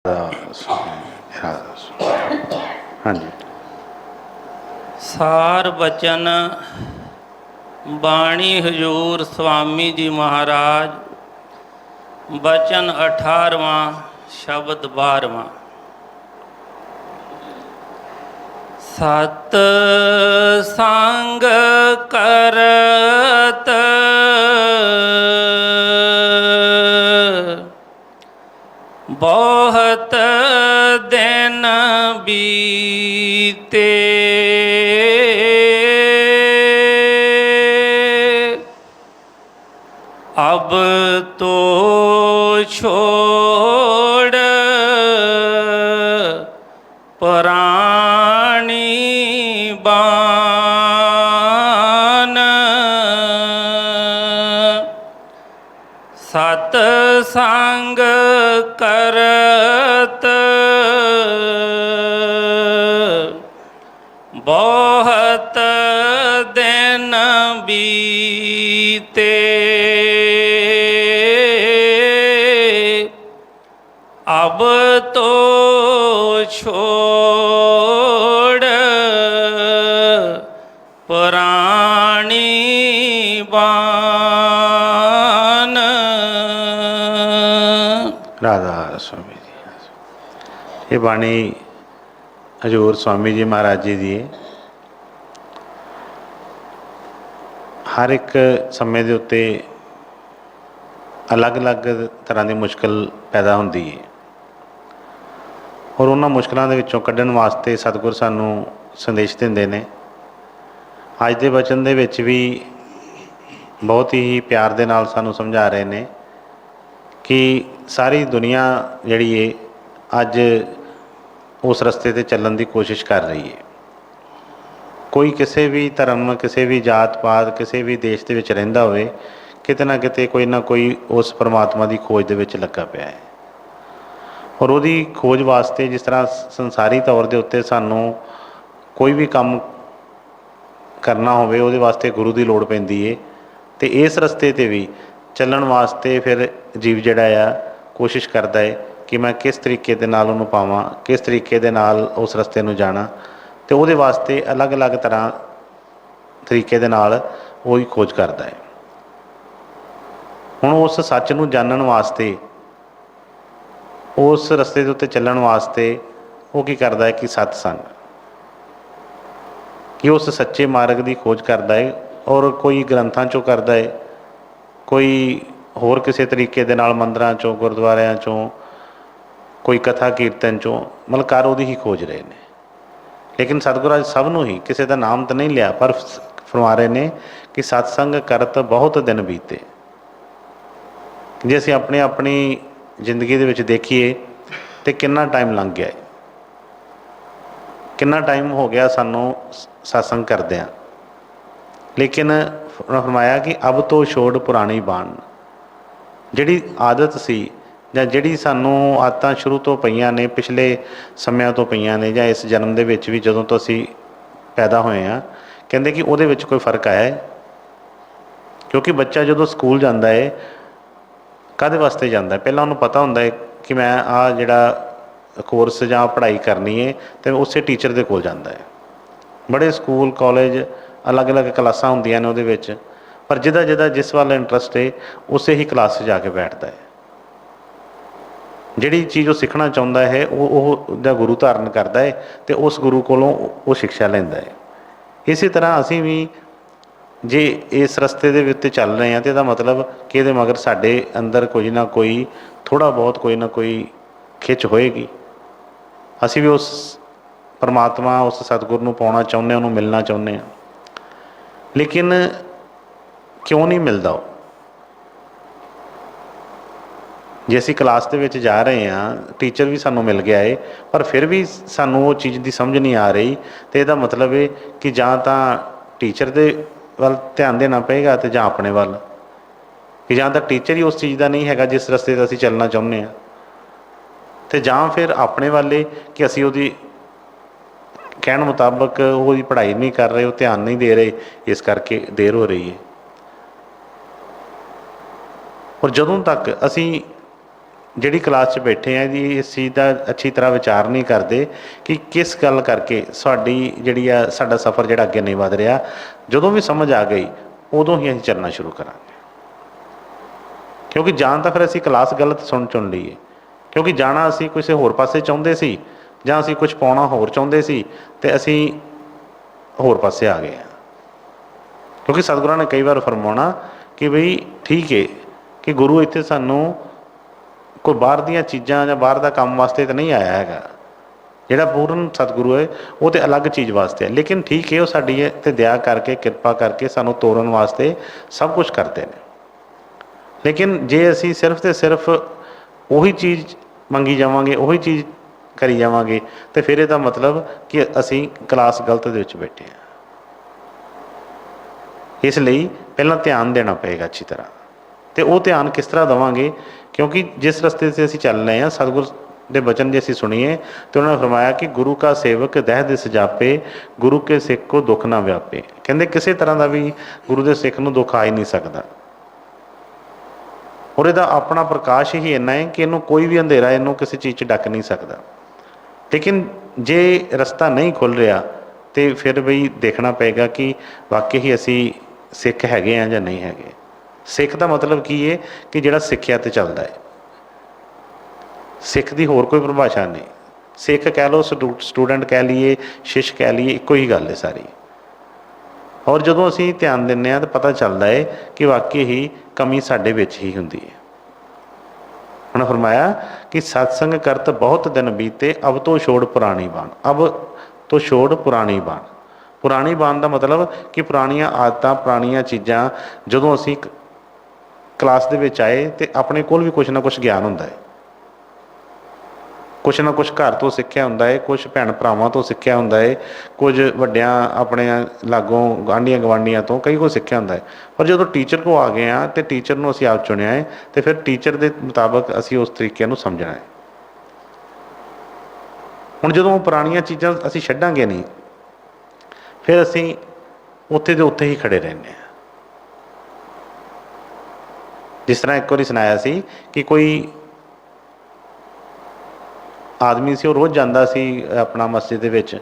हाँ जी। सार बचन बाणी हजूर स्वामी जी महाराज। बचन 18वां शब्द 12वां। सत संग करत बहुत दिन बीते। अब तो छोड़ पुरानी बान। सत संग करत बहुत दिन बीते। अब तो छोड़ पुरानी बान। राधा स्वामी जी। ये बाणी हजूर स्वामी जी महाराज जी दी है। हर एक समय के उत्ते अलग अलग तरह की मुश्किल पैदा होती है और उन्होंने मुश्किलों के विचों कढ़न वास्ते सतगुर सानू संदेश देंदे ने। अज के वचन दे विच भी बहुत ही प्यार दे नाल सानू समझा रहे हैं कि सारी दुनिया जिहड़ी है अज उस रस्ते ते चलण की कोशिश कर रही है। कोई किसी भी धर्म किसी भी जात पात किसी भी देश के विच रहिंदा होवे किते ना कोई उस परमात्मा की खोज दे विच लगा पिया है और उहदी खोज वास्ते जिस तरह संसारी तौर के उत्ते सानू कोई भी काम करना होवे उहदे वास्ते गुरु की लोड़ पैंदी है। तो इस रस्ते ते भी चलण वास्ते फिर जीव जिहड़ा आ कोशिश करता है कि मैं किस तरीके दे नाल उहनूं पावां, किस तरीके दे नाल उस रस्ते नूं जाना। तो उहदे वास्ते अलग अलग तरह तरीके दे नाल वही खोज करता है। हुण उस सच नूं जानण वास्ते उस रस्ते के उत्ते चलण वास्ते वो की करता है कि सत्संग कि उस सच्चे मार्ग की खोज करता है और कोई ग्रंथां चों करता है, कोई होर किसी तरीके दे नाल मंदिरां चों गुरुद्वारियां चों कोई कथा कीर्तन चों मतलब कर उहदी ही खोज रहे हैं। लेकिन सतगुरू अज सबनों ही किसी का नाम तो नहीं लिया पर फरमा रहे ने कि सत्संग करत बहुत दिन बीते। जे असीं अपनी अपनी जिंदगी दे विच देखीए तो कितना टाइम लंघ गया, कितना टाइम हो गया सानू सत्संग करदिआं। लेकिन फरमाया कि अब तो छोड़ पुरानी बाण। जिहड़ी आदत सी जां जिहड़ी सानू आदतां शुरू तो पईआं ने पिछले समिਆਂ तो पईआं ने जां इस जन्म दे विच भी जदों तो असीं पैदा होए आ कहंदे कि उहदे विच कोई फर्क आया है। क्योंकि बच्चा जदों स्कूल जाता है काहदे वास्ते जाता है, पहलां उहनूं पता हुंदा है कि मैं आ जिहड़ा कोर्स जां पढ़ाई करनी है तो उस टीचर दे कोल जाता है। बड़े स्कूल कॉलेज अलग अलग क्लासां हुंदियां ने उहदे विच पर जिहदा जिहदा जिस वाल इंटरस्ट है उस ही क्लास जाके बैठता है। जिहड़ी चीज़ वो सीखना चाहुंदा है वो गुरु धारण करता है तो उस गुरु कोलों वो शिक्षा लैंदा है। इसी तरह असीं भी जे इस रस्ते दे उत्ते चल रहे हैं तो इसदा मतलब कि इहदे मगर साडे अंदर कोई ना कोई थोड़ा बहुत कोई ना कोई खिच होएगी। असीं भी उस परमात्मा उस सतगुर नूं पाउणा चाहुंदे उहनूं मिलना चाहुंदे हैं। लेकिन क्यों नहीं मिलता वो? जे असीं क्लास दे विच जा रहे हैं टीचर भी सानूं मिल गया है पर फिर भी सानूं वो चीज़ की समझ नहीं आ रही तो इसदा मतलब है कि जां तां टीचर दे वल ध्यान देना पेगा तो जां अपने वल कि जां तां टीचर ही उस चीज़ का नहीं हैगा जिस रस्ते ते असीं चलना चाहुंदे हैं तो जां फिर अपने वाले कि असीं उहदी कहण मुताबक वो पढ़ाई नहीं कर रहे, वो ध्यान नहीं दे रहे, इस करके देर हो रही है। और जदों तक असी ਜਿਹੜੀ ਕਲਾਸ 'ਚ ਬੈਠੇ ਆ ਜੀ ਇਸ ਚੀਜ਼ ਦਾ ਅੱਛੀ ਤਰ੍ਹਾਂ ਵਿਚਾਰ ਨਹੀਂ ਕਰਦੇ ਕਿ ਕਿਸ ਗੱਲ ਕਰਕੇ ਸਾਡੀ ਜਿਹੜੀ ਆ ਸਾਡਾ ਸਫ਼ਰ ਜਿਹੜਾ ਅੱਗੇ ਨਹੀਂ ਵਧ ਰਿਹਾ। ਜਦੋਂ ਵੀ ਸਮਝ ਆ ਗਈ ਉਦੋਂ ਹੀ ਅਸੀਂ ਚੱਲਣਾ ਸ਼ੁਰੂ ਕਰਾਂਗੇ, ਕਿਉਂਕਿ ਜਾਂ ਤਾਂ ਫਿਰ ਅਸੀਂ ਕਲਾਸ ਗਲਤ ਚੁਣ ਲਈਏ, ਕਿਉਂਕਿ ਜਾਣਾ ਅਸੀਂ ਕਿਸੇ ਹੋਰ ਪਾਸੇ ਚਾਹੁੰਦੇ ਸੀ ਜਾਂ ਅਸੀਂ ਕੁਝ ਪਾਉਣਾ ਹੋਰ ਚਾਹੁੰਦੇ ਸੀ ਅਤੇ ਅਸੀਂ ਹੋਰ ਪਾਸੇ ਆ ਗਏ ਹਾਂ। ਕਿਉਂਕਿ ਸਤਿਗੁਰਾਂ ਨੇ ਕਈ ਵਾਰ ਫਰਮਾਉਣਾ ਕਿ ਬਈ ਠੀਕ ਹੈ ਕਿ ਗੁਰੂ ਇੱਥੇ ਸਾਨੂੰ ਕੋਈ ਬਾਹਰ ਦੀਆਂ ਚੀਜ਼ਾਂ ਜਾਂ ਬਾਹਰ ਦਾ ਕੰਮ ਵਾਸਤੇ ਤਾਂ ਨਹੀਂ ਆਇਆ ਹੈਗਾ। ਜਿਹੜਾ ਪੂਰਨ ਸਤਿਗੁਰੂ ਹੈ ਉਹ ਤਾਂ ਅਲੱਗ ਚੀਜ਼ ਵਾਸਤੇ ਹੈ, ਲੇਕਿਨ ਠੀਕ ਹੈ ਉਹ ਸਾਡੀ 'ਤੇ ਦਇਆ ਕਰਕੇ ਕਿਰਪਾ ਕਰਕੇ ਸਾਨੂੰ ਤੋਰਨ ਵਾਸਤੇ ਸਭ ਕੁਛ ਕਰਦੇ ਨੇ। ਲੇਕਿਨ ਜੇ ਅਸੀਂ ਸਿਰਫ ਅਤੇ ਸਿਰਫ ਉਹੀ ਚੀਜ਼ ਮੰਗੀ ਜਾਵਾਂਗੇ, ਉਹੀ ਚੀਜ਼ ਕਰੀ ਜਾਵਾਂਗੇ, ਤਾਂ ਫਿਰ ਇਹਦਾ ਮਤਲਬ ਕਿ ਅਸੀਂ ਕਲਾਸ ਗਲਤ ਦੇ ਵਿੱਚ ਬੈਠੇ ਹਾਂ। ਇਸ ਲਈ ਪਹਿਲਾਂ ਧਿਆਨ ਦੇਣਾ ਪਏਗਾ ਅੱਛੀ ਤਰ੍ਹਾਂ, ਅਤੇ ਉਹ ਧਿਆਨ ਕਿਸ ਤਰ੍ਹਾਂ ਦੇਵਾਂਗੇ, ਕਿਉਂਕਿ ਜਿਸ ਰਸਤੇ 'ਤੇ ਅਸੀਂ ਚੱਲ ਰਹੇ ਹਾਂ ਸਤਿਗੁਰ ਦੇ ਬਚਨ ਜੇ ਅਸੀਂ ਸੁਣੀਏ ਤਾਂ ਉਹਨਾਂ ਨੇ ਫਰਮਾਇਆ ਕਿ ਗੁਰੂ ਕਾ ਸੇਵਕ ਦਹਿ ਦਿਸ ਜਾਪੇ, ਗੁਰੂ ਕੇ ਸਿੱਖ ਕੋ ਦੁੱਖ ਨਾ ਵਿਆਪੇ। ਕਹਿੰਦੇ ਕਿਸੇ ਤਰ੍ਹਾਂ ਦਾ ਵੀ ਗੁਰੂ ਦੇ ਸਿੱਖ ਨੂੰ ਦੁੱਖ ਆ ਹੀ ਨਹੀਂ ਸਕਦਾ, ਔਰ ਇਹਦਾ ਆਪਣਾ ਪ੍ਰਕਾਸ਼ ਹੀ ਇੰਨਾ ਹੈ ਕਿ ਇਹਨੂੰ ਕੋਈ ਵੀ ਅੰਧੇਰਾ ਇਹਨੂੰ ਕਿਸੇ ਚੀਜ਼ 'ਚ ਡੱਕ ਨਹੀਂ ਸਕਦਾ। ਲੇਕਿਨ ਜੇ ਰਸਤਾ ਨਹੀਂ ਖੁੱਲ੍ਹ ਰਿਹਾ ਤਾਂ ਫਿਰ ਬਈ ਦੇਖਣਾ ਪਏਗਾ ਕਿ ਵਾਕਈ ਹੀ ਅਸੀਂ ਸਿੱਖ ਹੈਗੇ ਹਾਂ ਜਾਂ ਨਹੀਂ ਹੈਗੇ। ਸਿੱਖ ਦਾ ਮਤਲਬ ਕੀ ਹੈ ਕਿ ਜਿਹੜਾ ਸਿੱਖਿਆ 'ਤੇ ਚੱਲਦਾ ਹੈ। ਸਿੱਖ ਦੀ ਹੋਰ ਕੋਈ ਪਰਿਭਾਸ਼ਾ ਨਹੀਂ। ਸਿੱਖ ਕਹਿ ਲਓ, ਸਟੂਡੈਂਟ ਕਹਿ ਲਈਏ, ਸ਼ਿਸ਼ ਕਹਿ ਲਈਏ, ਇੱਕੋ ਹੀ ਗੱਲ ਹੈ ਸਾਰੀ। ਔਰ ਜਦੋਂ ਅਸੀਂ ਧਿਆਨ ਦਿੰਦੇ ਹਾਂ ਤਾਂ ਪਤਾ ਚੱਲਦਾ ਹੈ ਕਿ ਵਾਕਈ ਹੀ ਕਮੀ ਸਾਡੇ ਵਿੱਚ ਹੀ ਹੁੰਦੀ ਹੈ। ਉਹਨੇ ਫਰਮਾਇਆ ਕਿ ਸਤਸੰਗ ਕਰਤ ਬਹੁਤ ਦਿਨ ਬੀਤੇ, ਅਬ ਤੋਂ ਛੋੜ ਪੁਰਾਣੀ ਬਾਣ। ਅਬ ਤੋਂ ਛੋੜ ਪੁਰਾਣੀ ਬਾਣ। ਪੁਰਾਣੀ ਬਾਣ ਦਾ ਮਤਲਬ ਕਿ ਪੁਰਾਣੀਆਂ ਆਦਤਾਂ, ਪੁਰਾਣੀਆਂ ਚੀਜ਼ਾਂ। ਜਦੋਂ ਅਸੀਂ ਕਲਾਸ ਦੇ ਵਿੱਚ ਆਏ ਅਤੇ ਆਪਣੇ ਕੋਲ ਵੀ ਕੁਛ ਨਾ ਕੁਛ ਗਿਆਨ ਹੁੰਦਾ ਹੈ, ਕੁਛ ਨਾ ਕੁਛ ਘਰ ਤੋਂ ਸਿੱਖਿਆ ਹੁੰਦਾ ਹੈ, ਕੁਛ ਭੈਣ ਭਰਾਵਾਂ ਤੋਂ ਸਿੱਖਿਆ ਹੁੰਦਾ ਹੈ, ਕੁਝ ਵੱਡਿਆਂ ਆਪਣੇ ਲਾਗੋਂ ਆਂਢੀਆਂ ਗਵਾਂਢੀਆਂ ਤੋਂ ਕਈ ਕੁਝ ਸਿੱਖਿਆ ਹੁੰਦਾ ਹੈ। ਪਰ ਜਦੋਂ ਟੀਚਰ ਕੋਲ ਆ ਗਏ ਹਾਂ ਅਤੇ ਟੀਚਰ ਨੂੰ ਅਸੀਂ ਆਪ ਚੁਣਿਆ ਹੈ ਅਤੇ ਫਿਰ ਟੀਚਰ ਦੇ ਮੁਤਾਬਕ ਅਸੀਂ ਉਸ ਤਰੀਕੇ ਨੂੰ ਸਮਝਣਾ ਹੈ। ਹੁਣ ਜਦੋਂ ਪੁਰਾਣੀਆਂ ਚੀਜ਼ਾਂ ਅਸੀਂ ਛੱਡਾਂਗੇ ਨਹੀਂ, ਫਿਰ ਅਸੀਂ ਉੱਥੇ ਦੇ ਉੱਥੇ ਹੀ ਖੜ੍ਹੇ ਰਹਿੰਦੇ ਹਾਂ। ਜਿਸ ਤਰ੍ਹਾਂ ਇੱਕ ਵਾਰੀ ਸੁਣਾਇਆ ਸੀ ਕਿ ਕੋਈ ਆਦਮੀ ਸੀ, ਉਹ ਰੋਜ਼ ਜਾਂਦਾ ਸੀ ਆਪਣਾ ਮਸਜਿਦ ਦੇ ਵਿੱਚ,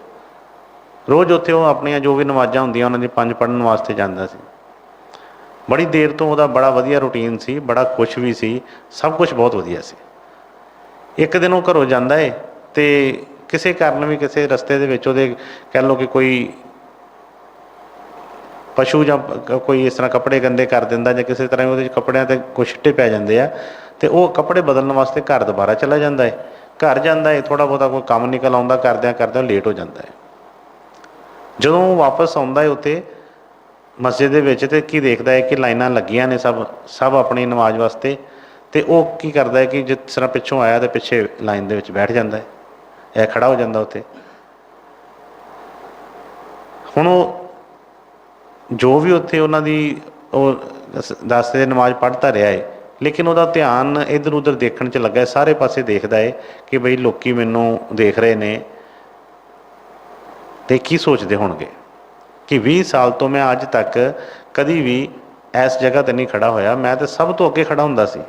ਰੋਜ਼ ਉੱਥੇ ਉਹ ਆਪਣੀਆਂ ਜੋ ਵੀ ਨਮਾਜ਼ਾਂ ਹੁੰਦੀਆਂ ਉਹਨਾਂ ਦੀ 5 ਪੜ੍ਹਨ ਵਾਸਤੇ ਜਾਂਦਾ ਸੀ। ਬੜੀ ਦੇਰ ਤੋਂ ਉਹਦਾ ਬੜਾ ਵਧੀਆ ਰੂਟੀਨ ਸੀ, ਬੜਾ ਖੁਸ਼ ਵੀ ਸੀ, ਸਭ ਕੁਛ ਬਹੁਤ ਵਧੀਆ ਸੀ। ਇੱਕ ਦਿਨ ਉਹ ਘਰੋਂ ਜਾਂਦਾ ਹੈ ਅਤੇ ਕਿਸੇ ਕਾਰਨ ਵੀ ਕਿਸੇ ਰਸਤੇ ਦੇ ਵਿੱਚ ਉਹਦੇ ਕਹਿ ਲਓ ਕਿ ਕੋਈ ਪਸ਼ੂ ਜਾਂ ਕੋਈ ਇਸ ਤਰ੍ਹਾਂ ਕੱਪੜੇ ਗੰਦੇ ਕਰ ਦਿੰਦਾ ਜਾਂ ਕਿਸੇ ਤਰ੍ਹਾਂ ਉਹਦੇ ਕੱਪੜਿਆਂ 'ਤੇ ਕੁਛ ਛਿੱਟੇ ਪੈ ਜਾਂਦੇ ਆ, ਅਤੇ ਉਹ ਕੱਪੜੇ ਬਦਲਣ ਵਾਸਤੇ ਘਰ ਦੁਬਾਰਾ ਚਲਾ ਜਾਂਦਾ ਹੈ। ਘਰ ਜਾਂਦਾ ਹੈ, ਥੋੜ੍ਹਾ ਬਹੁਤਾ ਕੋਈ ਕੰਮ ਨਿਕਲ ਆਉਂਦਾ, ਕਰਦਿਆਂ ਕਰਦਿਆਂ ਲੇਟ ਹੋ ਜਾਂਦਾ ਹੈ। ਜਦੋਂ ਉਹ ਵਾਪਸ ਆਉਂਦਾ ਹੈ ਉੱਥੇ ਮਸਜਿਦ ਦੇ ਵਿੱਚ, ਅਤੇ ਕੀ ਦੇਖਦਾ ਹੈ ਕਿ ਲਾਈਨਾਂ ਲੱਗੀਆਂ ਨੇ ਸਭ ਆਪਣੀ ਨਮਾਜ਼ ਵਾਸਤੇ, ਅਤੇ ਉਹ ਕੀ ਕਰਦਾ ਹੈ ਕਿ ਜਿਸ ਤਰ੍ਹਾਂ ਪਿੱਛੋਂ ਆਇਆ ਅਤੇ ਪਿੱਛੇ ਲਾਈਨ ਦੇ ਵਿੱਚ ਬੈਠ ਜਾਂਦਾ ਹੈ, ਇਹ ਖੜ੍ਹਾ ਹੋ ਜਾਂਦਾ ਉੱਥੇ। ਹੁਣ ਉਹ ਜੋ ਵੀ ਉੱਥੇ ਉਹਨਾਂ ਦੀ ਉਹ ਦਸਤੇ ਨਮਾਜ਼ ਪੜ੍ਹਦਾ ਰਿਹਾ ਹੈ, ਲੇਕਿਨ ਉਹਦਾ ਧਿਆਨ ਇੱਧਰ ਉੱਧਰ ਦੇਖਣ 'ਚ ਲੱਗਾ, ਸਾਰੇ ਪਾਸੇ ਦੇਖਦਾ ਹੈ ਕਿ ਬਈ ਲੋਕ ਮੈਨੂੰ ਦੇਖ ਰਹੇ ਨੇ ਅਤੇ ਕੀ ਸੋਚਦੇ ਹੋਣਗੇ ਕਿ 20 ਸਾਲ ਤੋਂ ਮੈਂ ਅੱਜ ਤੱਕ ਕਦੀ ਵੀ ਇਸ ਜਗ੍ਹਾ 'ਤੇ ਨਹੀਂ ਖੜ੍ਹਾ ਹੋਇਆ। ਮੈਂ ਤਾਂ ਸਭ ਤੋਂ ਅੱਗੇ ਖੜ੍ਹਾ ਹੁੰਦਾ ਸੀ,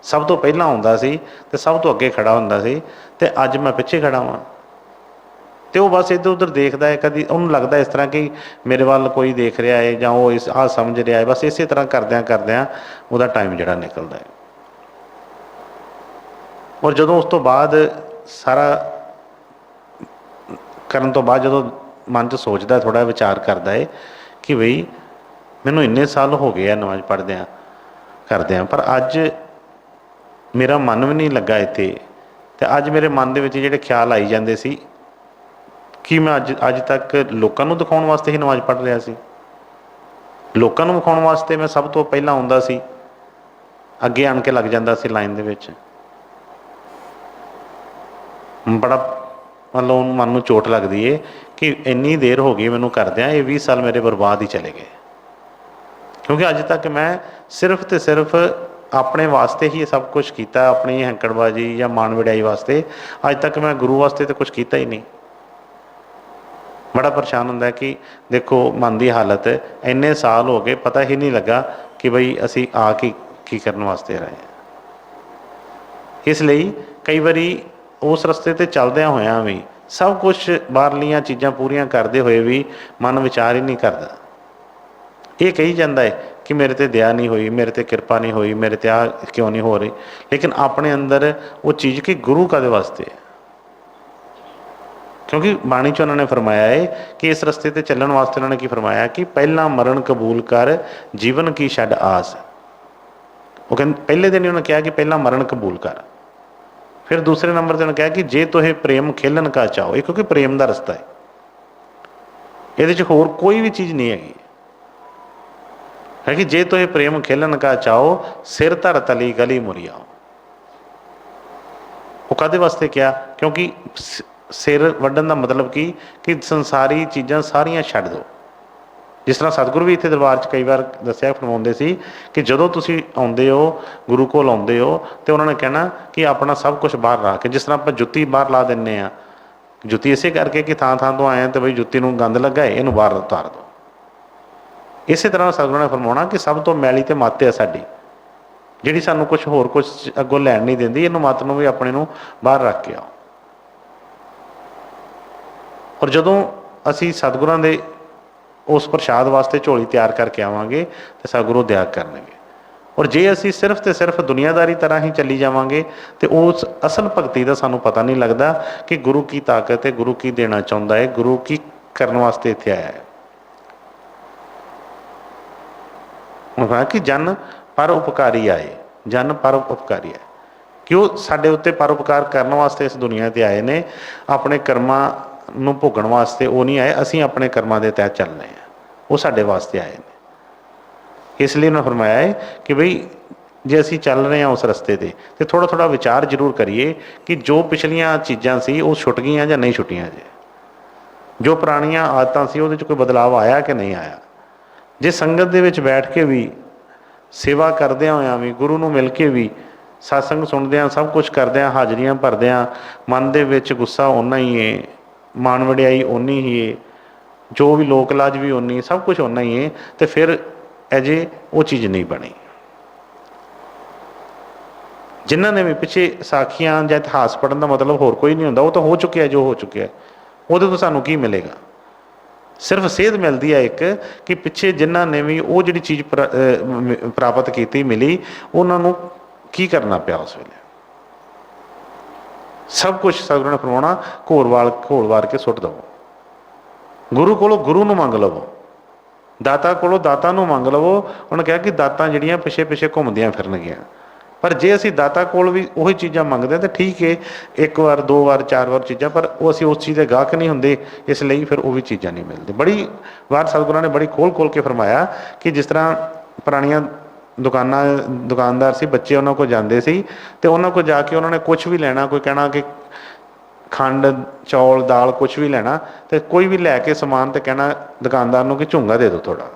ਸਭ ਤੋਂ ਪਹਿਲਾਂ ਆਉਂਦਾ ਸੀ ਅਤੇ ਸਭ ਤੋਂ ਅੱਗੇ ਖੜ੍ਹਾ ਹੁੰਦਾ ਸੀ, ਅਤੇ ਅੱਜ ਮੈਂ ਪਿੱਛੇ ਖੜ੍ਹਾ ਹਾਂ। ਅਤੇ ਉਹ ਬਸ ਇੱਧਰ ਉੱਧਰ ਦੇਖਦਾ ਹੈ, ਕਦੀ ਉਹਨੂੰ ਲੱਗਦਾ ਇਸ ਤਰ੍ਹਾਂ ਕਿ ਮੇਰੇ ਵੱਲ ਕੋਈ ਦੇਖ ਰਿਹਾ ਹੈ ਜਾਂ ਉਹ ਆਹ ਸਮਝ ਰਿਹਾ ਹੈ। ਬਸ ਇਸੇ ਤਰ੍ਹਾਂ ਕਰਦਿਆਂ ਕਰਦਿਆਂ ਉਹਦਾ ਟਾਈਮ ਜਿਹੜਾ ਨਿਕਲਦਾ ਹੈ। ਔਰ ਜਦੋਂ ਉਸ ਤੋਂ ਬਾਅਦ ਸਾਰਾ ਕਰਨ ਤੋਂ ਬਾਅਦ ਜਦੋਂ ਮਨ 'ਚ ਸੋਚਦਾ, ਥੋੜ੍ਹਾ ਵਿਚਾਰ ਕਰਦਾ ਹੈ ਕਿ ਬਈ ਮੈਨੂੰ ਇੰਨੇ ਸਾਲ ਹੋ ਗਏ ਆ ਨਮਾਜ਼ ਪੜ੍ਹਦਿਆਂ ਕਰਦਿਆਂ, ਪਰ ਅੱਜ ਮੇਰਾ ਮਨ ਵੀ ਨਹੀਂ ਲੱਗਾ ਇੱਥੇ, ਅਤੇ ਅੱਜ ਮੇਰੇ ਮਨ ਦੇ ਵਿੱਚ ਜਿਹੜੇ ਖਿਆਲ ਆਈ ਜਾਂਦੇ ਸੀ ਕਿ ਮੈਂ ਅੱਜ ਤੱਕ ਲੋਕਾਂ ਨੂੰ ਦਿਖਾਉਣ ਵਾਸਤੇ ਹੀ ਨਮਾਜ਼ ਪੜ੍ਹ ਰਿਹਾ ਸੀ। ਲੋਕਾਂ ਨੂੰ ਵਿਖਾਉਣ ਵਾਸਤੇ ਮੈਂ ਸਭ ਤੋਂ ਪਹਿਲਾਂ ਆਉਂਦਾ ਸੀ, ਅੱਗੇ ਆਣ ਕੇ ਲੱਗ ਜਾਂਦਾ ਸੀ ਲਾਈਨ ਦੇ ਵਿੱਚ। ਬੜਾ ਮਤਲਬ ਮਨ ਨੂੰ ਚੋਟ ਲੱਗਦੀ ਹੈ ਕਿ ਇੰਨੀ ਦੇਰ ਹੋ ਗਈ ਮੈਨੂੰ ਕਰਦਿਆਂ, ਇਹ 20 ਸਾਲ ਮੇਰੇ ਬਰਬਾਦ ਹੀ ਚਲੇ ਗਏ, ਕਿਉਂਕਿ ਅੱਜ ਤੱਕ ਮੈਂ ਸਿਰਫ ਅਤੇ ਸਿਰਫ ਆਪਣੇ ਵਾਸਤੇ ਹੀ ਇਹ ਸਭ ਕੁਛ ਕੀਤਾ, ਆਪਣੀ ਹੈਂਕੜਬਾਜ਼ੀ ਜਾਂ ਮਾਣ ਵਡਿਆਈ ਵਾਸਤੇ। ਅੱਜ ਤੱਕ ਮੈਂ ਗੁਰੂ ਵਾਸਤੇ ਤਾਂ ਕੁਛ ਕੀਤਾ ਹੀ ਨਹੀਂ। ਬੜਾ ਪਰੇਸ਼ਾਨ ਹੁੰਦਾ ਕਿ ਦੇਖੋ ਮਨ ਦੀ ਹਾਲਤ, ਇੰਨੇ ਸਾਲ ਹੋ ਗਏ ਪਤਾ ਹੀ ਨਹੀਂ ਲੱਗਾ ਕਿ ਬਈ ਅਸੀਂ ਆ ਕੀ ਕਰਨ ਵਾਸਤੇ ਰਹੇ ਹਾਂ। ਇਸ ਲਈ ਕਈ ਵਾਰੀ ਉਸ ਰਸਤੇ 'ਤੇ ਚੱਲਦਿਆਂ ਹੋਇਆਂ ਵੀ ਸਭ ਕੁਛ ਬਾਹਰਲੀਆਂ ਚੀਜ਼ਾਂ ਪੂਰੀਆਂ ਕਰਦੇ ਹੋਏ ਵੀ ਮਨ ਵਿਚਾਰ ਹੀ ਨਹੀਂ ਕਰਦਾ। ਇਹ ਕਹੀ ਜਾਂਦਾ ਹੈ ਕਿ ਮੇਰੇ ਤੇ ਦਇਆ ਨਹੀਂ ਹੋਈ, ਮੇਰੇ ਤੇ ਕਿਰਪਾ ਨਹੀਂ ਹੋਈ, ਮੇਰੇ ਤੇ ਆ ਕਿਉਂ ਨਹੀਂ ਹੋ ਰਹੀ, ਲੇਕਿਨ ਆਪਣੇ ਅੰਦਰ ਉਹ ਚੀਜ਼ ਕਿ ਗੁਰੂ ਕਾਹਦੇ ਵਾਸਤੇ ਹੈ। ਕਿਉਂਕਿ ਬਾਣੀ 'ਚ ਉਹਨਾਂ ਨੇ ਫਰਮਾਇਆ ਹੈ ਕਿ ਇਸ ਰਸਤੇ 'ਤੇ ਚੱਲਣ ਵਾਸਤੇ ਉਹਨਾਂ ਨੇ ਕੀ ਫਰਮਾਇਆ ਕਿ ਪਹਿਲਾਂ ਮਰਨ ਕਬੂਲ ਕਰ, ਜੀਵਨ ਕੀ ਛੱਡ ਆਸ। ਉਹ ਕਹਿੰਦੇ ਪਹਿਲੇ ਦਿਨ ਹੀ ਉਹਨਾਂ ਕਿਹਾ ਕਿ ਪਹਿਲਾਂ ਮਰਨ ਕਬੂਲ ਕਰ। ਫਿਰ ਦੂਸਰੇ ਨੰਬਰ 'ਤੇ ਉਹਨੇ ਕਿਹਾ ਕਿ ਜੇ ਤੁਹੇ ਪ੍ਰੇਮ ਖੇਲਣ ਕਾ ਚਾਹੋ, ਇਹ ਕਿਉਂਕਿ ਪ੍ਰੇਮ ਦਾ ਰਸਤਾ ਹੈ, ਇਹਦੇ 'ਚ ਹੋਰ ਕੋਈ ਵੀ ਚੀਜ਼ ਨਹੀਂ ਹੈਗੀ, ਹੈ ਕਿ ਜੇ ਤੁਹੇ ਪ੍ਰੇਮ ਖੇਲਣ ਕਾ ਚਾਹੋ, ਸਿਰ ਧਰ ਤਲੀ ਗਲੀ ਮੁਰੀ ਆਓ। ਉਹ ਕਾਹਦੇ ਵਾਸਤੇ ਕਿਹਾ? ਕਿਉਂਕਿ ਸਿਰ ਵੱਢਣ ਦਾ ਮਤਲਬ ਕੀ ਕਿ ਸੰਸਾਰੀ ਚੀਜ਼ਾਂ ਸਾਰੀਆਂ ਛੱਡ ਦਿਓ। ਜਿਸ ਤਰ੍ਹਾਂ ਸਤਿਗੁਰੂ ਵੀ ਇੱਥੇ ਦਰਬਾਰ 'ਚ ਕਈ ਵਾਰ ਦੱਸਿਆ ਫਰਮਾਉਂਦੇ ਸੀ ਕਿ ਜਦੋਂ ਤੁਸੀਂ ਆਉਂਦੇ ਹੋ, ਗੁਰੂ ਕੋਲ ਆਉਂਦੇ ਹੋ, ਤਾਂ ਉਹਨਾਂ ਨੇ ਕਹਿਣਾ ਕਿ ਆਪਣਾ ਸਭ ਕੁਛ ਬਾਹਰ ਰੱਖ ਕੇ, ਜਿਸ ਤਰ੍ਹਾਂ ਆਪਾਂ ਜੁੱਤੀ ਬਾਹਰ ਲਾ ਦਿੰਦੇ ਹਾਂ, ਜੁੱਤੀ ਇਸੇ ਕਰਕੇ ਕਿ ਥਾਂ ਥਾਂ ਤੋਂ ਆਏ ਤਾਂ ਬਈ ਜੁੱਤੀ ਨੂੰ ਗੰਦ ਲੱਗਾ ਹੈ, ਇਹਨੂੰ ਬਾਹਰ ਉਤਾਰ ਦਿਓ। ਇਸੇ ਤਰ੍ਹਾਂ ਸਤਿਗੁਰੂ ਨੇ ਫਰਮਾਉਣਾ ਕਿ ਸਭ ਤੋਂ ਮੈਲੀ ਤੇ ਮੱਤ ਹੈ ਸਾਡੀ, ਜਿਹੜੀ ਸਾਨੂੰ ਕੁਛ ਹੋਰ ਕੁਛ ਅੱਗੋਂ ਲੈਣ ਨਹੀਂ ਦਿੰਦੀ, ਇਹਨੂੰ ਮੱਤ ਨੂੰ ਵੀ ਆਪਣੇ ਨੂੰ ਬਾਹਰ ਰੱਖ ਕੇ ਆਓ। ਔਰ ਜਦੋਂ ਅਸੀਂ ਸਤਿਗੁਰਾਂ ਦੇ ਉਸ ਪ੍ਰਸ਼ਾਦ ਵਾਸਤੇ ਝੋਲੀ ਤਿਆਰ ਕਰਕੇ ਆਵਾਂਗੇ ਤਾਂ ਸਤਿਗੁਰੂ ਦਇਆ ਕਰਨਗੇ। ਔਰ ਜੇ ਅਸੀਂ ਸਿਰਫ ਤੇ ਸਿਰਫ ਦੁਨੀਆਦਾਰੀ ਤਰ੍ਹਾਂ ਹੀ ਚੱਲੀ ਜਾਵਾਂਗੇ ਤੇ ਉਸ ਅਸਲ ਭਗਤੀ ਦਾ ਸਾਨੂੰ ਪਤਾ ਨਹੀਂ ਲੱਗਦਾ ਕਿ ਗੁਰੂ ਕੀ ਤਾਕਤ ਹੈ, ਗੁਰੂ ਕੀ ਦੇਣਾ ਚਾਹੁੰਦਾ ਹੈ, ਗੁਰੂ ਕੀ ਕਰਨ ਵਾਸਤੇ ਇੱਥੇ ਆਇਆ ਹੈ। ਹੁਣ ਕਹਾ ਕਿ ਜਨ ਪਰ ਉਪਕਾਰੀ ਆਏ, ਜਨ ਪਰ ਉਪਕਾਰੀ ਆਏ, ਕਿ ਉਹ ਸਾਡੇ ਉੱਤੇ ਪਰਉਪਕਾਰ ਕਰਨ ਵਾਸਤੇ ਇਸ ਦੁਨੀਆ 'ਤੇ ਆਏ ਨੇ, ਆਪਣੇ ਕਰਮਾਂ ਨੂੰ ਭੋਗਣ ਵਾਸਤੇ ਉਹ ਨਹੀਂ ਆਏ। ਅਸੀਂ ਆਪਣੇ ਕਰਮਾਂ ਦੇ ਤਹਿਤ ਚੱਲਣੇ ਹਾਂ, ਉਹ ਸਾਡੇ ਵਾਸਤੇ ਆਏ ਨੇ। ਇਸ ਲਈ ਉਹਨਾਂ ਫਰਮਾਇਆ ਹੈ ਕਿ ਬਈ ਜੇ ਅਸੀਂ ਚੱਲ ਰਹੇ ਹਾਂ ਉਸ ਰਸਤੇ 'ਤੇ ਤਾਂ ਥੋੜ੍ਹਾ ਥੋੜ੍ਹਾ ਵਿਚਾਰ ਜ਼ਰੂਰ ਕਰੀਏ ਕਿ ਜੋ ਪਿਛਲੀਆਂ ਚੀਜ਼ਾਂ ਸੀ ਉਹ ਛੁੱਟ ਗਈਆਂ ਜਾਂ ਨਹੀਂ ਛੁੱਟੀਆਂ, ਜੋ ਪੁਰਾਣੀਆਂ ਆਦਤਾਂ ਸੀ ਉਹਦੇ 'ਚ ਕੋਈ ਬਦਲਾਵ ਆਇਆ ਕਿ ਨਹੀਂ ਆਇਆ। ਜੇ ਸੰਗਤ ਦੇ ਵਿੱਚ ਬੈਠ ਕੇ ਵੀ, ਸੇਵਾ ਕਰਦਿਆਂ ਹੋਇਆਂ ਵੀ, ਗੁਰੂ ਨੂੰ ਮਿਲ ਕੇ ਵੀ, ਸਤਸੰਗ ਸੁਣਦਿਆਂ, ਸਭ ਕੁਛ ਕਰਦਿਆਂ, ਹਾਜ਼ਰੀਆਂ ਭਰਦਿਆਂ, ਮਨ ਦੇ ਵਿੱਚ ਗੁੱਸਾ ਓਨਾ ਹੀ ਹੈ, ਮਾਣ ਵਡਿਆਈ ਓਨੀ ਹੀ ਹੈ, ਜੋ ਵੀ ਲੋਕ ਲਾਜ ਵੀ ਓਨੀ, ਸਭ ਕੁਛ ਓਨਾ ਹੀ ਹੈ, ਅਤੇ ਫਿਰ ਅਜੇ ਉਹ ਚੀਜ਼ ਨਹੀਂ ਬਣੀ। ਜਿਨ੍ਹਾਂ ਨੇ ਵੀ ਪਿੱਛੇ ਸਾਖੀਆਂ ਜਾਂ ਇਤਿਹਾਸ ਪੜ੍ਹਨ ਦਾ ਮਤਲਬ ਹੋਰ ਕੋਈ ਨਹੀਂ ਹੁੰਦਾ, ਉਹ ਤਾਂ ਹੋ ਚੁੱਕਿਆ ਜੋ ਹੋ ਚੁੱਕਿਆ, ਉਹਦੇ ਤੋਂ ਸਾਨੂੰ ਕੀ ਮਿਲੇਗਾ? ਸਿਰਫ ਸੇਧ ਮਿਲਦੀ ਹੈ ਇੱਕ ਕਿ ਪਿੱਛੇ ਜਿਨ੍ਹਾਂ ਨੇ ਵੀ ਉਹ ਜਿਹੜੀ ਚੀਜ਼ ਪ੍ਰਾਪਤ ਕੀਤੀ, ਮਿਲੀ, ਉਹਨਾਂ ਨੂੰ ਕੀ ਕਰਨਾ ਪਿਆ ਉਸ ਵੇਲੇ। ਸਭ ਕੁਛ ਸਤਿਗੁਰੂ ਨੇ ਫਰਮਾਉਣਾ ਘੋਲ ਵਾਰ ਕੇ ਸੁੱਟ ਦੇਵੋ। ਗੁਰੂ ਕੋਲੋਂ ਗੁਰੂ ਨੂੰ ਮੰਗ ਲਵੋ, ਦਾਤਾ ਕੋਲੋਂ ਦਾਤਾ ਨੂੰ ਮੰਗ ਲਵੋ। ਉਹਨੇ ਕਿਹਾ ਕਿ ਦਾਤਾਂ ਜਿਹੜੀਆਂ ਪਿੱਛੇ ਪਿੱਛੇ ਘੁੰਮਦੀਆਂ ਫਿਰਨਗੀਆਂ। ਪਰ ਜੇ ਅਸੀਂ ਦਾਤਾ ਕੋਲ ਵੀ ਉਹੀ ਚੀਜ਼ਾਂ ਮੰਗਦੇ ਹਾਂ ਤਾਂ ਠੀਕ ਹੈ, ਇੱਕ ਵਾਰ, ਦੋ ਵਾਰ, ਚਾਰ ਵਾਰ ਚੀਜ਼ਾਂ, ਪਰ ਉਹ ਅਸੀਂ ਉਸ ਚੀਜ਼ ਦੇ ਗਾਹਕ ਨਹੀਂ ਹੁੰਦੇ, ਇਸ ਲਈ ਫਿਰ ਉਹ ਵੀ ਚੀਜ਼ਾਂ ਨਹੀਂ ਮਿਲਦੀ। ਬੜੀ ਵਾਰ ਸਤਿਗੁਰਾਂ ਨੇ ਬੜੀ ਖੋਲ ਕੇ ਫਰਮਾਇਆ ਕਿ ਜਿਸ ਤਰ੍ਹਾਂ ਪੁਰਾਣੀਆਂ ਦੁਕਾਨਦਾਰ ਸੀ, ਬੱਚੇ ਉਹਨਾਂ ਕੋਲ ਜਾਂਦੇ ਸੀ ਅਤੇ ਉਹਨਾਂ ਕੋਲ ਜਾ ਕੇ ਉਹਨਾਂ ਨੇ ਕੁਛ ਵੀ ਲੈਣਾ, ਕੋਈ ਕਹਿਣਾ ਕਿ ਖੰਡ, ਚੌਲ, ਦਾਲ, ਕੁਛ ਵੀ ਲੈਣਾ, ਅਤੇ ਕੋਈ ਵੀ ਲੈ ਕੇ ਸਮਾਨ ਅਤੇ ਕਹਿਣਾ ਦੁਕਾਨਦਾਰ ਨੂੰ ਕਿ ਝੁੰਗਾ ਦੇ ਦਿਓ ਥੋੜ੍ਹਾ।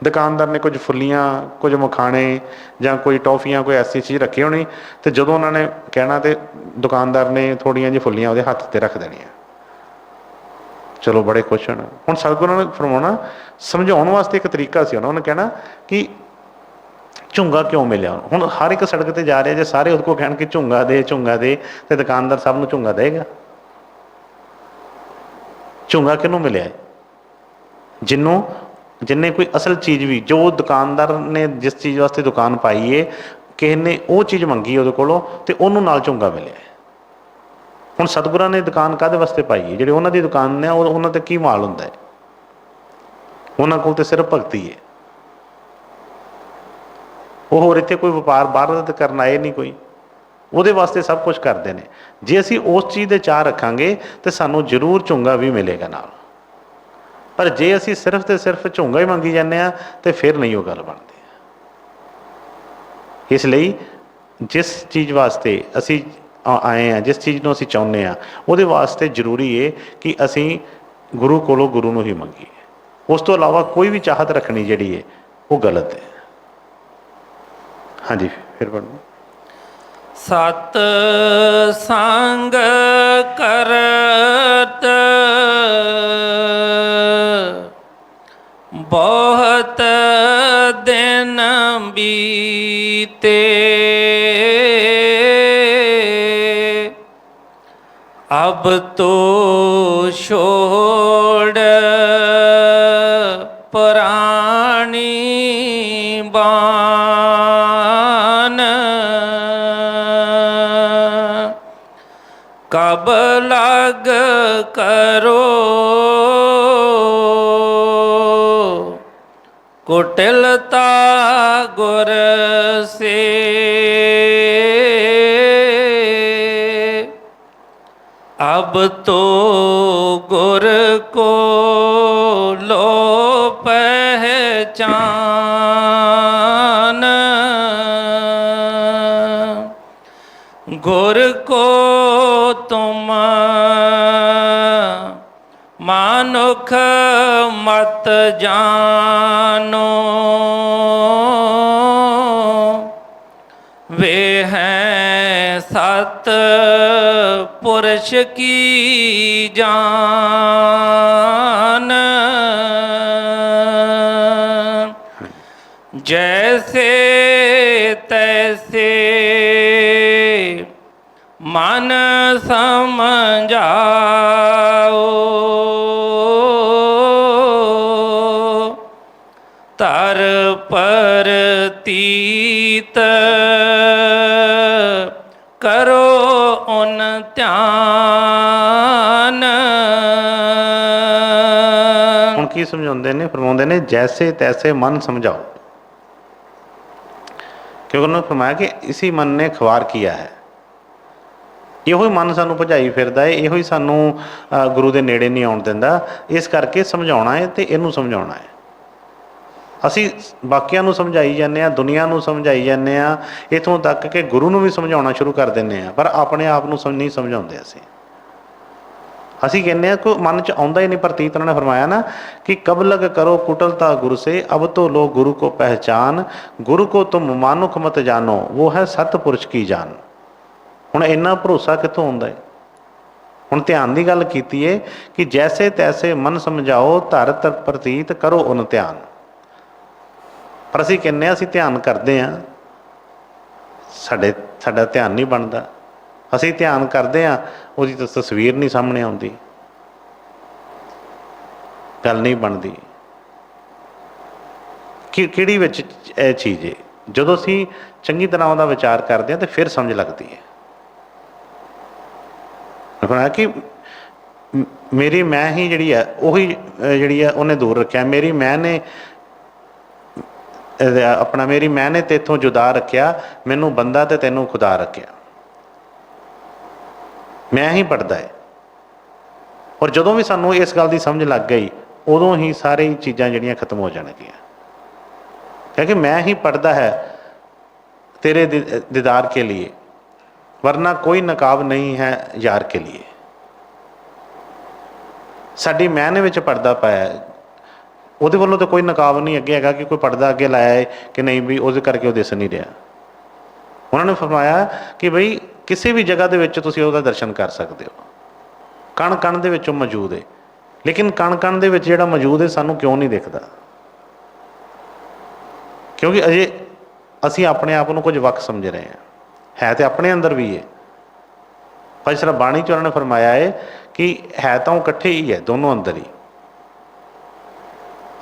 ਦੁਕਾਨਦਾਰ ਨੇ ਕੁਝ ਫੁੱਲੀਆਂ, ਕੁਝ ਮਖਾਣੇ ਜਾਂ ਕੋਈ ਟੌਫੀਆਂ, ਕੋਈ ਐਸੀ ਚੀਜ਼ ਰੱਖੀ ਹੋਣੀ, ਅਤੇ ਜਦੋਂ ਉਹਨਾਂ ਨੇ ਕਹਿਣਾ ਤਾਂ ਦੁਕਾਨਦਾਰ ਨੇ ਥੋੜ੍ਹੀਆਂ ਜਿਹੀ ਫੁੱਲੀਆਂ ਉਹਦੇ ਹੱਥ 'ਤੇ ਰੱਖ ਦੇਣੀਆਂ। ਚਲੋ ਬੜੇ ਖੁਸ਼ ਹੋਣਾ। ਹੁਣ ਸਤਿਗੁਰਾਂ ਨੇ ਫਰਮਾਉਣਾ, ਸਮਝਾਉਣ ਵਾਸਤੇ ਇੱਕ ਤਰੀਕਾ ਸੀ ਉਹਨਾਂ ਨੇ ਕਹਿਣਾ ਕਿ ਝੁੰਗਾ ਕਿਉਂ ਮਿਲਿਆ। ਹੁਣ ਹਰ ਇੱਕ ਸੜਕ 'ਤੇ ਜਾ ਰਿਹਾ, ਜੇ ਸਾਰੇ ਉਹਦੇ ਕੋਲ ਕਹਿਣ ਕਿ ਝੁੰਗਾ ਦੇ, ਝੁੰਗਾ ਦੇ, ਅਤੇ ਦੁਕਾਨਦਾਰ ਸਭ ਨੂੰ ਝੁੰਗਾ ਦੇਗਾ? ਝੁੰਗਾ ਕਿਹਨੂੰ ਮਿਲਿਆ? ਜਿੰਨੇ ਕੋਈ ਅਸਲ ਚੀਜ਼ ਵੀ, ਜੋ ਦੁਕਾਨਦਾਰ ਨੇ ਜਿਸ ਚੀਜ਼ ਵਾਸਤੇ ਦੁਕਾਨ ਪਾਈ ਹੈ, ਕਿਸੇ ਨੇ ਉਹ ਚੀਜ਼ ਮੰਗੀ ਉਹਦੇ ਕੋਲੋਂ ਅਤੇ ਉਹਨੂੰ ਨਾਲ ਝੁੰਗਾ ਮਿਲਿਆ। ਹੁਣ ਸਤਿਗੁਰਾਂ ਨੇ ਦੁਕਾਨ ਕਾਹਦੇ ਵਾਸਤੇ ਪਾਈ ਹੈ? ਜਿਹੜੇ ਉਹਨਾਂ ਦੀ ਦੁਕਾਨ ਨੇ ਉਹਨਾਂ 'ਤੇ ਕੀ ਮਾਲ ਹੁੰਦਾ ਹੈ? ਉਹਨਾਂ ਕੋਲ ਤਾਂ ਸਿਰਫ ਭਗਤੀ ਹੈ। ਉਹ ਹੋਰ ਇੱਥੇ ਕੋਈ ਵਪਾਰ ਬਾਹਰ ਦਾ ਕਰਨ ਆਏ ਨਹੀਂ ਕੋਈ, ਉਹਦੇ ਵਾਸਤੇ ਸਭ ਕੁਛ ਕਰਦੇ ਨੇ। ਜੇ ਅਸੀਂ ਉਸ ਚੀਜ਼ ਦੇ ਚਾਅ ਰੱਖਾਂਗੇ ਤਾਂ ਸਾਨੂੰ ਜ਼ਰੂਰ ਝੁੰਗਾ ਵੀ ਮਿਲੇਗਾ ਨਾਲ। ਪਰ ਜੇ ਅਸੀਂ ਸਿਰਫ ਤੇ ਸਿਰਫ ਝੁੰਗਾ ਹੀ ਮੰਗੀ ਜਾਂਦੇ ਹਾਂ ਤਾਂ ਫਿਰ ਨਹੀਂ ਉਹ ਗੱਲ ਬਣਦੀ। ਇਸ ਲਈ ਜਿਸ ਚੀਜ਼ ਵਾਸਤੇ ਅਸੀਂ ਆਏ ਹਾਂ, ਜਿਸ ਚੀਜ਼ ਨੂੰ ਅਸੀਂ ਚਾਹੁੰਦੇ ਹਾਂ, ਉਹਦੇ ਵਾਸਤੇ ਜ਼ਰੂਰੀ ਹੈ ਕਿ ਅਸੀਂ ਗੁਰੂ ਕੋਲੋਂ ਗੁਰੂ ਨੂੰ ਹੀ ਮੰਗੀਏ। ਉਸ ਤੋਂ ਇਲਾਵਾ ਕੋਈ ਵੀ ਚਾਹਤ ਰੱਖਣੀ ਜਿਹੜੀ ਹੈ ਉਹ ਗਲਤ ਹੈ। ਹਾਂਜੀ, ਫਿਰ ਪੜ੍ਹੋ। ਸਤ ਸੰਗ ਕਰਤ ਬਹੁਤ ਦਿਨ ਬੀਤੇ, अब तो छोड़ प्राणी बान, कब लग करो कुटिलता गुर से। अब तो गुर को लो पहचान, गुर को तुम मानुख मत जानो, वे हैं सत पुरुष की जान। जैसे तैसे मन समझाओ, तर पर तीत करो उन ध्यान। ਹੁਣ ਕੀ ਸਮਝਾਉਂਦੇ ਨੇ, ਫਰਮਾਉਂਦੇ ਨੇ ਜੈਸੇ ਤੈਸੇ ਮਨ ਸਮਝਾਓ, ਕਿਉਂਕਿ ਉਹਨਾਂ ਨੇ ਫਰਮਾਇਆ ਕਿ ਇਸੀ ਮਨ ਨੇ ਖਵਾਰ ਕੀਆ ਹੈ। ਇਹੋ ਹੀ ਮਨ ਸਾਨੂੰ ਭਜਾਈ ਫਿਰਦਾ ਹੈ, ਇਹੋ ਹੀ ਸਾਨੂੰ ਗੁਰੂ ਦੇ ਨੇੜੇ ਨਹੀਂ ਆਉਣ ਦਿੰਦਾ। ਇਸ ਕਰਕੇ ਸਮਝਾਉਣਾ ਹੈ ਅਤੇ ਇਹਨੂੰ ਸਮਝਾਉਣਾ ਹੈ। ਅਸੀਂ ਬਾਕੀਆਂ ਨੂੰ ਸਮਝਾਈ ਜਾਂਦੇ ਹਾਂ, ਦੁਨੀਆ ਨੂੰ ਸਮਝਾਈ ਜਾਂਦੇ ਹਾਂ, ਇੱਥੋਂ ਤੱਕ ਕਿ ਗੁਰੂ ਨੂੰ ਵੀ ਸਮਝਾਉਣਾ ਸ਼ੁਰੂ ਕਰ ਦਿੰਦੇ ਹਾਂ, ਪਰ ਆਪਣੇ ਆਪ ਨੂੰ ਨਹੀਂ ਸਮਝਾਉਂਦੇ। ਅਸੀਂ ਕਹਿੰਦੇ ਹਾਂ ਕੋਈ ਮਨ 'ਚ ਆਉਂਦਾ ਹੀ ਨਹੀਂ ਪ੍ਰਤੀਤ। ਉਹਨਾਂ ਨੇ ਫਰਮਾਇਆ ਨਾ ਕਿ ਕਬ ਲਗ ਕਰੋ ਕੁਟਲਤਾ ਗੁਰ ਸੇ, ਅਬ ਤੋਂ ਲੋ ਗੁਰੂ ਕੋ ਪਹਿਚਾਨ, ਗੁਰੂ ਕੋ ਤੁਮ ਮਾਨੁਖ ਮਤ ਜਾਨੋ, ਉਹ ਹੈ ਸਤਪੁਰਸ਼ ਕੀ ਜਾਨ। ਹੁਣ ਇੰਨਾ ਭਰੋਸਾ ਕਿੱਥੋਂ ਆਉਂਦਾ ਹੈ? ਹੁਣ ਧਿਆਨ ਦੀ ਗੱਲ ਕੀਤੀ ਹੈ ਕਿ ਜੈਸੇ ਤੈਸੇ ਮਨ ਸਮਝਾਓ, ਧਰ ਧਰ ਪ੍ਰਤੀਤ ਕਰੋ ਉਨ ਧਿਆਨ। ਪਰ ਅਸੀਂ ਕਹਿੰਦੇ ਹਾਂ ਅਸੀਂ ਧਿਆਨ ਕਰਦੇ ਹਾਂ, ਸਾਡਾ ਧਿਆਨ ਨਹੀਂ ਬਣਦਾ। ਅਸੀਂ ਧਿਆਨ ਕਰਦੇ ਹਾਂ, ਉਹਦੀ ਤਾਂ ਤਸਵੀਰ ਨਹੀਂ ਸਾਹਮਣੇ ਆਉਂਦੀ, ਗੱਲ ਨਹੀਂ ਬਣਦੀ। ਕਿਹੜੀ ਵਿੱਚ ਇਹ ਚੀਜ਼ ਹੈ? ਜਦੋਂ ਅਸੀਂ ਚੰਗੀ ਤਰ੍ਹਾਂ ਉਹਦਾ ਵਿਚਾਰ ਕਰਦੇ ਹਾਂ ਤਾਂ ਫਿਰ ਸਮਝ ਲੱਗਦੀ ਹੈ। ਕਿ ਮੇਰੀ ਮੈਂ ਹੀ ਜਿਹੜੀ ਹੈ ਉਹੀ ਜਿਹੜੀ ਹੈ ਉਹਨੇ ਦੂਰ ਰੱਖਿਆ। ਮੇਰੀ ਮੈਂ ਨੇ ਆਪਣਾ ਮੇਰੀ ਮੈਂ ਨੇ ਤੇਥੋਂ ਜੁਦਾ ਰੱਖਿਆ, ਮੈਨੂੰ ਬੰਦਾ ਤੇ ਤੈਨੂੰ ਖੁਦਾ ਰੱਖਿਆ। ਮੈਂ ਹੀ ਪੜਦਾ ਹੈ। ਔਰ ਜਦੋਂ ਵੀ ਸਾਨੂੰ ਇਸ ਗੱਲ ਦੀ ਸਮਝ ਲੱਗ ਗਈ, ਉਦੋਂ ਹੀ ਸਾਰੀ ਚੀਜ਼ਾਂ ਜਿਹੜੀਆਂ ਖਤਮ ਹੋ ਜਾਣਗੀਆਂ। ਕਿਉਂਕਿ ਮੈਂ ਹੀ ਪੜਦਾ ਹੈ तेरे दीदार के लिए, वरना कोई नकाब नहीं है यार के लिए। साडी मैन विच पर्दा पाया, ਉਹਦੇ ਵੱਲੋਂ ਤਾਂ ਕੋਈ ਨਕਾਬ ਨਹੀਂ ਅੱਗੇ ਹੈਗਾ ਕਿ ਕੋਈ ਪਰਦਾ ਅੱਗੇ ਲਾਇਆ ਹੈ ਕਿ ਨਹੀਂ ਵੀ ਉਹਦੇ ਕਰਕੇ ਉਹ ਦਿਸ ਨਹੀਂ ਰਿਹਾ। ਉਹਨਾਂ ਨੇ ਫਰਮਾਇਆ ਕਿ ਬਈ ਕਿਸੇ ਵੀ ਜਗ੍ਹਾ ਦੇ ਵਿੱਚ ਤੁਸੀਂ ਉਹਦਾ ਦਰਸ਼ਨ ਕਰ ਸਕਦੇ ਹੋ। ਕਣ ਕਣ ਦੇ ਵਿੱਚੋਂ ਮੌਜੂਦ ਹੈ, ਲੇਕਿਨ ਕਣ ਕਣ ਦੇ ਵਿੱਚ ਜਿਹੜਾ ਮੌਜੂਦ ਹੈ ਸਾਨੂੰ ਕਿਉਂ ਨਹੀਂ ਦਿਖਦਾ? ਕਿਉਂਕਿ ਅਜੇ ਅਸੀਂ ਆਪਣੇ ਆਪ ਨੂੰ ਕੁਝ ਵੱਖ ਸਮਝ ਰਹੇ ਹਾਂ। ਹੈ ਤਾਂ ਆਪਣੇ ਅੰਦਰ ਵੀ ਹੈ, ਪਰ ਜਿਸ ਤਰ੍ਹਾਂ ਬਾਣੀ 'ਚ ਉਹਨਾਂ ਨੇ ਫਰਮਾਇਆ ਹੈ ਕਿ ਹੈ ਤਾਂ ਉਹ ਇਕੱਠੇ ਹੀ ਹੈ, ਦੋਨੋਂ ਅੰਦਰ ਹੀ।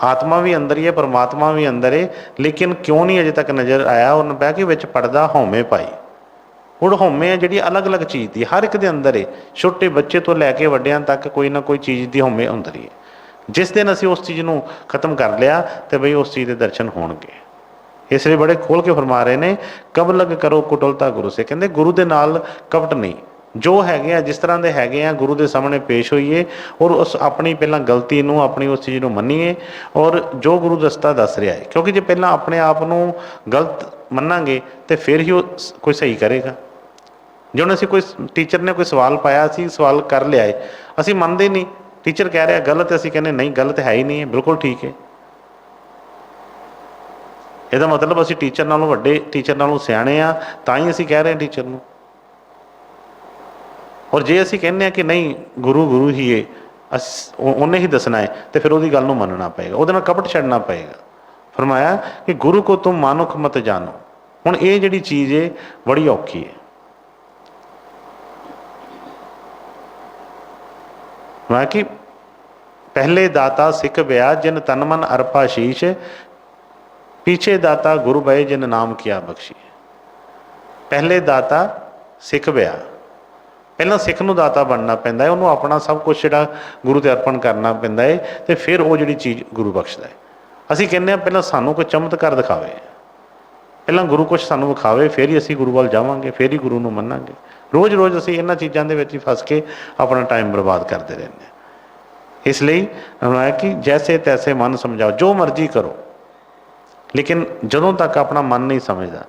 ਆਤਮਾ ਵੀ ਅੰਦਰ ਹੀ ਹੈ, ਪਰਮਾਤਮਾ ਵੀ ਅੰਦਰ ਹੈ, ਲੇਕਿਨ ਕਿਉਂ ਨਹੀਂ ਅਜੇ ਤੱਕ ਨਜ਼ਰ ਆਇਆ? ਉਹਨਾਂ ਪਿਆ ਕਿ ਵਿੱਚ ਪੜਦਾ ਹਉਮੈ ਪਾਈ। ਹੁਣ ਹਉਮੈ ਹੈ ਜਿਹੜੀ ਅਲੱਗ ਅਲੱਗ ਚੀਜ਼ ਦੀ, ਹਰ ਇੱਕ ਦੇ ਅੰਦਰ ਹੈ। ਛੋਟੇ ਬੱਚੇ ਤੋਂ ਲੈ ਕੇ ਵੱਡਿਆਂ ਤੱਕ ਕੋਈ ਨਾ ਕੋਈ ਚੀਜ਼ ਦੀ ਹਉਮੈ ਅੰਦਰ ਹੀ ਹੈ। ਜਿਸ ਦਿਨ ਅਸੀਂ ਉਸ ਚੀਜ਼ ਨੂੰ ਖਤਮ ਕਰ ਲਿਆ ਤਾਂ ਬਈ ਉਸ ਚੀਜ਼ ਦੇ ਦਰਸ਼ਨ ਹੋਣਗੇ। ਇਸ ਲਈ ਬੜੇ ਖੋਲ੍ਹ ਕੇ ਫਰਮਾ ਰਹੇ ਨੇ, ਕਬ ਲਗ ਕਰੋ ਕੁਟਲਤਾ ਗੁਰੂ ਸੇ। ਕਹਿੰਦੇ ਗੁਰੂ ਦੇ ਨਾਲ ਕਪਟ ਨਹੀਂ, ਜੋ ਹੈਗੇ ਆ ਜਿਸ ਤਰ੍ਹਾਂ ਦੇ ਹੈਗੇ ਆ ਗੁਰੂ ਦੇ ਸਾਹਮਣੇ ਪੇਸ਼ ਹੋਈਏ ਔਰ ਉਸ ਆਪਣੀ ਪਹਿਲਾਂ ਗਲਤੀ ਨੂੰ, ਆਪਣੀ ਉਸ ਚੀਜ਼ ਨੂੰ ਮੰਨੀਏ ਔਰ ਜੋ ਗੁਰੂ ਰਸਤਾ ਦੱਸ ਰਿਹਾ ਹੈ। ਕਿਉਂਕਿ ਜੇ ਪਹਿਲਾਂ ਆਪਣੇ ਆਪ ਨੂੰ ਗਲਤ ਮੰਨਾਂਗੇ ਤਾਂ ਫਿਰ ਹੀ ਉਹ ਕੋਈ ਸਹੀ ਕਰੇਗਾ। ਜੇ ਹੁਣ ਅਸੀਂ ਕੋਈ ਟੀਚਰ ਨੇ ਕੋਈ ਸਵਾਲ ਪਾਇਆ, ਅਸੀਂ ਸਵਾਲ ਕਰ ਲਿਆ ਹੈ, ਅਸੀਂ ਮੰਨਦੇ ਨਹੀਂ, ਟੀਚਰ ਕਹਿ ਰਿਹਾ ਗਲਤ, ਅਸੀਂ ਕਹਿੰਦੇ ਨਹੀਂ ਗਲਤ ਹੈ ਹੀ ਨਹੀਂ, ਬਿਲਕੁਲ ਠੀਕ ਹੈ। ਇਹਦਾ ਮਤਲਬ ਅਸੀਂ ਟੀਚਰ ਨਾਲੋਂ ਵੱਡੇ, ਟੀਚਰ ਨਾਲੋਂ ਸਿਆਣੇ ਆ, ਤਾਂ ਹੀ ਅਸੀਂ ਕਹਿ ਰਹੇ ਹਾਂ ਟੀਚਰ ਨੂੰ। ਔਰ ਜੇ ਅਸੀਂ ਕਹਿੰਦੇ ਹਾਂ ਕਿ ਨਹੀਂ ਗੁਰੂ ਗੁਰੂ ਹੀ ਹੈ, ਉਹਨੇ ਹੀ ਦੱਸਣਾ ਹੈ, ਤਾਂ ਫਿਰ ਉਹਦੀ ਗੱਲ ਨੂੰ ਮੰਨਣਾ ਪਏਗਾ, ਉਹਦੇ ਨਾਲ ਕਪਟ ਛੱਡਣਾ ਪਏਗਾ। ਫਰਮਾਇਆ ਕਿ ਗੁਰੂ ਕੋ ਤੁਮ ਮਾਨੁਖ ਮਤ ਜਾਨੋ। ਹੁਣ ਇਹ ਜਿਹੜੀ ਚੀਜ਼ ਹੈ ਬੜੀ ਔਖੀ ਹੈ। ਮੈਂ ਕਿ ਪਹਿਲੇ ਦਾਤਾ ਸਿੱਖ ਬਿਆ ਜਿਨ ਤਨ ਮਨ ਅਰਪਾ ਸ਼ੀਸ਼, ਪੀਛੇ ਦਾਤਾ ਗੁਰੂ ਬਏ ਜਿਨ ਨਾਮ ਕੀਆ ਬਖਸ਼ੀ। ਪਹਿਲੇ ਦਾਤਾ ਸਿੱਖ ਬਿਆ, ਪਹਿਲਾਂ ਸਿੱਖ ਨੂੰ ਦਾਤਾ ਬਣਨਾ ਪੈਂਦਾ ਹੈ, ਉਹਨੂੰ ਆਪਣਾ ਸਭ ਕੁਛ ਜਿਹੜਾ ਗੁਰੂ 'ਤੇ ਅਰਪਣ ਕਰਨਾ ਪੈਂਦਾ ਹੈ, ਅਤੇ ਫਿਰ ਉਹ ਜਿਹੜੀ ਚੀਜ਼ ਗੁਰੂ ਬਖਸ਼ਦਾ ਹੈ। ਅਸੀਂ ਕਹਿੰਦੇ ਹਾਂ ਪਹਿਲਾਂ ਸਾਨੂੰ ਕੋਈ ਚਮਤਕਾਰ ਦਿਖਾਵੇ, ਪਹਿਲਾਂ ਗੁਰੂ ਕੁਛ ਸਾਨੂੰ ਵਿਖਾਵੇ, ਫਿਰ ਹੀ ਅਸੀਂ ਗੁਰੂ ਵੱਲ ਜਾਵਾਂਗੇ, ਫਿਰ ਹੀ ਗੁਰੂ ਨੂੰ ਮੰਨਾਂਗੇ। ਰੋਜ਼ ਰੋਜ਼ ਅਸੀਂ ਇਹਨਾਂ ਚੀਜ਼ਾਂ ਦੇ ਵਿੱਚ ਹੀ ਫਸ ਕੇ ਆਪਣਾ ਟਾਈਮ ਬਰਬਾਦ ਕਰਦੇ ਰਹਿੰਦੇ ਹਾਂ। ਇਸ ਲਈ ਹੈ ਕਿ ਜੈਸੇ ਤੈਸੇ ਮਨ ਸਮਝਾਓ, ਜੋ ਮਰਜ਼ੀ ਕਰੋ, ਲੇਕਿਨ ਜਦੋਂ ਤੱਕ ਆਪਣਾ ਮਨ ਨਹੀਂ ਸਮਝਦਾ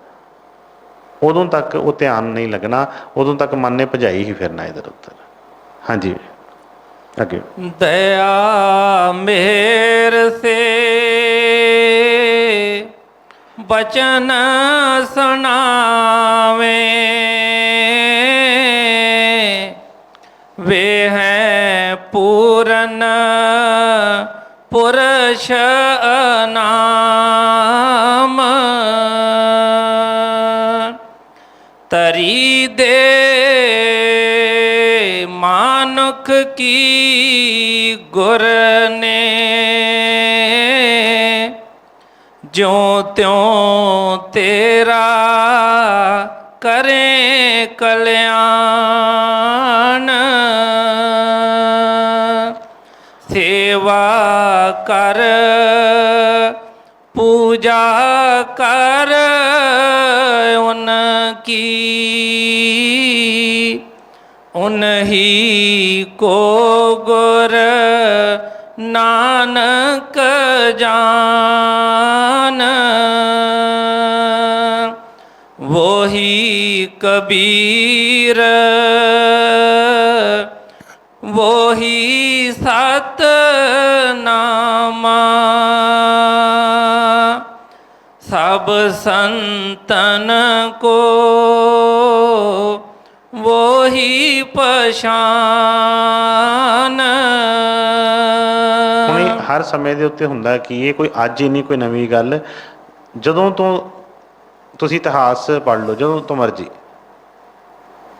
ਉਦੋਂ ਤੱਕ ਉਹ ਧਿਆਨ ਨਹੀਂ ਲੱਗਣਾ, ਉਦੋਂ ਤੱਕ ਮਨ ਨੇ ਭਜਾਈ ਹੀ ਫਿਰਨਾ ਇੱਧਰ ਉੱਧਰ। ਹਾਂਜੀ ਅੱਗੇ। ਦਇਆ ਮਿਹਰ ਸੇ ਬਚਨ ਸੁਣਾਵੇ, ਵੇ ਹੈ ਪੂਰਨ ਪੁਰਸ਼ ਨਾਮ, ਤਰੀ ਦੇ ਮਾਨੁਖ ਕੀ ਗੁਰ ਨੇ, ਜਿਉ ਤਿਉ ਤੇਰਾ ਕਰੇ ਕਲਿਆਣ, ਸੇਵਾ ਕਰ ਪੂਜਾ ਕਰ ਉਨਕੀ, ਉਨਹੀ ਕੋ ਗੁਰ ਨਾਨਕ ਜਾਨ, ਵੋਹੀ ਕਬੀਰ ਵੋਹੀ ਸਤਨਾਮਾ, ਸਭ ਸੰਤਨ ਕੋ ਵੋਹੀ ਪਛਾਨ। ਹੁਣ ਇਹ ਹਰ ਸਮੇਂ ਦੇ ਉੱਤੇ ਹੁੰਦਾ ਕਿ ਇਹ ਕੋਈ ਅੱਜ ਹੀ ਨਹੀਂ, ਕੋਈ ਨਵੀਂ ਗੱਲ। ਜਦੋਂ ਤੋਂ ਤੁਸੀਂ ਇਤਿਹਾਸ ਪੜ੍ਹ ਲਓ, ਜਦੋਂ ਤੋਂ ਮਰਜ਼ੀ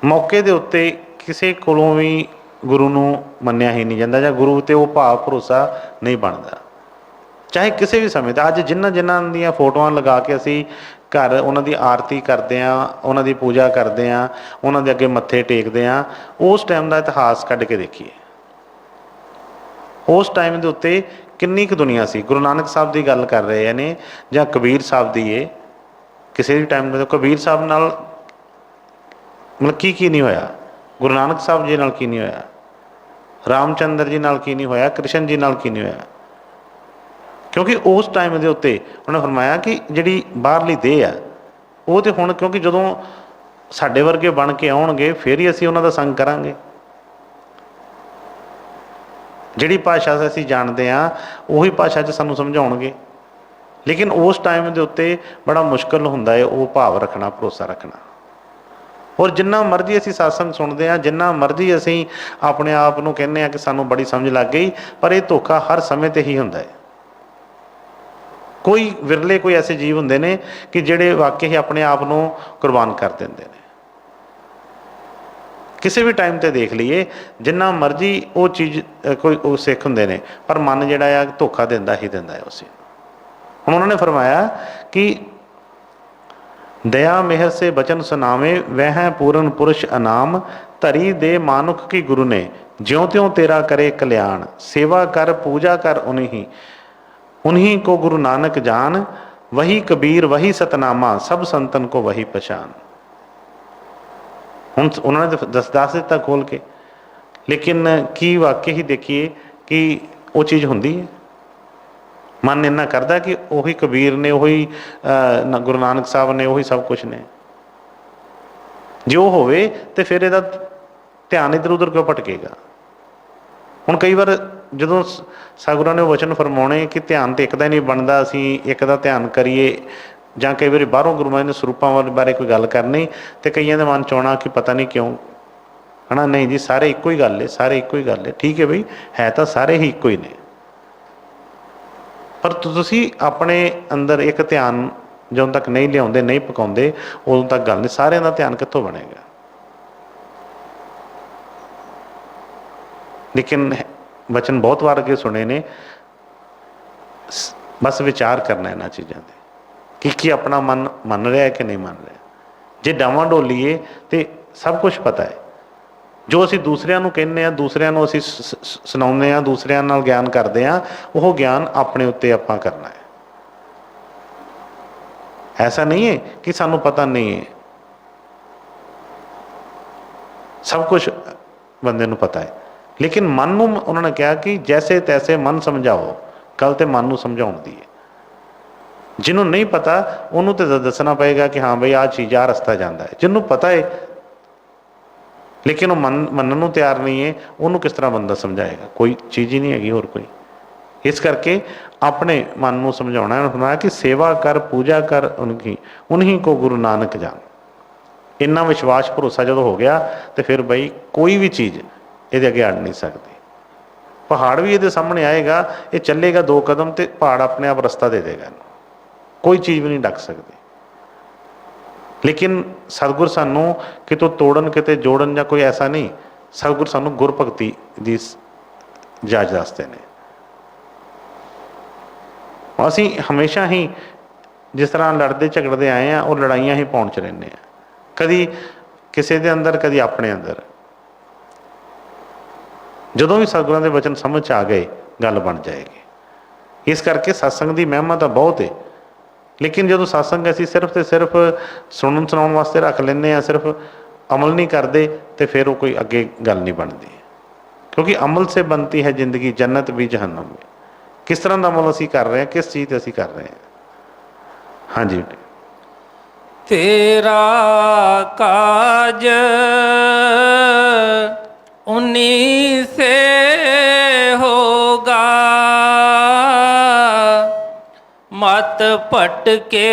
ਮੌਕੇ ਦੇ ਉੱਤੇ ਕਿਸੇ ਕੋਲੋਂ ਵੀ ਗੁਰੂ ਨੂੰ ਮੰਨਿਆ ਹੀ ਨਹੀਂ ਜਾਂਦਾ, ਜਾਂ ਗੁਰੂ 'ਤੇ ਉਹ ਭਾਵ ਭਰੋਸਾ ਨਹੀਂ ਬਣਦਾ, ਚਾਹੇ ਕਿਸੇ ਵੀ ਸਮੇਂ ਦਾ। ਅੱਜ ਜਿਨ੍ਹਾਂ ਦੀਆਂ ਫੋਟੋਆਂ ਲਗਾ ਕੇ ਅਸੀਂ ਘਰ ਉਹਨਾਂ ਦੀ ਆਰਤੀ ਕਰਦੇ ਹਾਂ, ਉਹਨਾਂ ਦੀ ਪੂਜਾ ਕਰਦੇ ਹਾਂ, ਉਹਨਾਂ ਦੇ ਅੱਗੇ ਮੱਥੇ ਟੇਕਦੇ ਹਾਂ, ਉਸ ਟਾਈਮ ਦਾ ਇਤਿਹਾਸ ਕੱਢ ਕੇ ਦੇਖੀਏ। ਉਸ ਟਾਈਮ ਦੇ ਉੱਤੇ ਕਿੰਨੀ ਕੁ ਦੁਨੀਆ ਸੀ। ਗੁਰੂ ਨਾਨਕ ਸਾਹਿਬ ਦੀ ਗੱਲ ਕਰ ਰਹੇ ਨੇ ਜਾਂ ਕਬੀਰ ਸਾਹਿਬ ਦੀ ਏ, ਕਿਸੇ ਵੀ ਟਾਈਮ ਦੇ ਕਬੀਰ ਸਾਹਿਬ ਨਾਲ ਮਤਲਬ ਕੀ ਨਹੀਂ ਹੋਇਆ, ਗੁਰੂ ਨਾਨਕ ਸਾਹਿਬ ਜੀ ਨਾਲ ਕੀ ਨਹੀਂ ਹੋਇਆ, ਰਾਮਚੰਦਰ ਜੀ ਨਾਲ ਕੀ ਨਹੀਂ ਹੋਇਆ, ਕ੍ਰਿਸ਼ਨ ਜੀ ਨਾਲ ਕੀ ਨਹੀਂ ਹੋਇਆ। ਕਿਉਂਕਿ ਉਸ ਟਾਈਮ ਦੇ ਉੱਤੇ ਉਹਨੇ ਫਰਮਾਇਆ ਕਿ ਜਿਹੜੀ ਬਾਹਰਲੀ ਦੇਹ ਆ ਉਹ ਤਾਂ ਹੁਣ, ਕਿਉਂਕਿ ਜਦੋਂ ਸਾਡੇ ਵਰਗੇ ਬਣ ਕੇ ਆਉਣਗੇ ਫਿਰ ਹੀ ਅਸੀਂ ਉਹਨਾਂ ਦਾ ਸੰਗ ਕਰਾਂਗੇ। ਜਿਹੜੀ ਭਾਸ਼ਾ ਅਸੀਂ ਜਾਣਦੇ ਹਾਂ ਉਹੀ ਭਾਸ਼ਾ 'ਚ ਸਾਨੂੰ ਸਮਝਾਉਣਗੇ, ਲੇਕਿਨ ਉਸ ਟਾਈਮ ਦੇ ਉੱਤੇ ਬੜਾ ਮੁਸ਼ਕਿਲ ਹੁੰਦਾ ਹੈ ਉਹ ਭਾਵ ਰੱਖਣਾ, ਭਰੋਸਾ ਰੱਖਣਾ। ਔਰ ਜਿੰਨਾ ਮਰਜ਼ੀ ਅਸੀਂ ਸਤਸੰਗ ਸੁਣਦੇ ਹਾਂ, ਜਿੰਨਾ ਮਰਜ਼ੀ ਅਸੀਂ ਆਪਣੇ ਆਪ ਨੂੰ ਕਹਿੰਦੇ ਹਾਂ ਕਿ ਸਾਨੂੰ ਬੜੀ ਸਮਝ ਲੱਗ ਗਈ, ਪਰ ਇਹ ਧੋਖਾ ਹਰ ਸਮੇਂ 'ਤੇ ਹੀ ਹੁੰਦਾ ਹੈ। ਕੋਈ ਵਿਰਲੇ ਕੋਈ ਐਸੇ ਜੀਵ ਹੁੰਦੇ ਨੇ ਕਿ ਜਿਹੜੇ ਵਾਕਈ ਹੀ ਆਪਣੇ ਆਪ ਨੂੰ ਕੁਰਬਾਨ ਕਰ ਦਿੰਦੇ ਨੇ। ਕਿਸੇ ਵੀ ਟਾਈਮ 'ਤੇ ਦੇਖ ਲਈਏ, ਜਿੰਨਾ ਮਰਜ਼ੀ ਉਹ ਚੀਜ਼ ਕੋਈ ਉਹ ਸਿੱਖ ਹੁੰਦੇ ਨੇ, ਪਰ ਮਨ ਜਿਹੜਾ ਆ ਧੋਖਾ ਦਿੰਦਾ ਹੀ ਦਿੰਦਾ ਹੈ ਉਸੇ। ਹੁਣ ਉਹਨਾਂ ਨੇ ਫਰਮਾਇਆ ਕਿ ਦਇਆ ਮਿਹਰ ਸੇ ਬਚਨ ਸੁਨਾਵੇ, ਵਹਿ ਪੂਰਨ ਪੁਰਸ਼ ਅਨਾਮ, ਧਰੀ ਦੇ ਮਾਨੁਖ ਕੀ ਗੁਰੂ ਨੇ, ਜਿਉਂ ਤਿਉਂ ਤੇਰਾ ਕਰੇ ਕਲਿਆਣ, ਸੇਵਾ ਕਰ ਪੂਜਾ ਕਰ ਉਨਹੀ, उन्हीं को गुरु नानक जान, वही कबीर वही सतनामा, सब संतन को वही पहचान। ਹੁਣ ਉਹਨਾਂ ਨੇ ਦੱਸ ਦਿੱਤਾ ਖੋਲ ਕੇ, ਲੇਕਿਨ ਕੀ ਵਾਕਈ ਹੀ ਦੇਖੀਏ ਕਿ ਉਹ ਚੀਜ਼ ਹੁੰਦੀ ਹੈ। ਮਨ ਇੰਨਾ ਕਰਦਾ ਕਿ ਉਹੀ ਕਬੀਰ ਨੇ, ਉਹੀ ਗੁਰੂ ਨਾਨਕ ਸਾਹਿਬ ਨੇ, ਉਹੀ ਸਭ ਕੁਛ ਨੇ। ਜੇ ਉਹ ਹੋਵੇ ਤਾਂ ਫਿਰ ਇਹਦਾ ਧਿਆਨ ਇੱਧਰ ਉੱਧਰ ਕਿਉਂ ਭਟਕੇਗਾ। ਹੁਣ ਕਈ ਵਾਰ ਜਦੋਂ ਸਤਿਗੁਰਾਂ ਨੇ ਉਹ ਵਚਨ ਫਰਮਾਉਣੇ ਕਿ ਧਿਆਨ ਤਾਂ ਇੱਕ ਦਾ ਹੀ ਨਹੀਂ ਬਣਦਾ, ਅਸੀਂ ਇੱਕ ਦਾ ਧਿਆਨ ਕਰੀਏ, ਜਾਂ ਕਈ ਵਾਰੀ ਬਾਹਰੋਂ ਗੁਰੂ ਮਹਾਰਾਜ ਦੇ ਸਰੂਪਾਂ ਬਾਰੇ ਕੋਈ ਗੱਲ ਕਰਨੀ, ਅਤੇ ਕਈਆਂ ਦੇ ਮਨ 'ਚ ਆਉਣਾ ਕਿ ਪਤਾ ਨਹੀਂ ਕਿਉਂ, ਹੈ ਨਾ। ਨਹੀਂ ਜੀ, ਸਾਰੇ ਇੱਕੋ ਹੀ ਗੱਲ ਹੈ, ਸਾਰੇ ਇੱਕੋ ਹੀ ਗੱਲ ਹੈ। ਠੀਕ ਹੈ ਬਈ, ਹੈ ਤਾਂ ਸਾਰੇ ਹੀ ਇੱਕੋ ਹੀ ਨੇ, ਪਰ ਤੁਸੀਂ ਆਪਣੇ ਅੰਦਰ ਇੱਕ ਧਿਆਨ ਜਦੋਂ ਤੱਕ ਨਹੀਂ ਲਿਆਉਂਦੇ, ਨਹੀਂ ਪਕਾਉਂਦੇ, ਉਦੋਂ ਤੱਕ ਗੱਲ ਨਹੀਂ। ਸਾਰਿਆਂ ਦਾ ਧਿਆਨ ਕਿੱਥੋਂ ਬਣੇਗਾ। लेकिन वचन बहुत बार अगे सुने ने, बस विचार करना इन्हां चीज़ों के कि अपना मन मन रहा है कि नहीं मन रहा। जे डावां डोलीए तो सब कुछ पता है, जो असी दूसरिਆਂ ਨੂੰ ਕਹਿੰਦੇ ਆ, दूसरिਆਂ ਨੂੰ ਅਸੀਂ ਸੁਣਾਉਂਦੇ ਆ, दूसरिਆਂ ਨਾਲ ਗਿਆਨ ਕਰਦੇ ਆ, ਉਹ ਗਿਆਨ ਆਪਣੇ ਉੱਤੇ ਆਪਾਂ करना है। ऐसा नहीं है कि सानू पता नहीं है, सब कुछ बंदे नू पता है। लेकिन मन नू उन्होंने कहा कि जैसे तैसे मन समझाओ, गल तो मन नू समझाउण दी है। जिन्हों नहीं पता उन्होंने तो दसना पएगा कि हाँ बई आ चीज़ आ रस्ता जाता है। जिन्हों पता है लेकिन वो मनन नू तैयार नहीं है, उन्होंने किस तरह बंदा समझाएगा? कोई चीज़ ही नहीं हैगी होर कोई। इस करके अपने मन को समझाना है कि सेवा कर पूजा कर उन्हीं को गुरु नानक जान। इन्ना विश्वास भरोसा जो हो गया तो फिर बई कोई भी चीज़ ये अगे अड़ नहीं सकती। पहाड़ भी ये सामने आएगा, ये चलेगा 2 कदम तो पहाड़ अपने आप रास्ता दे देगा, कोई चीज़ भी नहीं ढक सकती। लेकिन सतगुर सानू कितों तोड़न किते जोड़न या कोई ऐसा नहीं, सतगुर सानू गुरभगती की जाच दसते हैं। असी हमेशा ही जिस तरह लड़ते झगड़ते आए हैं और लड़ाइयाँ ही पाउण च रहिंदे हैं, कदी किसी के अंदर कदी अपने अंदर। जदों भी सतगुरां दे वचन समझ आ गए गल बन जाएगी। इस करके सत्संग की महिमा तो बहुत है, लेकिन जो सत्संग असी सिर्फ तो सिर्फ सुनन सुनाउण वास्ते रख लें, सिर्फ अमल नहीं करते तो फिर वो कोई अगे गल नहीं बनती। क्योंकि अमल से बनती है जिंदगी, जन्नत भी जहन्नम भी। किस तरह का अमल असी कर रहे हैं, किस चीज़ असी कर रहे हैं? हाँ जी। तेरा काज उन्हीं से होगा, मत पटके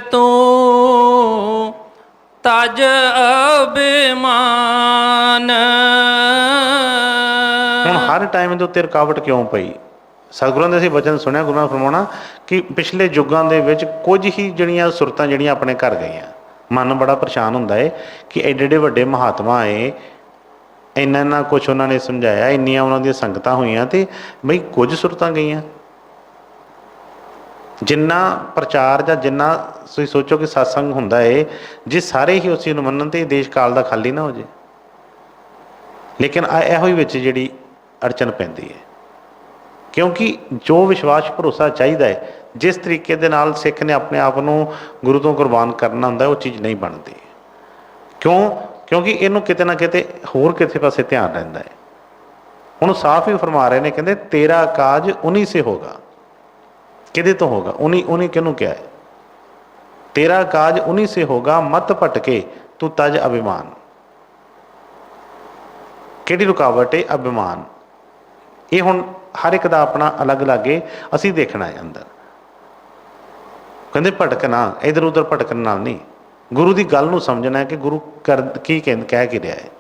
तू तज अभिमान। हुण हर टाइम के उत्ते रुकावट क्यों पई? सतगुਰਾਂ ਦੇ ਅਸੀਂ वचन सुनिया, गुरुआं फरमाउणा कि पिछले युगों के विच कुछ ही ਜਿਹੜੀਆਂ सुरतां ਜਿਹੜੀਆਂ अपने घर गईयां। मन बड़ा परेशान हुंदा है कि एडे एडे वड्डे महात्मा आए, इन्ना कुछ उन्होंने समझाया, इन्नियां उन्हां ਦੀਆਂ संगतां होईयां ते बई कुछ सुरतां गईयां। जिन्ना प्रचार या जिन्ना तुसीं सोचो कि सत्संग हुंदा है, जे सारे ही उस चीज़ नूं मनन ते देश काल दा खाली ना हो जाए। लेकिन इहो ही विच जिहड़ी अड़चन पैंदी है, क्योंकि जो विश्वास भरोसा चाहिए है, जिस तरीके दे नाल सिख ने अपने आप को गुरु तो कुर्बान करना होंदा, वो चीज़ नहीं बनती। क्यों? क्योंकि इनू किते ना किते होर किसी पासे ध्यान रहिंदा है। हुण साफ ही फरमा रहे हैं, कहते तेरा काज उन्हीं से होगा। किहदे तो होगा? उन्हीं किहनूं क्या है? तेरा काज उन्हीं से होगा, मत भटके तू तज अभिमान। किहड़ी रुकावट है? अभिमान। ये हुण हर एक दा अपना अलग अलग है, असी देखना है अंदर। कहते भटकना इधर उधर भटकन नाल नहीं, गुरु की गल नूं समझना है कि गुरु कर की कह के रहा है।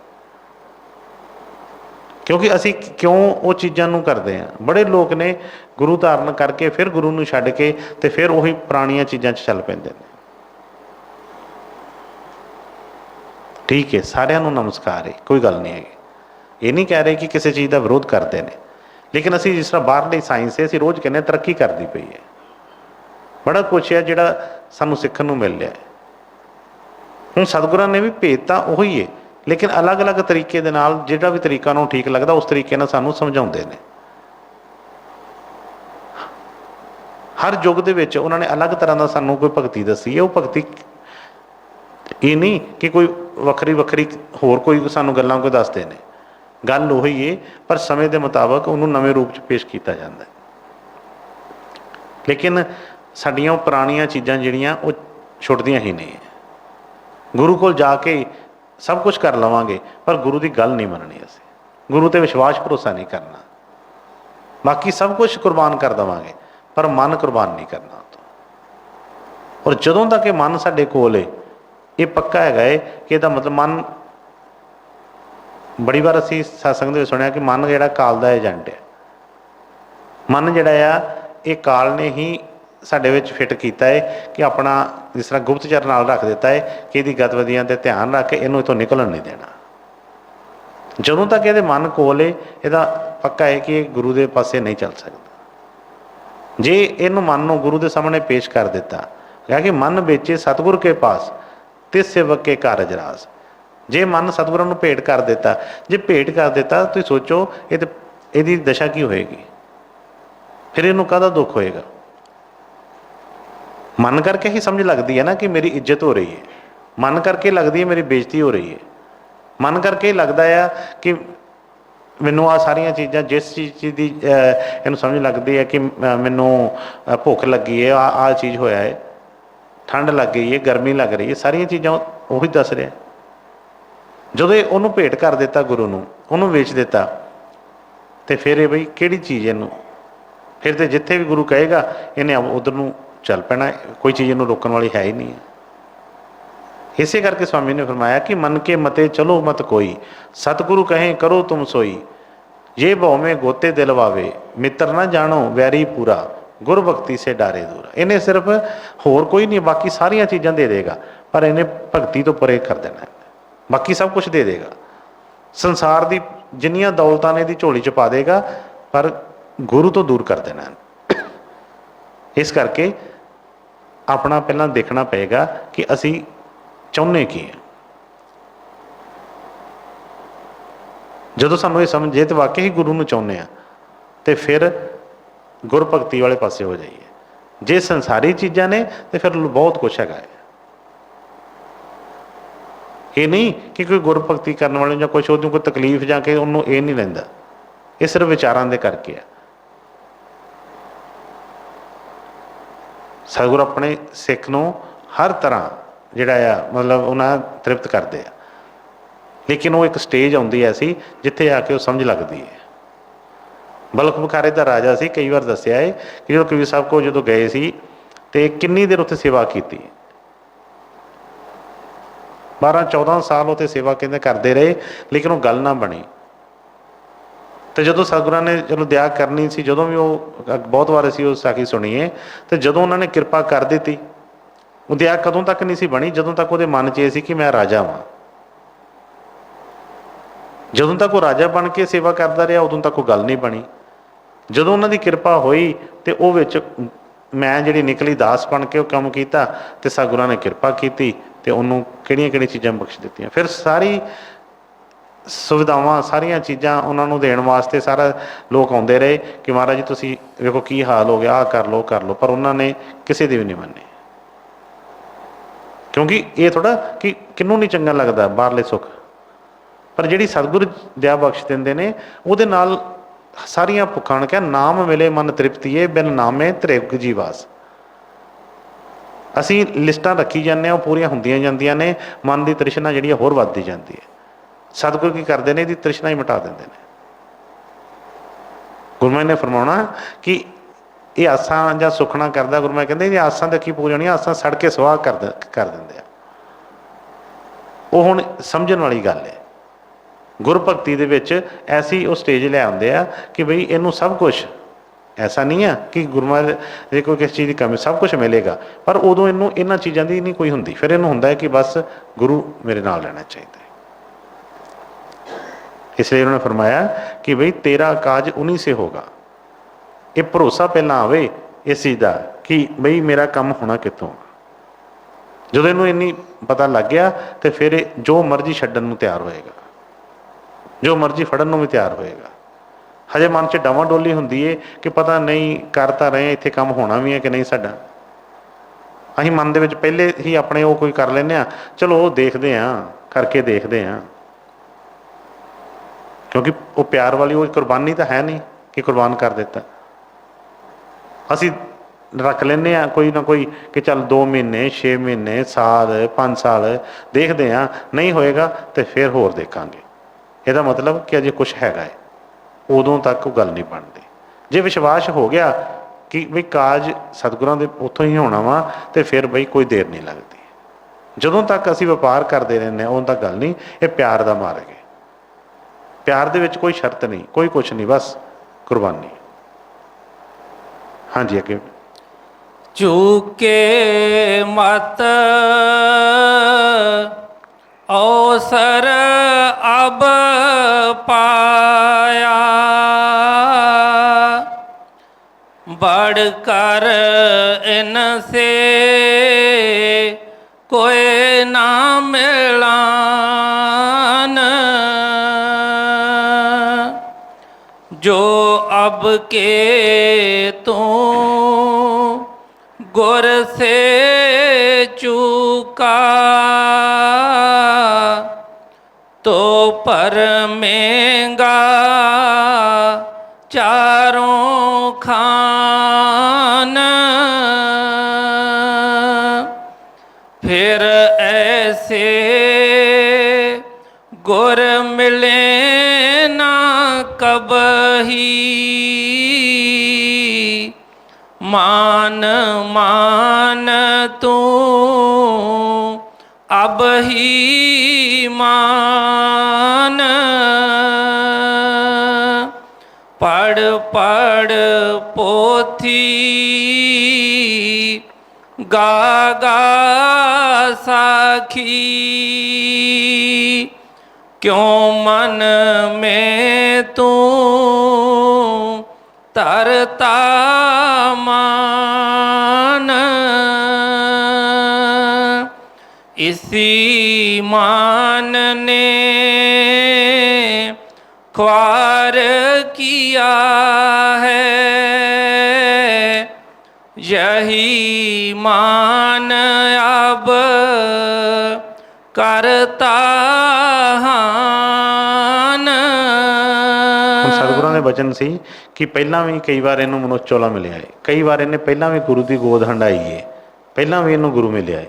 क्योंकि असी क्यों वो चीज़ों नूं करते हैं? बड़े लोग ने गुरु धारण करके फिर गुरु नूं छड्ड के ते फिर उही पुरानियां चीज़ां च चल पैंदे ने। ठीक है, सारियां नूं नमस्कार है, कोई गल नहीं है। ये नहीं कह रहे कि किसी चीज़ का विरोध करते हैं, लेकिन असी जिस तरह बाहरली साइंस है, असी रोज़ कहने तरक्की करती पई है, बड़ा कुछ है जिहड़ा सानूं सीखण नूं मिल रहा है। हुण सतगुरां ने भी भेत तां उही है, लेकिन अलग अलग तरीके दे नाल जिहड़ा भी तरीका उन्हां नूं ठीक लगदा उस तरीके नाल सानूं समझाउंदे ने। हर युग दे विच उन्हां ने अलग तरह दा सानूं कोई भगती दसी है। वो भगती ये नहीं कि कोई वखरी वखरी होर कोई सानूं गल्लां कोई दसदे ने, गल उही है, पर समय के मुताबक उन्होंने नवे रूप च पेश किया जाता है। लेकिन साडियां पुरानियां चीज़ां जिहड़ियां वो छुटदियां ही नहीं है। गुरु कोल जाके सब कुछ कर लवांगे, पर गुरु की गल नहीं मननी, असी गुरु ते विश्वास भरोसा नहीं करना। बाकी सब कुछ कुर्बान कर देवांगे, पर मन कुर्बान नहीं करना। और जदों तक ये मन साडे कोल है, ये पक्का है कि इसदा मतलब मन, बड़ी बार असी सत्संग दे सुनिया कि मन जिहड़ा काल दा एजेंट है। मन जिहड़ा आ ये काल ने ही साडे विच फिट किया है कि अपना जिस तरह गुप्तचर नाल रख दिता है कि इहदी गतिविधियां ते ध्यान रख के इहनूं इत्थों निकलन नहीं देना। ਜਦੋਂ ਤੱਕ ਇਹਦੇ ਮਨ ਕੋਲ ਏ, ਇਹਦਾ ਪੱਕਾ ਹੈ ਕਿ ਇਹ ਗੁਰੂ ਦੇ ਪਾਸੇ ਨਹੀਂ ਚੱਲ ਸਕਦਾ। ਜੇ ਇਹਨੂੰ ਮਨ ਨੂੰ ਗੁਰੂ ਦੇ ਸਾਹਮਣੇ ਪੇਸ਼ ਕਰ ਦਿੱਤਾ, ਕਿਹਾ ਕਿ ਮਨ ਵੇਚੇ ਸਤਿਗੁਰ ਕੇ ਪਾਸ ਤਿਸ ਸੇਵਕ ਕੇ ਕਾਰਜ ਰਾਸ। ਜੇ ਮਨ ਸਤਿਗੁਰਾਂ ਨੂੰ ਭੇਟ ਕਰ ਦਿੱਤਾ, ਜੇ ਭੇਟ ਕਰ ਦਿੱਤਾ, ਤੁਸੀਂ ਸੋਚੋ ਇਹ ਤੇ ਇਹਦੀ ਦਸ਼ਾ ਕੀ ਹੋਏਗੀ, ਫਿਰ ਇਹਨੂੰ ਕਾਹਦਾ ਦੁੱਖ ਹੋਏਗਾ। ਮਨ ਕਰਕੇ ਹੀ ਸਮਝ ਲੱਗਦੀ ਹੈ ਨਾ ਕਿ ਮੇਰੀ ਇੱਜ਼ਤ ਹੋ ਰਹੀ ਹੈ, ਮਨ ਕਰਕੇ ਲੱਗਦੀ ਹੈ ਮੇਰੀ ਬੇਇੱਜ਼ਤੀ ਹੋ ਰਹੀ ਹੈ, ਮਨ ਕਰਕੇ ਲੱਗਦਾ ਆ ਕਿ ਮੈਨੂੰ ਆਹ ਸਾਰੀਆਂ ਚੀਜ਼ਾਂ, ਜਿਸ ਚੀਜ਼ ਦੀ ਇਹਨੂੰ ਸਮਝ ਲੱਗਦੀ ਹੈ ਕਿ ਮੈਨੂੰ ਭੁੱਖ ਲੱਗੀ ਹੈ, ਆਹ ਚੀਜ਼ ਹੋਇਆ ਹੈ, ਠੰਡ ਲੱਗ ਗਈ ਹੈ, ਗਰਮੀ ਲੱਗ ਰਹੀ ਹੈ, ਸਾਰੀਆਂ ਚੀਜ਼ਾਂ ਉਹੀ ਦੱਸ ਰਿਹਾ। ਜਦੋਂ ਇਹ ਉਹਨੂੰ ਭੇਟ ਕਰ ਦਿੱਤਾ ਗੁਰੂ ਨੂੰ, ਉਹਨੂੰ ਵੇਚ ਦਿੱਤਾ, ਤੇ ਫਿਰ ਇਹ ਬਈ ਕਿਹੜੀ ਚੀਜ਼ ਇਹਨੂੰ, ਫਿਰ ਤੇ ਜਿੱਥੇ ਵੀ ਗੁਰੂ ਕਹੇਗਾ ਇਹਨੇ ਉਧਰ ਨੂੰ ਚੱਲ ਪੈਣਾ, ਕੋਈ ਚੀਜ਼ ਇਹਨੂੰ ਰੋਕਣ ਵਾਲੀ ਹੈ ਹੀ ਨਹੀਂ ਹੈ। ਇਸੇ ਕਰਕੇ स्वामी ने फरमाया कि मन के मते चलो मत कोई, सतगुरु कहें करो तुम सोई, ये भव में गोते दिलवावे, मित्र ना जानो वैरी पूरा, गुर भगती से डारे दूर। इन्हें सिर्फ होर कोई नहीं, बाकी सारिया चीज़ां दे देगा, पर इन्हें भगती तो परे कर देना, बाकी सब कुछ दे देगा। संसार की जिन्नियां दौलतां ने दी झोली च पा देगा, पर गुरु तो दूर कर देना। इस करके अपना पहला देखना पेगा कि असी ਚਾਹੁੰਦੇ ਕੀ ਹੈ। ਜਦੋਂ ਸਾਨੂੰ ਇਹ ਸਮਝ ਜੇ ਤਾਂ ਵਾਕਈ ਹੀ ਗੁਰੂ ਨੂੰ ਚਾਹੁੰਦੇ ਹਾਂ, ਤੇ ਫਿਰ ਗੁਰਭਗਤੀ ਵਾਲੇ ਪਾਸੇ ਹੋ ਜਾਈਏ। ਜੇ ਸੰਸਾਰੀ ਚੀਜ਼ਾਂ ਨੇ ਤੇ ਫਿਰ ਬਹੁਤ ਕੁਛ ਹੈਗਾ ਹੈ। ਇਹ ਨਹੀਂ ਕਿ ਕੋਈ ਗੁਰਭਗਤੀ ਕਰਨ ਵਾਲੇ ਜਾਂ ਕੁਛ ਉਹਨੂੰ ਕੋਈ ਤਕਲੀਫ ਜਾਂ ਕਿ ਉਹਨੂੰ ਇਹ ਨਹੀਂ ਲੈਂਦਾ, ਇਹ ਸਿਰਫ ਵਿਚਾਰਾਂ ਦੇ ਕਰਕੇ ਆ। ਸਤਿਗੁਰੂ ਆਪਣੇ ਸਿੱਖ ਨੂੰ ਹਰ ਤਰ੍ਹਾਂ ਜਿਹੜਾ ਆ ਮਤਲਬ ਉਹਨਾਂ ਤ੍ਰਿਪਤ ਕਰਦੇ ਆ, ਲੇਕਿਨ ਉਹ ਇੱਕ ਸਟੇਜ ਆਉਂਦੀ ਐਸੀ ਜਿੱਥੇ ਆ ਕੇ ਉਹ ਸਮਝ ਲੱਗਦੀ ਹੈ। ਬਲਖ ਬੁਖਾਰੇ ਦਾ ਰਾਜਾ ਸੀ, ਕਈ ਵਾਰ ਦੱਸਿਆ ਹੈ ਕਿ ਜਦੋਂ ਕਬੀਰ ਸਾਹਿਬ ਕੋਲ ਜਦੋਂ ਗਏ ਸੀ ਤੇ ਕਿੰਨੀ ਦੇਰ ਉੱਥੇ ਸੇਵਾ ਕੀਤੀ, 12-14 ਸਾਲ ਉੱਥੇ ਸੇਵਾ ਕਹਿੰਦੇ ਕਰਦੇ ਰਹੇ, ਲੇਕਿਨ ਉਹ ਗੱਲ ਨਾ ਬਣੀ। ਤੇ ਜਦੋਂ ਸਤਿਗੁਰਾਂ ਨੇ ਚਲੋ ਦਇਆ ਕਰਨੀ ਸੀ, ਜਦੋਂ ਵੀ ਉਹ ਬਹੁਤ ਵਾਰ ਅਸੀਂ ਉਹ ਸਾਖੀ ਸੁਣੀਏ, ਤੇ ਜਦੋਂ ਉਹਨਾਂ ਨੇ ਕਿਰਪਾ ਕਰ ਦਿੱਤੀ, ਉਹ ਦਇਆ ਕਦੋਂ ਤੱਕ ਨਹੀਂ ਸੀ ਬਣੀ, ਜਦੋਂ ਤੱਕ ਉਹਦੇ ਮਨ 'ਚ ਇਹ ਸੀ ਕਿ ਮੈਂ ਰਾਜਾ ਵਾਂ। ਜਦੋਂ ਤੱਕ ਉਹ ਰਾਜਾ ਬਣ ਕੇ ਸੇਵਾ ਕਰਦਾ ਰਿਹਾ, ਉਦੋਂ ਤੱਕ ਉਹ ਗੱਲ ਨਹੀਂ ਬਣੀ। ਜਦੋਂ ਉਹਨਾਂ ਦੀ ਕਿਰਪਾ ਹੋਈ ਤੇ ਉਹ ਵਿੱਚ ਮੈਂ ਜਿਹੜੀ ਨਿਕਲੀ ਦਾਸ ਬਣ ਕੇ ਉਹ ਕੰਮ ਕੀਤਾ, ਤੇ ਸਤਿਗੁਰਾਂ ਨੇ ਕਿਰਪਾ ਕੀਤੀ ਤੇ ਉਹਨੂੰ ਕਿਹੜੀਆਂ ਕਿਹੜੀਆਂ ਚੀਜ਼ਾਂ ਬਖਸ਼ ਦਿੱਤੀਆਂ। ਫਿਰ ਸਾਰੀ ਸੁਵਿਧਾਵਾਂ, ਸਾਰੀਆਂ ਚੀਜ਼ਾਂ ਉਹਨਾਂ ਨੂੰ ਦੇਣ ਵਾਸਤੇ ਸਾਰਾ ਲੋਕ ਆਉਂਦੇ ਰਹੇ ਕਿ ਮਹਾਰਾਜ ਜੀ ਤੁਸੀਂ ਵੇਖੋ ਕੀ ਹਾਲ ਹੋ ਗਿਆ, ਆਹ ਕਰ ਲਓ ਕਰ ਲਓ, ਪਰ ਉਹਨਾਂ ਨੇ ਕਿਸੇ ਦੀ ਵੀ ਨਹੀਂ ਮੰਨੀ। ਕਿਉਂਕਿ ਇਹ ਥੋੜ੍ਹਾ ਕਿ ਕਿਹਨੂੰ ਨਹੀਂ ਚੰਗਾ ਲੱਗਦਾ ਬਾਹਰਲੇ ਸੁੱਖ, ਪਰ ਜਿਹੜੀ ਸਤਿਗੁਰੂ ਦਇਆ ਬਖਸ਼ ਦਿੰਦੇ ਨੇ ਉਹਦੇ ਨਾਲ ਸਾਰੀਆਂ ਭੁੱਖਾਂ ਨੂੰ ਕਿਹਾ ਨਾਮ ਮਿਲੇ ਮਨ ਤ੍ਰਿਪਤੀਏ, ਬਿਨ ਨਾਮੇ ਤ੍ਰਿਪਕ ਜੀ ਵਾਸ। ਅਸੀਂ ਲਿਸਟਾਂ ਰੱਖੀ ਜਾਂਦੇ ਹਾਂ, ਉਹ ਪੂਰੀਆਂ ਹੁੰਦੀਆਂ ਜਾਂਦੀਆਂ ਨੇ, ਮਨ ਦੀ ਤ੍ਰਿਸ਼ਨਾ ਜਿਹੜੀ ਹੋਰ ਵੱਧਦੀ ਜਾਂਦੀ ਹੈ। ਸਤਿਗੁਰੂ ਕੀ ਕਰਦੇ ਨੇ, ਇਹਦੀ ਤ੍ਰਿਸ਼ਨਾ ਹੀ ਮਿਟਾ ਦਿੰਦੇ ਨੇ। ਗੁਰੂ ਮਹਾਰਾਜ ਨੇ ਫਰਮਾਉਣਾ ਕਿ ਇਹ ਆਸਾਂ ਜਾਂ ਸੁਖਣਾ ਕਰਦਾ, ਗੁਰੂ ਮਹਾਰਾਜ ਕਹਿੰਦੇ ਇਹ ਆਸਾਂ ਤਾਂ ਕੀ ਪੂਜਣੀਆਂ, ਆਸਾਂ ਸੜ ਕੇ ਸੁਆਹ ਕਰ ਦਿੰਦੇ ਆ। ਉਹ ਹੁਣ ਸਮਝਣ ਵਾਲੀ ਗੱਲ ਹੈ। ਗੁਰਭਗਤੀ ਦੇ ਵਿੱਚ ਐਸੀ ਉਹ ਸਟੇਜ ਲੈ ਆਉਂਦੇ ਆ ਕਿ ਬਈ ਇਹਨੂੰ ਸਭ ਕੁਛ, ਐਸਾ ਨਹੀਂ ਆ ਕਿ ਗੁਰੂ ਮਹਾਰਾਜ ਜੇ ਕੋਈ ਕਿਸੇ ਚੀਜ਼ ਦੀ ਕਮੀ, ਸਭ ਕੁਛ ਮਿਲੇਗਾ, ਪਰ ਉਦੋਂ ਇਹਨੂੰ ਇਹਨਾਂ ਚੀਜ਼ਾਂ ਦੀ ਨਹੀਂ ਕੋਈ ਹੁੰਦੀ। ਫਿਰ ਇਹਨੂੰ ਹੁੰਦਾ ਹੈ ਕਿ ਬਸ ਗੁਰੂ ਮੇਰੇ ਨਾਲ ਰਹਿਣਾ ਚਾਹੀਦਾ ਹੈ। ਇਸ ਲਈ ਉਹਨਾਂ ਨੇ ਫਰਮਾਇਆ ਕਿ ਬਈ ਤੇਰਾ ਕਾਜ ਉਨੀ ਸੇ ਹੋਗਾ। ਇਹ ਭਰੋਸਾ ਪਹਿਲਾਂ ਆਵੇ ਇਸ ਚੀਜ਼ ਦਾ ਕਿ ਬਈ ਮੇਰਾ ਕੰਮ ਹੋਣਾ ਕਿੱਥੋਂ। ਜਦੋਂ ਇਹਨੂੰ ਇੰਨੀ ਪਤਾ ਲੱਗ ਗਿਆ ਤੇ ਫਿਰ ਇਹ ਜੋ ਮਰਜ਼ੀ ਛੱਡਣ ਨੂੰ ਤਿਆਰ ਹੋਏਗਾ, ਜੋ ਮਰਜ਼ੀ ਫੜਨ ਨੂੰ ਵੀ ਤਿਆਰ ਹੋਏਗਾ। ਹਜੇ ਮਨ 'ਚ ਡਾਵਾਂ ਡੋਲੀ ਹੁੰਦੀ ਹੈ ਕਿ ਪਤਾ ਨਹੀਂ ਕਰ ਤਾਂ ਰਹੇ, ਇੱਥੇ ਕੰਮ ਹੋਣਾ ਵੀ ਹੈ ਕਿ ਨਹੀਂ ਸਾਡਾ। ਅਸੀਂ ਮਨ ਦੇ ਵਿੱਚ ਪਹਿਲੇ ਹੀ ਆਪਣੇ ਉਹ ਕੋਈ ਕਰ ਲੈਂਦੇ ਹਾਂ, ਚਲੋ ਉਹ ਦੇਖਦੇ ਹਾਂ, ਕਰਕੇ ਦੇਖਦੇ ਹਾਂ, ਕਿਉਂਕਿ ਉਹ ਪਿਆਰ ਵਾਲੀ ਉਹ ਕੁਰਬਾਨੀ ਤਾਂ ਹੈ ਨਹੀਂ ਕਿ ਕੁਰਬਾਨ ਕਰ ਦਿੱਤਾ। ਅਸੀਂ ਰੱਖ ਲੈਂਦੇ ਹਾਂ ਕੋਈ ਨਾ ਕੋਈ ਕਿ ਚੱਲ 2 ਮਹੀਨੇ 6 ਮਹੀਨੇ ਸਾਲ 5 ਸਾਲ ਦੇਖਦੇ ਹਾਂ, ਨਹੀਂ ਹੋਏਗਾ ਤੇ ਫਿਰ ਹੋਰ ਦੇਖਾਂਗੇ। ਇਹਦਾ ਮਤਲਬ ਕਿ ਅਜੇ ਕੁਛ ਹੈਗਾ ਹੈ, ਉਦੋਂ ਤੱਕ ਉਹ ਗੱਲ ਨਹੀਂ ਬਣਦੀ। ਜੇ ਵਿਸ਼ਵਾਸ ਹੋ ਗਿਆ ਕਿ ਬਈ ਕਾਜ ਸਤਿਗੁਰਾਂ ਦੇ ਉੱਥੋਂ ਹੀ ਹੋਣਾ ਵਾ, ਤੇ ਫਿਰ ਬਈ ਕੋਈ ਦੇਰ ਨਹੀਂ ਲੱਗਦੀ। ਜਦੋਂ ਤੱਕ ਅਸੀਂ ਵਪਾਰ ਕਰਦੇ ਰਹਿੰਦੇ ਹਾਂ ਉਦੋਂ ਤੱਕ ਗੱਲ ਨਹੀਂ। ਇਹ ਪਿਆਰ ਦਾ ਮਾਰਗ ਹੈ। ਪਿਆਰ ਦੇ ਵਿੱਚ ਕੋਈ ਸ਼ਰਤ ਨਹੀਂ, ਕੋਈ ਕੁਛ ਨਹੀਂ, ਬਸ ਕੁਰਬਾਨੀ। ਹਾਂਜੀ ਅੱਗੇ। ਚੂਕੇ ਮਤ ਅਵਸਰ ਅਬ ਪਾਇਆ ਬੜ ਕਰ ਇਨ ਸੇ ਕੋਇ ਨਾ ਮਿਲਾਨ ਜੋ ਅਬ ਕੇ ਤੂੰ ਗੁਰ ਸੇ ਚੂਕਾ तो परमेगा चारों खान फिर ऐसे गुर मिले ना कबही मान मान तू अब ही मान पढ़ पढ़ पोथी गा गा साखी क्यों मन में तू तरता मान इसी मान ने ख्वार किया है यही मान अब करता हान। ਹੁਣ ਸਤਿਗੁਰਾਂ ਦੇ ਬਚਨ ਸੀ ਕਿ ਪਹਿਲਾਂ ਵੀ ਕਈ ਵਾਰ ਇਹਨੂੰ ਮਨੁੱਖ ਚੋਲਾ ਮਿਲਿਆ ਹੈ, ਕਈ ਵਾਰ ਇਹਨੇ ਪਹਿਲਾਂ ਵੀ ਗੁਰੂ ਦੀ ਗੋਦ ਹੰਡਾਈ ਹੈ, ਪਹਿਲਾਂ ਵੀ ਇਹਨੂੰ ਗੁਰੂ ਮਿਲਿਆ ਹੈ।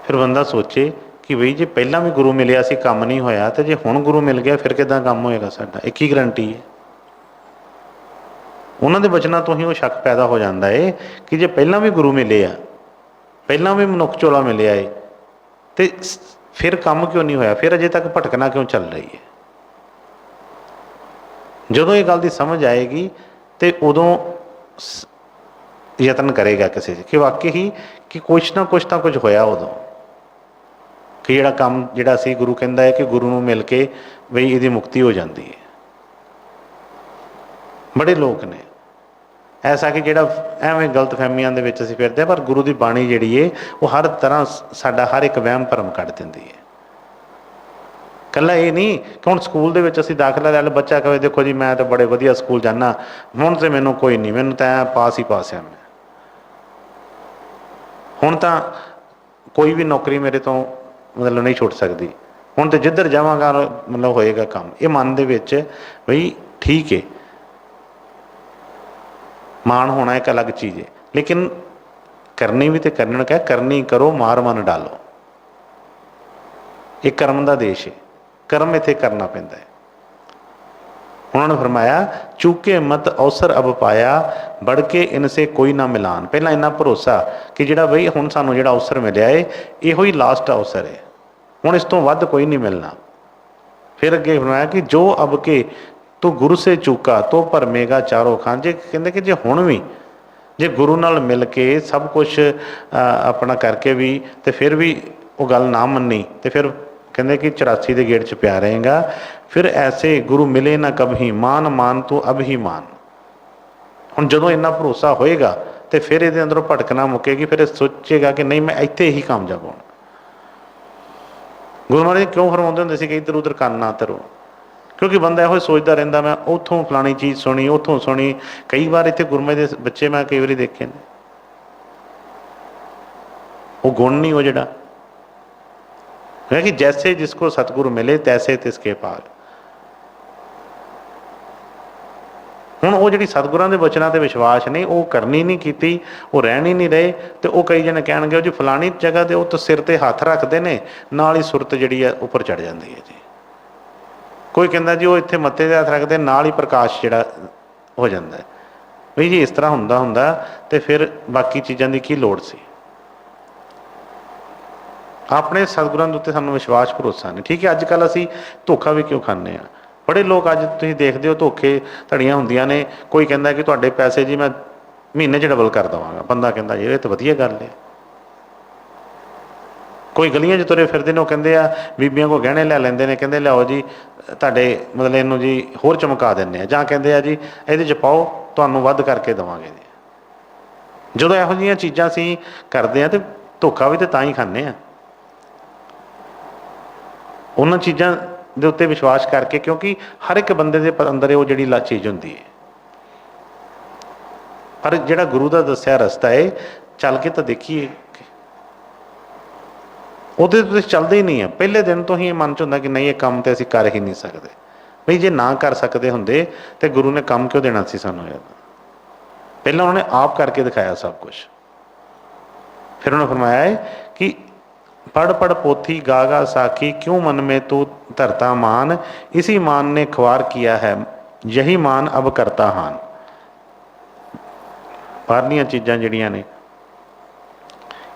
ਫਿਰ ਬੰਦਾ ਸੋਚੇ ਕਿ ਬਈ ਜੇ ਪਹਿਲਾਂ ਵੀ ਗੁਰੂ ਮਿਲਿਆ ਸੀ ਕੰਮ ਨਹੀਂ ਹੋਇਆ, ਤੇ ਜੇ ਹੁਣ ਗੁਰੂ ਮਿਲ ਗਿਆ ਫਿਰ ਕਿੱਦਾਂ ਕੰਮ ਹੋਏਗਾ ਸਾਡਾ? ਇਹ ਕੀ ਗਰੰਟੀ ਹੈ? ਉਹਨਾਂ ਦੇ ਬਚਨਾਂ ਤੋਂ ਹੀ ਉਹ ਸ਼ੱਕ ਪੈਦਾ ਹੋ ਜਾਂਦਾ ਹੈ ਕਿ ਜੇ ਪਹਿਲਾਂ ਵੀ ਗੁਰੂ ਮਿਲੇ ਆ, ਪਹਿਲਾਂ ਵੀ ਮਨੁੱਖ ਚੋਲਾ ਮਿਲਿਆ ਹੈ, ਤੇ ਫਿਰ ਕੰਮ ਕਿਉਂ ਨਹੀਂ ਹੋਇਆ? ਫਿਰ ਅਜੇ ਤੱਕ ਭਟਕਣਾ ਕਿਉਂ ਚੱਲ ਰਹੀ ਹੈ? ਜਦੋਂ ਇਹ ਗੱਲ ਦੀ ਸਮਝ ਆਏਗੀ ਤੇ ਉਦੋਂ ਯਤਨ ਕਰੇਗਾ ਕਿਸੇ 'ਚ ਕਿ ਵਾਕਈ ਹੀ ਕਿ ਕੁਛ ਨਾ ਕੁਛ ਤਾਂ ਕੁਝ ਹੋਇਆ ਉਦੋਂ, ਕਿ ਜਿਹੜਾ ਕੰਮ ਜਿਹੜਾ ਸੀ ਗੁਰੂ ਕਹਿੰਦਾ ਹੈ ਕਿ ਗੁਰੂ ਨੂੰ ਮਿਲ ਕੇ ਬਈ ਇਹਦੀ ਮੁਕਤੀ ਹੋ ਜਾਂਦੀ ਹੈ। ਬੜੇ ਲੋਕ ਨੇ ਐਸਾ ਕਿ ਜਿਹੜਾ ਐਵੇਂ ਗਲਤ ਫਹਿਮੀਆਂ ਦੇ ਵਿੱਚ ਅਸੀਂ ਫਿਰਦੇ ਹਾਂ, ਪਰ ਗੁਰੂ ਦੀ ਬਾਣੀ ਜਿਹੜੀ ਹੈ ਉਹ ਹਰ ਤਰ੍ਹਾਂ ਸਾਡਾ ਹਰ ਇੱਕ ਵਹਿਮ ਭਰਮ ਕੱਢ ਦਿੰਦੀ ਹੈ। ਇਕੱਲਾ ਇਹ ਨਹੀਂ ਕਿ ਹੁਣ ਸਕੂਲ ਦੇ ਵਿੱਚ ਅਸੀਂ ਦਾਖਲਾ ਲੈ ਲਓ, ਬੱਚਾ ਕਹੇ ਦੇਖੋ ਜੀ ਮੈਂ ਤਾਂ ਬੜੇ ਵਧੀਆ ਸਕੂਲ ਜਾਂਦਾ, ਹੁਣ ਤਾਂ ਮੈਨੂੰ ਕੋਈ ਨਹੀਂ, ਮੈਨੂੰ ਤਾਂ ਐਂ ਪਾਸ ਹੀ ਪਾਸ ਆ, ਮੈਂ ਹੁਣ ਤਾਂ ਕੋਈ ਵੀ ਨੌਕਰੀ ਮੇਰੇ ਤੋਂ ਮਤਲਬ ਨਹੀਂ ਛੁੱਟ ਸਕਦੀ, ਹੁਣ ਤਾਂ ਜਿੱਧਰ ਜਾਵਾਂਗਾ ਮਤਲਬ ਹੋਏਗਾ ਕੰਮ। ਇਹ ਮਨ ਦੇ ਵਿੱਚ ਬਈ ਠੀਕ ਹੈ, ਮਾਣ ਹੋਣਾ ਇੱਕ ਅਲੱਗ ਚੀਜ਼ ਹੈ, ਲੇਕਿਨ ਕਰਨੀ ਵੀ ਤੇ ਕਰਨ ਕਹਿ ਕਰਨੀ ਕਰੋ ਮਾਰ ਮਨ ਡਾਲੋ। ਇਹ ਕਰਮ ਦਾ ਦੇਸ਼ ਹੈ, ਕਰਮ ਇੱਥੇ ਕਰਨਾ ਪੈਂਦਾ ਹੈ। ਉਹਨਾਂ ਨੇ ਫਰਮਾਇਆ ਚੂਕੇ ਮਤ ਅਵਸਰ ਅਬ ਪਾਇਆ ਬੜ ਕੇ ਇਨਸੇ ਕੋਈ ਨਾ ਮਿਲਾਨ। ਪਹਿਲਾਂ ਇੰਨਾ ਭਰੋਸਾ ਕਿ ਜਿਹੜਾ ਬਈ ਹੁਣ ਸਾਨੂੰ ਜਿਹੜਾ ਅਵਸਰ ਮਿਲਿਆ ਹੈ ਇਹੋ ਹੀ ਲਾਸਟ ਅਵਸਰ ਹੈ, ਹੁਣ ਇਸ ਤੋਂ ਵੱਧ ਕੋਈ ਨਹੀਂ ਮਿਲਣਾ। ਫਿਰ ਅੱਗੇ ਫਰਮਾਇਆ ਕਿ ਜੋ ਅਬ ਕੇ ਤੂੰ ਗੁਰੂ ਸੇ ਚੂਕਾ ਤੋ ਭਰਮੇਗਾ ਚਾਰੋਂ ਖਾਨ। ਜੇ ਕਹਿੰਦੇ ਕਿ ਜੇ ਹੁਣ ਵੀ ਜੇ ਗੁਰੂ ਨਾਲ ਮਿਲ ਕੇ ਸਭ ਕੁਛ ਆਪਣਾ ਕਰਕੇ ਵੀ ਤੇ ਫਿਰ ਵੀ ਉਹ ਗੱਲ ਨਾ ਮੰਨੀ, ਤੇ ਫਿਰ ਕਹਿੰਦੇ ਕਿ 84 ਦੇ ਗੇੜ 'ਚ ਪਿਆ ਰਹੇਗਾ। ਫਿਰ ਐਸੇ ਗੁਰੂ ਮਿਲੇ ਨਾ ਕਭੀ ਮਾਨ ਮਾਨ ਤੂੰ ਅਬ ਹੀ ਮਾਨ। ਹੁਣ ਜਦੋਂ ਇੰਨਾ ਭਰੋਸਾ ਹੋਏਗਾ ਤੇ ਫਿਰ ਇਹਦੇ ਅੰਦਰੋਂ ਭਟਕਣਾ ਮੁੱਕੇਗੀ, ਫਿਰ ਇਹ ਸੋਚੇਗਾ ਕਿ ਨਹੀਂ ਮੈਂ ਇੱਥੇ ਹੀ ਕਾਮਯਾਬ ਹੋਣਾ। ਗੁਰੂ ਮਹਾਰਾਜ ਕਿਉਂ ਫਰਮਾਉਂਦੇ ਹੁੰਦੇ ਸੀ ਕਿ ਇੱਧਰ ਉੱਧਰ ਕੰਨ ਨਾ ਧਰੋ? ਕਿਉਂਕਿ ਬੰਦਾ ਇਹੋ ਸੋਚਦਾ ਰਹਿੰਦਾ ਮੈਂ ਉੱਥੋਂ ਫਲਾਣੀ ਚੀਜ਼ ਸੁਣੀ, ਉੱਥੋਂ ਸੁਣੀ। ਕਈ ਵਾਰ ਇੱਥੇ ਗੁਰਮਤਿ ਦੇ ਬੱਚੇ ਮੈਂ ਕਈ ਵਾਰੀ ਦੇਖੇ ਨੇ, ਉਹ ਗੁਣ ਨਹੀਂ ਉਹ ਜਿਹੜਾ ਹੈ ਕਿ ਜੈਸੇ ਜਿਸਕੋ ਸਤਿਗੁਰੂ ਮਿਲੇ ਤੈਸੇ ਤਿਸਕੇ ਭਾਗ। ਹੁਣ ਉਹ ਜਿਹੜੀ ਸਤਿਗੁਰਾਂ ਦੇ ਬਚਨਾਂ 'ਤੇ ਵਿਸ਼ਵਾਸ ਨਹੀਂ, ਉਹ ਕਰਨੀ ਨਹੀਂ ਕੀਤੀ, ਉਹ ਰਹਿਣ ਹੀ ਨਹੀਂ ਰਹੇ। ਤੇ ਉਹ ਕਈ ਜਣੇ ਕਹਿਣਗੇ ਉਹ ਜੀ ਫਲਾਣੀ ਜਗ੍ਹਾ 'ਤੇ ਉਹ ਤਾਂ ਸਿਰ 'ਤੇ ਹੱਥ ਰੱਖਦੇ ਨੇ, ਨਾਲ ਹੀ ਸੁਰਤ ਜਿਹੜੀ ਹੈ ਉੱਪਰ ਚੜ੍ਹ ਜਾਂਦੀ ਹੈ ਜੀ। ਕੋਈ ਕਹਿੰਦਾ ਜੀ ਉਹ ਇੱਥੇ ਮੱਥੇ 'ਤੇ ਹੱਥ ਰੱਖਦੇ, ਨਾਲ ਹੀ ਪ੍ਰਕਾਸ਼ ਜਿਹੜਾ ਹੋ ਜਾਂਦਾ ਹੈ। ਵੀ ਜੀ ਇਸ ਤਰ੍ਹਾਂ ਹੁੰਦਾ ਤੇ ਫਿਰ ਬਾਕੀ ਚੀਜ਼ਾਂ ਦੀ ਕੀ ਲੋੜ ਸੀ? ਆਪਣੇ ਸਤਿਗੁਰਾਂ ਦੇ ਉੱਤੇ ਸਾਨੂੰ ਵਿਸ਼ਵਾਸ ਭਰੋਸਾ ਨਹੀਂ। ਠੀਕ ਹੈ, ਅੱਜ ਕੱਲ੍ਹ ਅਸੀਂ ਧੋਖਾ ਵੀ ਕਿਉਂ ਖਾਂਦੇ ਹਾਂ? ਬੜੇ ਲੋਕ ਅੱਜ ਤੁਸੀਂ ਦੇਖਦੇ ਹੋ ਧੋਖੇ ਧੜੀਆਂ ਹੁੰਦੀਆਂ ਨੇ। ਕੋਈ ਕਹਿੰਦਾ ਕਿ ਤੁਹਾਡੇ ਪੈਸੇ ਜੀ ਮੈਂ ਮਹੀਨੇ 'ਚ ਡਬਲ ਕਰ ਦੇਵਾਂਗਾ, ਬੰਦਾ ਕਹਿੰਦਾ ਯਾਰ ਇਹ ਤਾਂ ਵਧੀਆ ਗੱਲ ਹੈ। ਕੋਈ ਗਲੀਆਂ 'ਚ ਤੁਰੇ ਫਿਰਦੇ ਨੇ, ਉਹ ਕਹਿੰਦੇ ਆ ਬੀਬੀਆਂ ਕੋਲ ਗਹਿਣੇ ਲੈ ਲੈਂਦੇ ਨੇ, ਕਹਿੰਦੇ ਲਿਆਓ ਜੀ ਤੁਹਾਡੇ ਮਤਲਬ ਇਹਨੂੰ ਜੀ ਹੋਰ ਚਮਕਾ ਦਿੰਦੇ ਆ, ਜਾਂ ਕਹਿੰਦੇ ਆ ਜੀ ਇਹਦੇ 'ਚ ਪਾਓ ਤੁਹਾਨੂੰ ਵੱਧ ਕਰਕੇ ਦੇਵਾਂਗੇ ਜੀ। ਜਦੋਂ ਇਹੋ ਜਿਹੀਆਂ ਚੀਜ਼ਾਂ ਅਸੀਂ ਕਰਦੇ ਹਾਂ ਤਾਂ ਧੋਖਾ ਵੀ ਤਾਂ ਤਾਂ ਹੀ ਖਾਂਦੇ ਹਾਂ ਉਹਨਾਂ ਚੀਜ਼ਾਂ ਦੇ ਉੱਤੇ ਵਿਸ਼ਵਾਸ ਕਰਕੇ, ਕਿਉਂਕਿ ਹਰ ਇੱਕ ਬੰਦੇ ਦੇ ਅੰਦਰ ਉਹ ਜਿਹੜੀ ਚੀਜ਼ ਹੁੰਦੀ ਹੈ। ਪਰ ਜਿਹੜਾ ਗੁਰੂ ਦਾ ਦੱਸਿਆ ਰਸਤਾ ਹੈ, ਚੱਲ ਕੇ ਤਾਂ ਦੇਖੀਏ, ਉਹਦੇ ਤੁਸੀਂ ਚੱਲਦੇ ਹੀ ਨਹੀਂ ਆ। ਪਹਿਲੇ ਦਿਨ ਤੋਂ ਹੀ ਇਹ ਮਨ 'ਚ ਹੁੰਦਾ ਕਿ ਨਹੀਂ ਇਹ ਕੰਮ ਤਾਂ ਅਸੀਂ ਕਰ ਹੀ ਨਹੀਂ ਸਕਦੇ। ਬਈ ਜੇ ਨਾ ਕਰ ਸਕਦੇ ਹੁੰਦੇ ਤਾਂ ਗੁਰੂ ਨੇ ਕੰਮ ਕਿਉਂ ਦੇਣਾ ਸੀ ਸਾਨੂੰ? ਇਹ ਪਹਿਲਾਂ ਉਹਨਾਂ ਨੇ ਆਪ ਕਰਕੇ ਦਿਖਾਇਆ ਸਭ ਕੁਛ। ਫਿਰ ਉਹਨੇ ਫਰਮਾਇਆ ਹੈ ਕਿ पढ़ पढ़ पोथी गागा साखी क्यों मन में तू धरता मान, इसी मान ने ख्वार किया है यही मान अब करता हान। बाहरलियां चीज़ां जिहड़ियां ने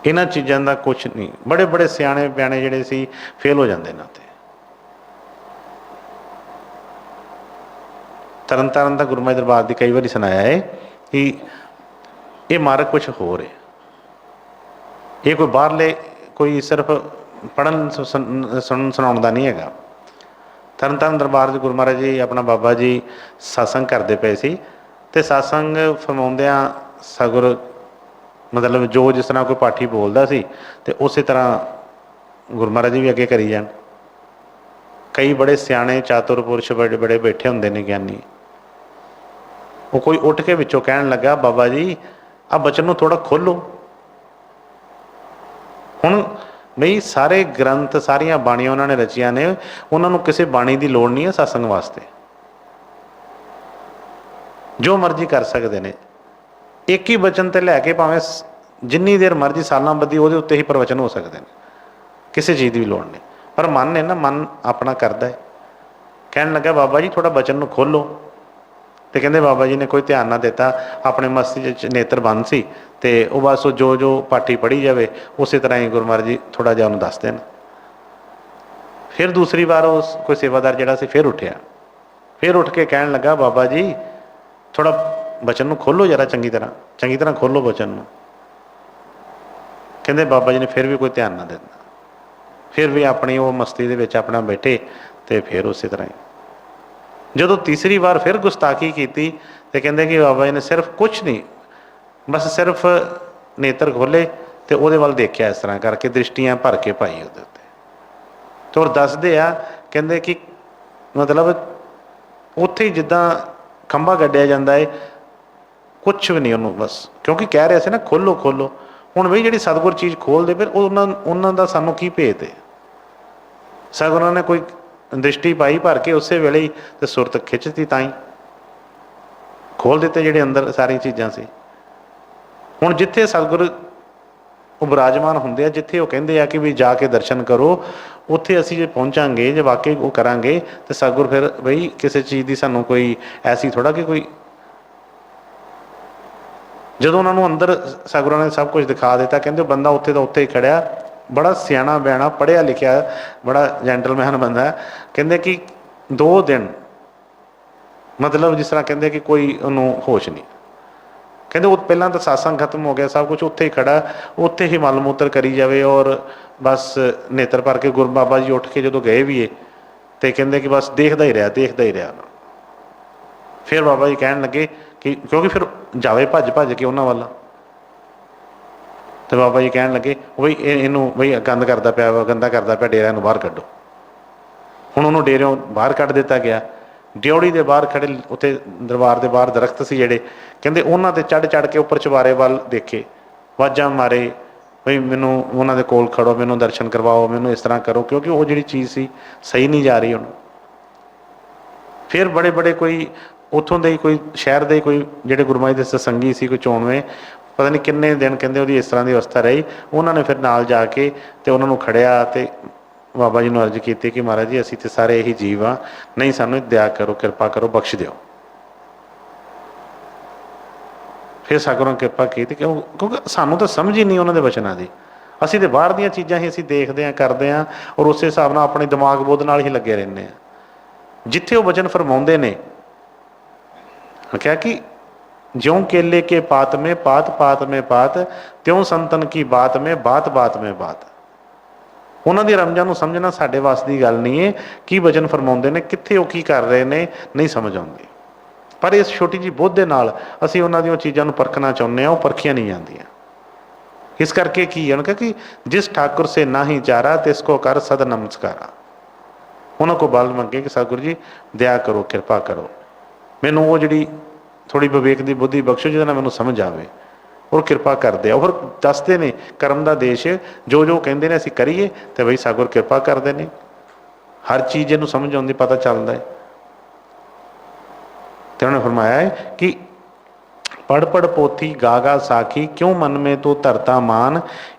इन्हां चीज़ां दा कुछ नहीं। बड़े बड़े सियाणे प्याणे जिहड़े सी फेल हो जाते ने। उत्ते तरन तारण दा गुरमति दरबार दी कई बारी सुनाया है कि ये मार्ग कुछ होर है, ये कोई बाहरले कोई सिर्फ पढ़न सुनन सुनाउण दा नहीं हैगा। तरन तारण दरबार च गुरु महाराज जी अपना बाबा जी सत्संग करते पे सी, ते सत्संग फरमाउंदियां सगुर मतलब जो जिस तरह कोई पाठी बोलदा सी ते उस तरह गुरु महाराज जी भी अगे करी जान। कई बड़े सियाणे चातुर पुरुष बड़े बड़े बैठे हुंदे ने ज्ञानी, वो कोई उठ के विचों कहण लगा बाबा जी आ बचन नूं थोड़ा खोलो। ਹੁਣ ਬਈ ਸਾਰੇ ਗ੍ਰੰਥ ਸਾਰੀਆਂ ਬਾਣੀਆਂ ਉਹਨਾਂ ਨੇ ਰਚੀਆਂ ਨੇ, ਉਹਨਾਂ ਨੂੰ ਕਿਸੇ ਬਾਣੀ ਦੀ ਲੋੜ ਨਹੀਂ ਹੈ ਸਤਸੰਗ ਵਾਸਤੇ। ਜੋ ਮਰਜ਼ੀ ਕਰ ਸਕਦੇ ਨੇ, ਇੱਕ ਹੀ ਬਚਨ ਤੇ ਲੈ ਕੇ ਭਾਵੇਂ ਜਿੰਨੀ ਦੇਰ ਮਰਜ਼ੀ ਸਾਲਾਂ ਬੱਧੀ ਉਹਦੇ ਉੱਤੇ ਹੀ ਪ੍ਰਵਚਨ ਹੋ ਸਕਦੇ ਨੇ, ਕਿਸੇ ਚੀਜ਼ ਦੀ ਵੀ ਲੋੜ ਨਹੀਂ। ਪਰ ਮਨ ਨੇ ਨਾ, ਮਨ ਆਪਣਾ ਕਰਦਾ ਹੈ। ਕਹਿਣ ਲੱਗਾ ਬਾਬਾ ਜੀ ਥੋੜਾ ਬਚਨ ਨੂੰ ਖੋਲੋ, ਤੇ ਕਹਿੰਦੇ ਬਾਬਾ ਜੀ ਨੇ ਕੋਈ ਧਿਆਨ ਨਾ ਦਿੱਤਾ, ਆਪਣੇ ਮਸਤੀ 'ਚ ਨੇਤਰ ਬੰਦ ਸੀ, ਤੇ ਉਹ ਬਸ ਉਹ ਜੋ ਪਾਠੀ ਪੜ੍ਹੀ ਜਾਵੇ ਉਸੇ ਤਰ੍ਹਾਂ ਹੀ ਗੁਰੂ ਮਹਾਰਾਜ ਜੀ ਥੋੜ੍ਹਾ ਜਿਹਾ ਉਹਨੂੰ ਦੱਸ ਦੇਣ। ਫਿਰ ਦੂਸਰੀ ਵਾਰ ਉਸ ਕੋਈ ਸੇਵਾਦਾਰ ਜਿਹੜਾ ਸੀ ਫਿਰ ਉੱਠਿਆ, ਫਿਰ ਉੱਠ ਕੇ ਕਹਿਣ ਲੱਗਾ ਬਾਬਾ ਜੀ ਥੋੜ੍ਹਾ ਬਚਨ ਨੂੰ ਖੋਲੋ ਜਰਾ, ਚੰਗੀ ਤਰ੍ਹਾਂ ਖੋਲੋ ਬਚਨ ਨੂੰ। ਕਹਿੰਦੇ ਬਾਬਾ ਜੀ ਨੇ ਫਿਰ ਵੀ ਕੋਈ ਧਿਆਨ ਨਾ ਦਿੱਤਾ, ਫਿਰ ਵੀ ਆਪਣੀ ਉਹ ਮਸਤੀ ਦੇ ਵਿੱਚ ਆਪਣਾ ਬੈਠੇ, ਤੇ ਫਿਰ ਉਸੇ ਤਰ੍ਹਾਂ ਹੀ ਜਦੋਂ ਤੀਸਰੀ ਵਾਰ ਫਿਰ ਗੁਸਤਾਖੀ ਕੀਤੀ ਤੇ ਕਹਿੰਦੇ ਕਿ ਬਾਬਾ ਜੀ ਨੇ ਸਿਰਫ ਕੁਛ ਨਹੀਂ, ਬਸ ਸਿਰਫ ਨੇਤਰ ਖੋਲੇ ਤੇ ਉਹਦੇ ਵੱਲ ਦੇਖਿਆ, ਇਸ ਤਰ੍ਹਾਂ ਕਰਕੇ ਦ੍ਰਿਸ਼ਟੀਆਂ ਭਰ ਕੇ ਪਾਈ ਉਹਦੇ ਉੱਤੇ। ਤੇ ਹੋਰ ਦੱਸਦੇ ਆ, ਕਹਿੰਦੇ ਕਿ ਮਤਲਬ ਉੱਥੇ ਹੀ ਜਿੱਦਾਂ ਖੰਭਾ ਗੱਡਿਆ ਜਾਂਦਾ ਹੈ, ਕੁਛ ਵੀ ਨਹੀਂ ਉਹਨੂੰ, ਬਸ ਕਿਉਂਕਿ ਕਹਿ ਰਿਹਾ ਸੀ ਨਾ ਖੋਲੋ ਖੋਲੋ। ਹੁਣ ਬਈ ਜਿਹੜੀ ਸਤਿਗੁਰ ਚੀਜ਼ ਖੋਲ੍ਹਦੇ ਫਿਰ ਉਹਨਾਂ ਦਾ ਸਾਨੂੰ ਕੀ ਭੇਤ ਹੈ? ਸਤਿਗੁਰਾਂ ਨੇ ਕੋਈ ਦ੍ਰਿਸ਼ਟੀ ਪਾਈ ਭਰ ਕੇ ਉਸੇ ਵੇਲੇ ਹੀ, ਤੇ ਸੁਰਤ ਖਿੱਚਤੀ, ਤਾਂ ਹੀ ਖੋਲ੍ਹ ਦਿੱਤੇ ਜਿਹੜੇ ਅੰਦਰ ਸਾਰੀਆਂ ਚੀਜ਼ਾਂ ਸੀ। ਹੁਣ ਜਿੱਥੇ ਸਤਿਗੁਰ ਉਹ ਬਿਰਾਜਮਾਨ ਹੁੰਦੇ ਆ, ਜਿੱਥੇ ਉਹ ਕਹਿੰਦੇ ਆ ਕਿ ਵੀ ਜਾ ਕੇ ਦਰਸ਼ਨ ਕਰੋ, ਉੱਥੇ ਅਸੀਂ ਜੇ ਪਹੁੰਚਾਂਗੇ, ਜੇ ਵਾਕਈ ਉਹ ਕਰਾਂਗੇ, ਤਾਂ ਸਤਿਗੁਰ ਫਿਰ ਬਈ ਕਿਸੇ ਚੀਜ਼ ਦੀ ਸਾਨੂੰ ਕੋਈ ਐਸੀ ਥੋੜ੍ਹਾ ਕਿ ਕੋਈ, ਜਦੋਂ ਉਹਨਾਂ ਨੂੰ ਅੰਦਰ ਸਤਿਗੁਰਾਂ ਨੇ ਸਭ ਕੁਝ ਦਿਖਾ ਦਿੱਤਾ, ਕਹਿੰਦੇ ਉਹ ਬੰਦਾ ਉੱਥੇ ਦਾ ਉੱਥੇ ਹੀ ਖੜਿਆ, ਬੜਾ ਸਿਆਣਾ ਬਿਆਣਾ ਪੜ੍ਹਿਆ ਲਿਖਿਆ, ਬੜਾ ਜੈਂਟਲਮੈਨ ਬੰਦਾ, ਕਹਿੰਦੇ ਕਿ 2 ਦਿਨ ਮਤਲਬ ਜਿਸ ਤਰ੍ਹਾਂ ਕਹਿੰਦੇ ਕਿ ਕੋਈ ਉਹਨੂੰ ਹੋਸ਼ ਨਹੀਂ। ਕਹਿੰਦੇ ਉਹ ਪਹਿਲਾਂ ਤਾਂ ਸਤਸੰਗ ਖਤਮ ਹੋ ਗਿਆ, ਸਭ ਕੁਛ ਉੱਥੇ ਹੀ ਖੜਾ, ਉੱਥੇ ਹੀ ਮਲ ਮੂਤਰ ਕਰੀ ਜਾਵੇ, ਔਰ ਬਸ ਨੇਤਰ ਭਰ ਕੇ ਗੁਰੂ ਬਾਬਾ ਜੀ ਉੱਠ ਕੇ ਜਦੋਂ ਗਏ ਵੀ ਇਹ, ਤੇ ਕਹਿੰਦੇ ਕਿ ਬਸ ਦੇਖਦਾ ਹੀ ਰਿਹਾ। ਫਿਰ ਬਾਬਾ ਜੀ ਕਹਿਣ ਲੱਗੇ ਕਿ ਕਿਉਂਕਿ ਫਿਰ ਜਾਵੇ ਭੱਜ ਕੇ ਉਹਨਾਂ ਵੱਲ, ਤੇ ਬਾਬਾ ਜੀ ਕਹਿਣ ਲੱਗੇ ਬਈ ਇਹਨੂੰ ਬਈ ਗੰਦਾ ਕਰਦਾ ਪਿਆ ਡੇਰਾ, ਇਹਨੂੰ ਬਾਹਰ ਕੱਢੋ। ਹੁਣ ਉਹਨੂੰ ਡੇਰਿਓਂ ਬਾਹਰ ਕੱਢ ਦਿੱਤਾ ਗਿਆ। ਡਿਓੜੀ ਦੇ ਬਾਹਰ ਖੜੇ, ਉੱਥੇ ਦਰਬਾਰ ਦੇ ਬਾਹਰ ਦਰਖਤ ਸੀ ਜਿਹੜੇ, ਕਹਿੰਦੇ ਉਹਨਾਂ 'ਤੇ ਚੜ੍ਹ ਕੇ ਉੱਪਰ ਚੁਬਾਰੇ ਵੱਲ ਦੇਖੇ, ਆਵਾਜ਼ਾਂ ਮਾਰੇ ਬਈ ਮੈਨੂੰ ਉਹਨਾਂ ਦੇ ਕੋਲ ਖੜੋ, ਮੈਨੂੰ ਦਰਸ਼ਨ ਕਰਵਾਓ, ਮੈਨੂੰ ਇਸ ਤਰ੍ਹਾਂ ਕਰੋ, ਕਿਉਂਕਿ ਉਹ ਜਿਹੜੀ ਚੀਜ਼ ਸੀ ਸਹੀ ਨਹੀਂ ਜਾ ਰਹੀ ਹੁਣ। ਫਿਰ ਬੜੇ ਕੋਈ ਉੱਥੋਂ ਦੇ ਕੋਈ ਸ਼ਹਿਰ ਦੇ ਕੋਈ ਜਿਹੜੇ ਗੁਰੂ ਮਹਾਰਾਜ ਦੇ ਸਤਸੰਗੀ ਸੀ, ਕੋਈ 94 ਪਤਾ ਨਹੀਂ ਕਿੰਨੇ ਦਿਨ ਕਹਿੰਦੇ ਉਹਦੀ ਇਸ ਤਰ੍ਹਾਂ ਦੀ ਅਵਸਥਾ ਰਹੀ। ਉਹਨਾਂ ਨੇ ਫਿਰ ਨਾਲ ਜਾ ਕੇ ਤੇ ਉਹਨਾਂ ਨੂੰ ਖੜਿਆ ਤੇ ਬਾਬਾ ਜੀ ਨੂੰ ਅਰਜ਼ ਕੀਤੀ ਕਿ ਮਹਾਰਾਜ ਜੀ ਅਸੀਂ ਤੇ ਸਾਰੇ ਇਹੀ ਜੀਵ ਹਾਂ, ਨਹੀਂ ਸਾਨੂੰ ਦਇਆ ਕਰੋ, ਕਿਰਪਾ ਕਰੋ, ਬਖਸ਼ ਦਿਓ। ਫਿਰ ਸਤਿਗੁਰਾਂ ਨੇ ਕਿਰਪਾ ਕੀਤੀ, ਕਿਉਂਕਿ ਸਾਨੂੰ ਤਾਂ ਸਮਝ ਹੀ ਨਹੀਂ ਉਹਨਾਂ ਦੇ ਵਚਨਾਂ ਦੀ। ਅਸੀਂ ਤਾਂ ਬਾਹਰ ਦੀਆਂ ਚੀਜ਼ਾਂ ਹੀ ਅਸੀਂ ਦੇਖਦੇ ਹਾਂ, ਕਰਦੇ ਹਾਂ, ਔਰ ਉਸੇ ਹਿਸਾਬ ਨਾਲ ਆਪਣੇ ਦਿਮਾਗ ਬੋਧ ਨਾਲ ਹੀ ਲੱਗੇ ਰਹਿੰਦੇ ਹਾਂ। ਜਿੱਥੇ ਉਹ ਵਚਨ ਫਰਮਾਉਂਦੇ ਨੇ, ਕਿਹਾ ਕਿ ज्यों केले के पात में पात में पात, त्यों संतन की बात में बात में बात। ਉਹਨਾਂ ਦੀ ਰਮਜ਼ਾਂ ਨੂੰ ਸਮਝਣਾ ਸਾਡੇ ਵਾਸ ਦੀ ਗੱਲ ਨਹੀਂ ਹੈ। ਕੀ ਵਚਨ ਫਰਮਾਉਂਦੇ ਨੇ, ਕਿੱਥੇ ਉਹ ਕੀ ਕਰ ਰਹੇ ਨੇ, ਨਹੀਂ ਸਮਝ ਆਉਂਦੀ। ਪਰ ਇਸ ਛੋਟੀ ਜਿਹੀ ਬੁੱਧ ਦੇ ਨਾਲ ਅਸੀਂ ਉਹਨਾਂ ਦੀਆਂ ਚੀਜ਼ਾਂ ਨੂੰ ਪਰਖਣਾ ਚਾਹੁੰਦੇ ਹਾਂ, ਉਹ ਪਰਖੀਆਂ ਨਹੀਂ ਜਾਂਦੀਆਂ। ਇਸ ਕਰਕੇ ਕੀ ਹੈ ਕਿ ਜਿਸ ਠਾਕੁਰ ਸੇ ਨਾ ਹੀ ਚਾਰਾ ਤਿਸ ਕੋ ਕਰ ਸਦ ਨਮਸਕਾਰਾ। ਉਹਨਾਂ ਕੋਲ ਬਲ ਮੰਗੇ ਕਿ ਸਤਿਗੁਰੂ ਜੀ ਦਇਆ ਕਰੋ, ਕਿਰਪਾ ਕਰੋ, ਮੈਨੂੰ ਉਹ ਜਿਹੜੀ ਥੋੜ੍ਹੀ ਵਿਵੇਕ ਦੀ ਬੁੱਧੀ ਬਖਸ਼ੋ ਜਿਹਦੇ ਨਾਲ ਮੈਨੂੰ ਸਮਝ ਆਵੇ। ਔਰ ਕਿਰਪਾ ਕਰਦੇ ਆ, ਔਰ ਦੱਸਦੇ ਨੇ ਕਰਮ ਦਾ ਦੇਸ਼, ਜੋ ਜੋ ਕਹਿੰਦੇ ਨੇ ਅਸੀਂ ਕਰੀਏ ਤੇ ਬਈ ਸਤਿਗੁਰ ਕਿਰਪਾ ਕਰਦੇ ਨੇ। ਹਰ ਚੀਜ਼ ਇਹਨੂੰ ਸਮਝ ਆਉਂਦੀ, ਪਤਾ ਚੱਲਦਾ ਹੈ। ਤੇ ਉਹਨੇ ਫਰਮਾਇਆ ਹੈ ਕਿ पढ़ पढ़ पोथी गागा साखी क्यों मन में तो धरता मान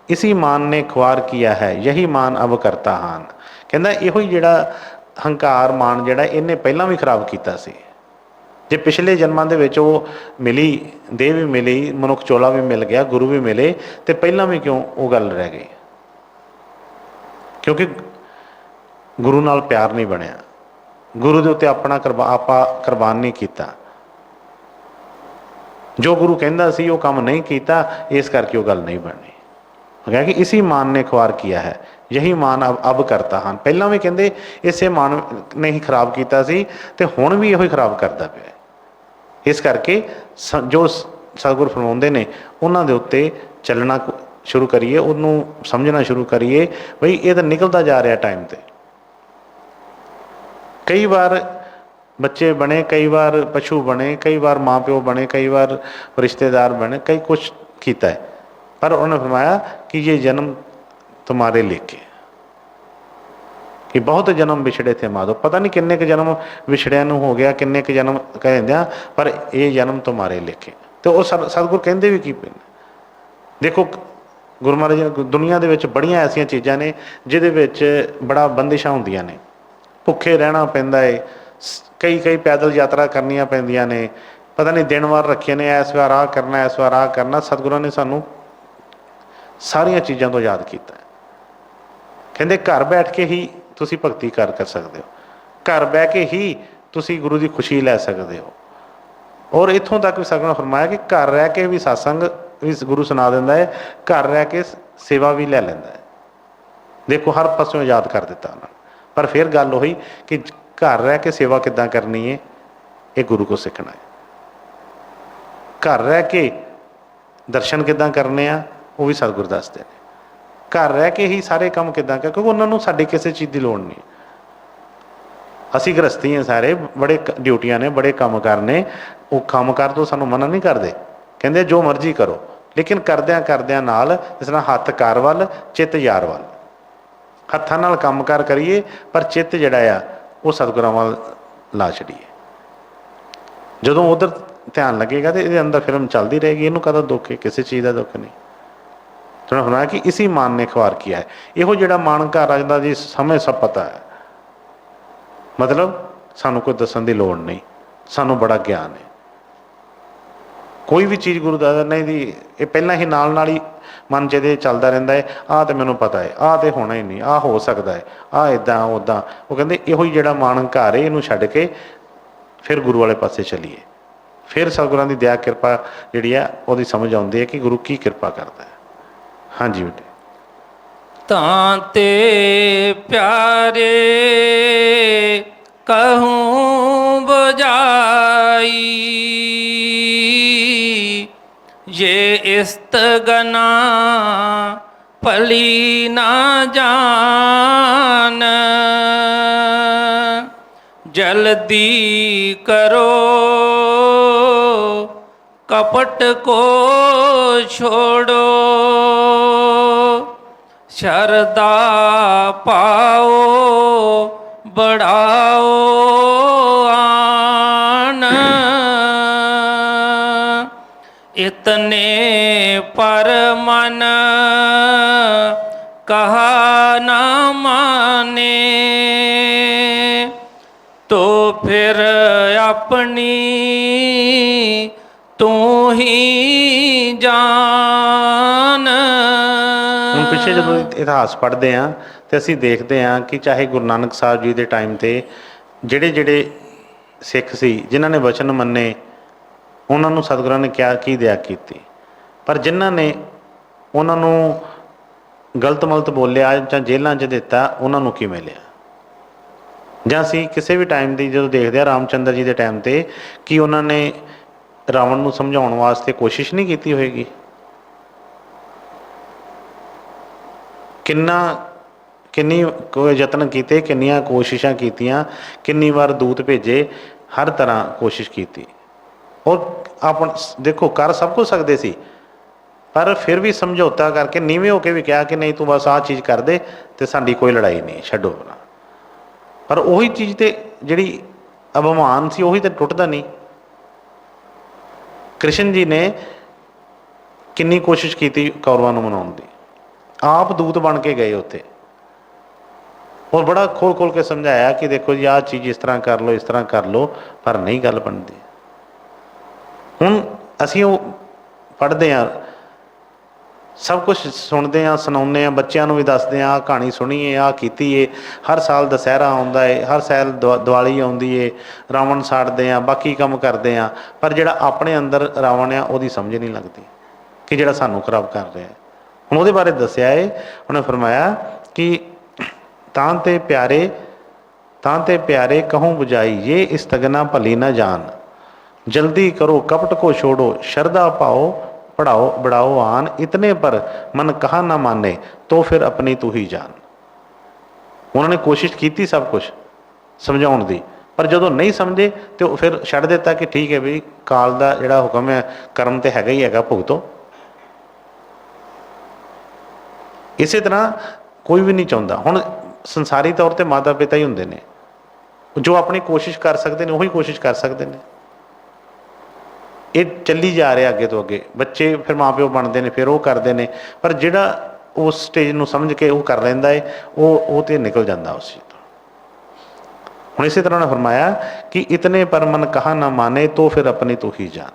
इसी मान ने खुआर किया है यही मान अब करता हान। कहता इहो ही जिहड़ा हंकार मान जिहड़ा इन्हें पहलां भी खराब कीता सी। जे पिछले जन्मां दे विच वो मिली, देह भी मिली, मनुख चोला भी मिल गया, गुरु भी मिले, तो पहलां भी क्यों वो गल रह गई? क्योंकि गुरु नाल प्यार नहीं बनिया, गुरु दे उत्ते अपना आपा कुर्बान नहीं कीता, जो गुरु कहता सी वो काम नहीं किया, इस करके वो गल नहीं बननी। कहा कि इसी मान ने खुआर किया है यही मान अब करता हाँ। पहला भी कहते इसे मान ने ही खराब किया सी ते हुण भी इहो खराब करता पिया। इस करके जो सतगुर फरमाउंदे ने उन्हां दे उत्ते चलना शुरू करिए, उन्होंने समझना शुरू करिए बई ये तो निकलता जा रहा टाइम ते। कई बार बच्चे बने, कई बार पशु बने, कई बार माँ प्यो बने, कई बार रिश्तेदार बने, कई कुछ किया है, पर उन्होंने फरमाया कि ये जन्म तुम्हारे लेके, कि बहुत जन्म विछड़े थे माधो। पता नहीं किन्ने के जन्म विछड़िया हो गया, किन्ने के जन्म कहते, पर ये जन्म तुम्हारे लेके। तो वो सतगुर कहते भी की पे। देखो गुरु महाराज जी दुनिया के बड़िया ऐसिया चीज़ां ने जिहदे विच बड़ा बंदिशां होंदियां ने, भुखे रहना पैंदा है, कई कई पैदल यात्रा करनियां पैंदियां ने, पता नहीं दिन वार रखे ने, इस बार आ करना, इस बार आ करना। सतगुरां ने सानू सारियां चीज़ों तो याद किया। कहते घर बैठ के ही तुसी भगती कर सकते हो, घर बह के ही तुसी गुरु की खुशी लै सकते हो। और इत्थों तक भी सतगुरां ने फरमाया कि घर रह के भी सत्संग भी गुरु सुना दिंदा है, घर रह के सेवा भी लै लैंदा है। देखो हर पासों याद कर दिता उन्होंने। पर फिर गल उही कि घर रह के सेवा किद्दां करनी है, ये गुरु को सीखना है। घर रह के दर्शन किद्दां करने आ, वो भी सतगुर दसदे ने। घर रह के ही सारे काम किद्दां कर, क्योंकि उन्होंने साडी किसी चीज़ की लोड़ नहीं। असी गृहस्थी हैं सारे, बड़े ड्यूटियां ने, बड़े काम करने, वो काम कर तो सानू मना नहीं करते, कहते जो मर्जी करो, लेकिन करद्या करद्या नाल जिस तरह हत्थ कार वल चित्त यार वल, हत्थां नाल काम कार करिए पर चित्त जिहड़ा आ वो सतगुरां वल ला छड़िए। जदों उधर ध्यान लगेगा तो ये अंदर फिल्म चलती रहेगी, इनू कदा दुख है, किसी चीज़ का दुख नहीं। तो सुना कि इसी मान ने खुआर किया है। इहो जिहड़ा मान घर आंदा जी समय सब पता है, मतलब सानू कोई दसन की लोड़ नहीं, सानू बड़ा ज्ञान है। कोई भी चीज़ गुरु दसदा नहीं दी, ये पहला ही नाल नाल ही मन च चलता रहिंदा है, आ तो मैनू पता है, आ तो होना ही नहीं, आ हो सकता है, आ इदां उदां। वो कहते इहो ही जिहड़ा मान घर है, इनू छड्ड के फिर गुरु वाले पासे चलीए। फिर सतगुरां दी दया किरपा जिहड़ी है उहदी समझ आउंदी है कि गुरु की किरपा करता है। हाँ जी बेटे। तांते प्यारे कहूँ बुझाई, ये इस्तगना पली ना जान, जल्दी करो कपट को छोड़ो, शरदा पाओ बढ़ाओ आन, इतने पर मन कहा ना माने, तो फिर अपनी तू ही जान। हम पिछले जो इतिहास पढ़ते हैं तो असी देखते हैं कि चाहे गुरु नानक साहब जी के टाइम से जिहड़े जिहड़े सिख सी जिन्हां ने वचन मन्ने, उन्होंने सतगुरां ने क्या की दया की, पर जिन्हां ने उन्होंने ਗਲਤ ਮਲਤ ਬੋਲਿਆ ਜਾਂ ਜੇਲ੍ਹਾਂ 'ਚ ਦਿੱਤਾ, ਉਹਨਾਂ ਨੂੰ ਕੀ ਮਿਲਿਆ? ਜਾਂ ਅਸੀਂ ਕਿਸੇ ਵੀ ਟਾਈਮ ਦੀ ਜਦੋਂ ਦੇਖਦੇ ਹਾਂ ਰਾਮਚੰਦਰ ਜੀ ਦੇ ਟਾਈਮ 'ਤੇ, ਕਿ ਉਹਨਾਂ ਨੇ ਰਾਵਣ ਨੂੰ ਸਮਝਾਉਣ ਵਾਸਤੇ ਕੋਸ਼ਿਸ਼ ਨਹੀਂ ਕੀਤੀ ਹੋਏਗੀ? ਕਿੰਨੀ ਯਤਨ ਕੀਤੇ, ਕਿੰਨੀਆਂ ਕੋਸ਼ਿਸ਼ਾਂ ਕੀਤੀਆਂ, ਕਿੰਨੀ ਵਾਰ ਦੂਤ ਭੇਜੇ, ਹਰ ਤਰ੍ਹਾਂ ਕੋਸ਼ਿਸ਼ ਕੀਤੀ। ਉਹ ਦੇਖੋ ਕਰ ਸਭ ਕੁਝ ਸਕਦੇ ਸੀ, ਪਰ ਫਿਰ ਵੀ ਸਮਝੌਤਾ ਕਰਕੇ ਨੀਵੇਂ ਹੋ ਕੇ ਵੀ ਕਿਹਾ ਕਿ ਨਹੀਂ ਤੂੰ ਬਸ ਆਹ ਚੀਜ਼ ਕਰ ਦੇ ਅਤੇ ਸਾਡੀ ਕੋਈ ਲੜਾਈ ਨਹੀਂ, ਛੱਡੋ ਨਾ। ਪਰ ਉਹੀ ਚੀਜ਼ 'ਤੇ ਜਿਹੜੀ ਅਭਿਮਾਨ ਸੀ ਉਹੀ ਤਾਂ ਟੁੱਟਦਾ ਨਹੀਂ। ਕ੍ਰਿਸ਼ਨ ਜੀ ਨੇ ਕਿੰਨੀ ਕੋਸ਼ਿਸ਼ ਕੀਤੀ ਕੌਰਵਾਂ ਨੂੰ ਮਨਾਉਣ ਦੀ, ਆਪ ਦੂਤ ਬਣ ਕੇ ਗਏ ਉੱਥੇ, ਔਰ ਬੜਾ ਖੋਲ੍ਹ ਕੇ ਸਮਝਾਇਆ ਕਿ ਦੇਖੋ ਜੀ ਆਹ ਚੀਜ਼ ਇਸ ਤਰ੍ਹਾਂ ਕਰ ਲਓ, ਇਸ ਤਰ੍ਹਾਂ ਕਰ ਲਓ, ਪਰ ਨਹੀਂ ਗੱਲ ਬਣਦੀ। ਹੁਣ ਅਸੀਂ ਉਹ ਪੜ੍ਹਦੇ ਹਾਂ, ਸਭ ਕੁਛ ਸੁਣਦੇ ਹਾਂ, ਸੁਣਾਉਂਦੇ ਹਾਂ, ਬੱਚਿਆਂ ਨੂੰ ਵੀ ਦੱਸਦੇ ਹਾਂ, ਆਹ ਕਹਾਣੀ ਸੁਣੀਏ, ਆਹ ਕੀਤੀ ਏ। ਹਰ ਸਾਲ ਦੁਸਹਿਰਾ ਆਉਂਦਾ ਏ, ਹਰ ਸਾਲ ਦੀਵਾਲੀ ਆਉਂਦੀ ਏ, ਰਾਵਣ ਸਾੜਦੇ ਹਾਂ, ਬਾਕੀ ਕੰਮ ਕਰਦੇ ਹਾਂ, ਪਰ ਜਿਹੜਾ ਆਪਣੇ ਅੰਦਰ ਰਾਵਣ ਆ ਉਹਦੀ ਸਮਝ ਨਹੀਂ ਲੱਗਦੀ ਕਿ ਜਿਹੜਾ ਸਾਨੂੰ ਖਰਾਬ ਕਰ ਰਿਹਾ। ਹੁਣ ਉਹਦੇ ਬਾਰੇ ਦੱਸਿਆ ਏ, ਉਹਨੇ ਫਰਮਾਇਆ ਕਿ ਤਾਂ ਤੇ ਪਿਆਰੇ ਕਹੂੰ ਬੁਝਾਈ, ਇਹ ਇਸਤਗਨਾ ਭਲੀ ਨਾ ਜਾਨ, ਜਲਦੀ ਕਰੋ ਕਪਟ ਕੋ ਛੋੜੋ, ਸ਼ਰਧਾ ਪਾਓ बढ़ाओ आन, इतने पर मन कहा ना माने, तो फिर अपनी तू ही जान। उन्होंने कोशिश की सब कुछ समझाउण दी, पर जो नहीं समझे तो फिर छड़ दिता कि ठीक है भी काल का जिहड़ा हुक्म है, कर्म तो हैगा ही हैगा, भुगतो। इस तरह कोई भी नहीं चाहता। हुण संसारी तौर पर माता पिता ही हुंदे ने, जो अपनी कोशिश कर सकते हैं उही कोशिश कर सकते हैं। ये ਚੱਲੀ ਜਾ ਰਿਹਾ ਅੱਗੇ ਤੋਂ ਅੱਗੇ, ਬੱਚੇ ਫਿਰ ਮਾਂ ਪਿਓ ਬਣਦੇ ਨੇ, ਫਿਰ ਉਹ ਕਰਦੇ ਨੇ, ਪਰ ਜਿਹੜਾ ਉਸ ਸਟੇਜ ਨੂੰ ਸਮਝ ਕੇ ਉਹ ਕਰ ਲੈਂਦਾ ਹੈ, ਉਹ ਤੇ ਨਿਕਲ ਜਾਂਦਾ ਉਸ ਚੀਜ਼ ਤੋਂ। ਹੁਣ ਇਸੇ ਤਰ੍ਹਾਂ ਨੇ ਫਰਮਾਇਆ ਕਿ ਇਤਨੇ ਪਰ ਮਨ ਕਹਾ ਨਾ ਮਾਨੇ, ਤੋ ਫਿਰ ਆਪਣੀ ਤੂੰ ਹੀ ਜਾਨ।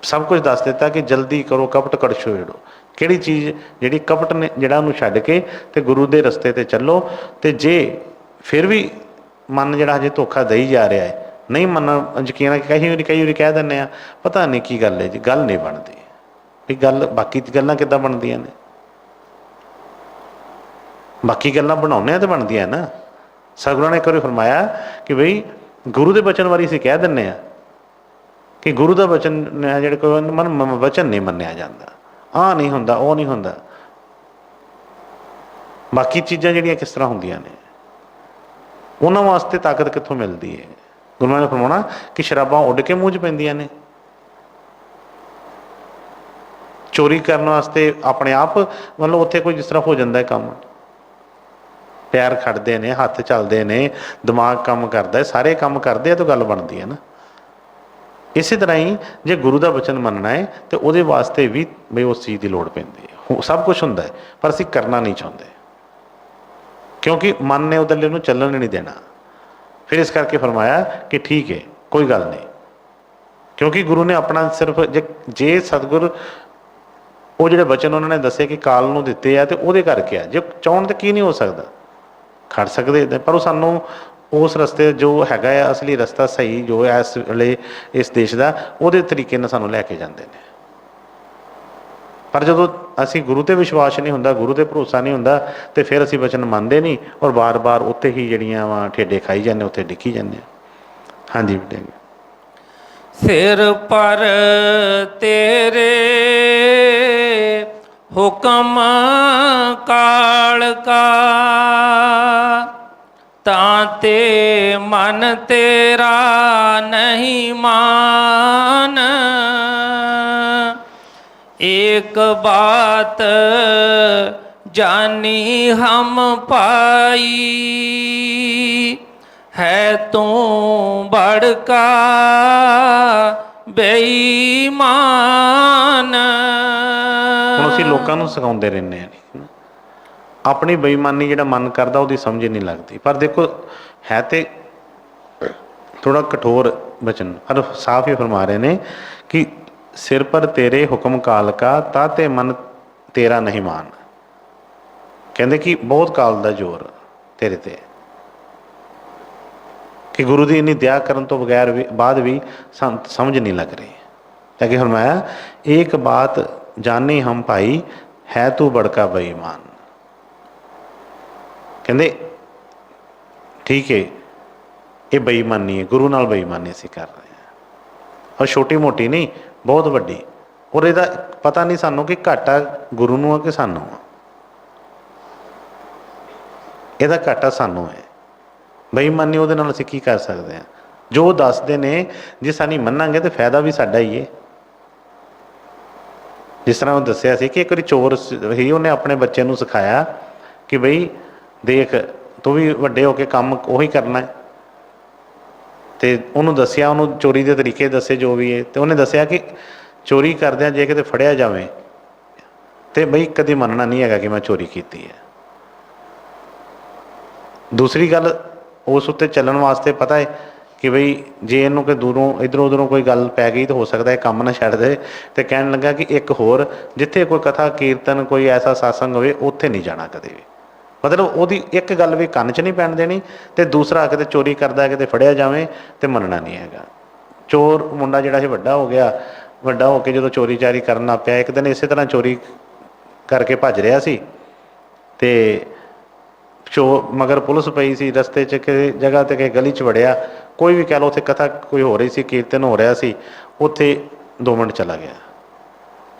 ਸਭ ਕੁਝ ਦੱਸ ਦਿੱਤਾ ਕਿ ਜਲਦੀ ਕਰੋ ਕਪਟ ਕੜ ਛੋੜੋ, ਕਿਹੜੀ ਚੀਜ਼ ਜਿਹੜੀ ਕਪਟ ਨੇ ਜਿਹੜਾ ਉਹਨੂੰ ਛੱਡ ਕੇ ਤੇ ਗੁਰੂ ਦੇ ਰਸਤੇ 'ਤੇ ਚੱਲੋ। ਤੇ ਜੇ ਫਿਰ ਵੀ ਮਨ ਜਿਹੜਾ ਹਜੇ ਧੋਖਾ ਦੇਈ ਜਾ ਰਿਹਾ ਹੈ, नहीं मनना यकीन, कई वारी कह दें पता नहीं की गल है जी, गल नहीं बनती भी। गल बाकी गल्लां किद्दां बनदियां ने, बाकी गल्लां बनाउने तो बनदियां ना। सतगुरां ने एक बार फरमाया कि बई गुरु के बचन वारी असीं कह दिंदे आ कि गुरु का बचन जिहड़े कोई वचन नहीं मन्निया जाता, आ नहीं हुंदा, वो नहीं हुंदा। बाकी चीज़ां जिहड़ियां किस तरह हुंदियां ने, उन्हां वास्ते ताकत कित्थों मिलदी है? गुरुआं ने फरमाउणा कि शराबां उड के मूँह च पैंदियां ने, चोरी करने वास्ते अपने आप मतलब उत्थे कोई जिस तरह हो जाता है काम, पैर खड़ते हैं, हत्थ चलते हैं, दिमाग काम करता है, सारे काम करते हैं तो गल बनती है ना। इस तरह ही जे गुरु का वचन मनना है तो वो वास्ते भी बई उस चीज़ की लड़ पैंदी है। सब कुछ होंदा है पर असीं करना नहीं चाहते, क्योंकि मन ने उधरले नूं चलन नहीं देना। फिर इस करके फरमाया कि ठीक है कोई गल नहीं, क्योंकि गुरु ने अपना सिर्फ जे सतगुर वो जिहड़े बचन उन्होंने दसे कि काल नूं दिते आ, तो वो करके आ, जे चाहण तो की नहीं हो सकता, खड़ सकते, पर सानू उस रस्ते जो हैगा असली रस्ता सही जो है इस वेले इस देश का, वो तरीके नाल सानू लैके जाते हैं। पर जो असी गुरु ते विश्वास नहीं हुंदा, गुरु ते भरोसा नहीं हुंदा, तो फिर असी वचन मनते नहीं और बार बार उत्ते ही जड़ियां वा ठेडे खाई जाने, उत्ते डिक्की जाने। हाँ जी बेटे। सिर पर तेरे हुक्म काल का, ताते मन तेरा नहीं मान, एक बात जानी हम पाई, है तू बड़का बेईमान। ਹੁਣ ਅਸੀਂ ਲੋਕਾਂ ਨੂੰ ਸਿਖਾਉਂਦੇ ਰਹਿੰਦੇ ਹਾਂ, अपनी बेईमानी जिहड़ा मन करदा उहदी समझ नहीं लगती। पर देखो है तो थोड़ा कठोर वचन, पर साफ ही फरमा रहे ने कि सिर पर तेरे हुक्म काल का, ताते मन तेरा नहीं मान। कहते कि बहुत काल का जोर तेरे ते, कि गुरु की इन्नी दया करन तो बगैर भी बाद भी समझ नहीं लग रही। ताकि फरमाया एक बात जानी हम भाई, है तू बड़का बेईमान। ਕਹਿੰਦੇ ਠੀਕ ਹੈ, ਇਹ ਬੇਈਮਾਨੀ ਹੈ, ਗੁਰੂ ਨਾਲ ਬੇਈਮਾਨੀ ਅਸੀਂ ਕਰ ਰਹੇ ਹਾਂ। ਔਰ ਛੋਟੀ ਮੋਟੀ ਨਹੀਂ, ਬਹੁਤ ਵੱਡੀ। ਔਰ ਇਹਦਾ ਪਤਾ ਨਹੀਂ ਸਾਨੂੰ ਕਿ ਘਾਟਾ ਗੁਰੂ ਨੂੰ ਆ ਕਿ ਸਾਨੂੰ ਆ। ਇਹਦਾ ਘਾਟਾ ਸਾਨੂੰ ਹੈ। ਬੇਈਮਾਨੀ ਉਹਦੇ ਨਾਲ ਅਸੀਂ ਕੀ ਕਰ ਸਕਦੇ ਹਾਂ? ਜੋ ਉਹ ਦੱਸਦੇ ਨੇ ਜੇ ਸਾਨੀ ਮੰਨਾਂਗੇ ਤਾਂ ਫਾਇਦਾ ਵੀ ਸਾਡਾ ਹੀ ਹੈ। ਜਿਸ ਤਰ੍ਹਾਂ ਉਹ ਦੱਸਿਆ ਸੀ ਕਿ ਇੱਕ ਵਾਰੀ ਚੋਰ ਹੀ, ਉਹਨੇ ਆਪਣੇ ਬੱਚੇ ਨੂੰ ਸਿਖਾਇਆ ਕਿ ਬਈ ਦੇਖ, ਤੂੰ ਵੀ ਵੱਡੇ ਹੋ ਕੇ ਕੰਮ ਉਹੀ ਕਰਨਾ ਹੈ। ਅਤੇ ਉਹਨੂੰ ਦੱਸਿਆ, ਉਹਨੂੰ ਚੋਰੀ ਦੇ ਤਰੀਕੇ ਦੱਸੇ ਜੋ ਵੀ ਹੈ। ਅਤੇ ਉਹਨੇ ਦੱਸਿਆ ਕਿ ਚੋਰੀ ਕਰਦਿਆਂ ਜੇ ਕਿਤੇ ਫੜਿਆ ਜਾਵੇ ਤਾਂ ਬਈ ਕਦੇ ਮੰਨਣਾ ਨਹੀਂ ਹੈਗਾ ਕਿ ਮੈਂ ਚੋਰੀ ਕੀਤੀ ਹੈ। ਦੂਸਰੀ ਗੱਲ, ਉਸ ਉੱਤੇ ਚੱਲਣ ਵਾਸਤੇ ਪਤਾ ਹੈ ਕਿ ਬਈ ਜੇ ਇਹਨੂੰ ਕੋਈ ਦੂਰੋਂ ਇੱਧਰੋਂ ਉੱਧਰੋਂ ਕੋਈ ਗੱਲ ਪੈ ਗਈ ਤਾਂ ਹੋ ਸਕਦਾ ਇਹ ਕੰਮ ਨਾ ਛੱਡ ਦੇ। ਅਤੇ ਕਹਿਣ ਲੱਗਾ ਕਿ ਇੱਕ ਹੋਰ, ਜਿੱਥੇ ਕੋਈ ਕਥਾ ਕੀਰਤਨ, ਕੋਈ ਐਸਾ ਸਾਸੰਗ ਹੋਵੇ, ਉੱਥੇ ਨਹੀਂ ਜਾਣਾ ਕਦੇ ਵੀ। ਮਤਲਬ ਉਹਦੀ ਇੱਕ ਗੱਲ ਵੀ ਕੰਨ 'ਚ ਨਹੀਂ ਪੈਣ ਦੇਣੀ। ਅਤੇ ਦੂਸਰਾ, ਕਿਤੇ ਚੋਰੀ ਕਰਦਾ ਕਿਤੇ ਫੜਿਆ ਜਾਵੇ ਤਾਂ ਮੰਨਣਾ ਨਹੀਂ ਹੈਗਾ। ਚੋਰ ਮੁੰਡਾ ਜਿਹੜਾ ਸੀ ਵੱਡਾ ਹੋ ਗਿਆ, ਵੱਡਾ ਹੋ ਕੇ ਜਦੋਂ ਚੋਰੀ ਚਾਰੀ ਕਰਨ ਲੱਗ ਪਿਆ, ਇੱਕ ਦਿਨ ਇਸੇ ਤਰ੍ਹਾਂ ਚੋਰੀ ਕਰਕੇ ਭੱਜ ਰਿਹਾ ਸੀ ਅਤੇ ਮਗਰ ਪੁਲਿਸ ਪਈ ਸੀ। ਰਸਤੇ 'ਚ ਕਿਸੇ ਜਗ੍ਹਾ 'ਤੇ ਕਿਸੇ ਗਲੀ 'ਚ ਵੜਿਆ, ਕੋਈ ਵੀ ਕਹਿ ਲਓ, ਉੱਥੇ ਕਥਾ ਕੋਈ ਹੋ ਰਹੀ ਸੀ, ਕੀਰਤਨ ਹੋ ਰਿਹਾ ਸੀ, ਉੱਥੇ 2 ਮਿੰਟ ਚਲਾ ਗਿਆ।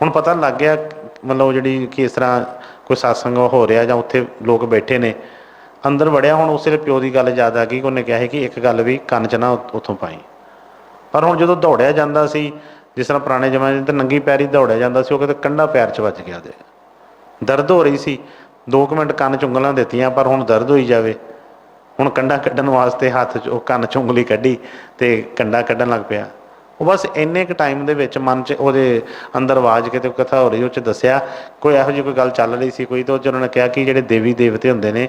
ਹੁਣ ਪਤਾ ਲੱਗ ਗਿਆ, ਮਤਲਬ ਉਹ ਜਿਹੜੀ ਕਿ ਇਸ ਤਰ੍ਹਾਂ ਕੋਈ ਸਤਸੰਗ ਹੋ ਰਿਹਾ ਜਾਂ ਉੱਥੇ ਲੋਕ ਬੈਠੇ ਨੇ। ਅੰਦਰ ਵੜਿਆ, ਹੁਣ ਉਸੇ ਪਿਓ ਦੀ ਗੱਲ ਯਾਦ ਆ ਗਈ ਕਿ ਉਹਨੇ ਕਿਹਾ ਸੀ ਕਿ ਇੱਕ ਗੱਲ ਵੀ ਕੰਨ 'ਚ ਨਾ ਉੱਥੋਂ ਪਾਈ। ਪਰ ਹੁਣ ਜਦੋਂ ਦੌੜਿਆ ਜਾਂਦਾ ਸੀ, ਜਿਸ ਤਰ੍ਹਾਂ ਪੁਰਾਣੇ ਜ਼ਮਾਨੇ 'ਤੇ ਨੰਗੀ ਪੈਰੀ ਦੌੜਿਆ ਜਾਂਦਾ ਸੀ, ਉਹ ਕਿਤੇ ਕੰਢਾ ਪੈਰ 'ਚ ਵੱਜ ਗਿਆ ਉਹਦੇ, ਦਰਦ ਹੋ ਰਹੀ ਸੀ। 2 ਮਿੰਟ ਕੰਨ 'ਚ ਉਂਗਲਾਂ ਦਿੱਤੀਆਂ, ਪਰ ਹੁਣ ਦਰਦ ਹੋਈ ਜਾਵੇ। ਹੁਣ ਕੰਢਾ ਕੱਢਣ ਵਾਸਤੇ ਹੱਥ 'ਚ ਉਹ ਕੰਨ 'ਚ ਉਂਗਲੀ ਕੱਢੀ ਅਤੇ ਕੰਢਾ ਕੱਢਣ ਲੱਗ ਪਿਆ। ਉਹ ਬਸ ਇੰਨੇ ਕੁ ਟਾਈਮ ਦੇ ਵਿੱਚ ਮਨ 'ਚ ਉਹਦੇ ਅੰਦਰ ਆਵਾਜ਼, ਕਿਤੇ ਕਥਾ ਹੋ ਰਹੀ, ਉਹ 'ਚ ਦੱਸਿਆ ਕੋਈ ਇਹੋ ਜਿਹੀ ਕੋਈ ਗੱਲ ਚੱਲ ਰਹੀ ਸੀ ਕੋਈ, ਤਾਂ ਉਹ 'ਚ ਉਹਨਾਂ ਨੇ ਕਿਹਾ ਕਿ ਜਿਹੜੇ ਦੇਵੀ ਦੇਵਤੇ ਹੁੰਦੇ ਨੇ,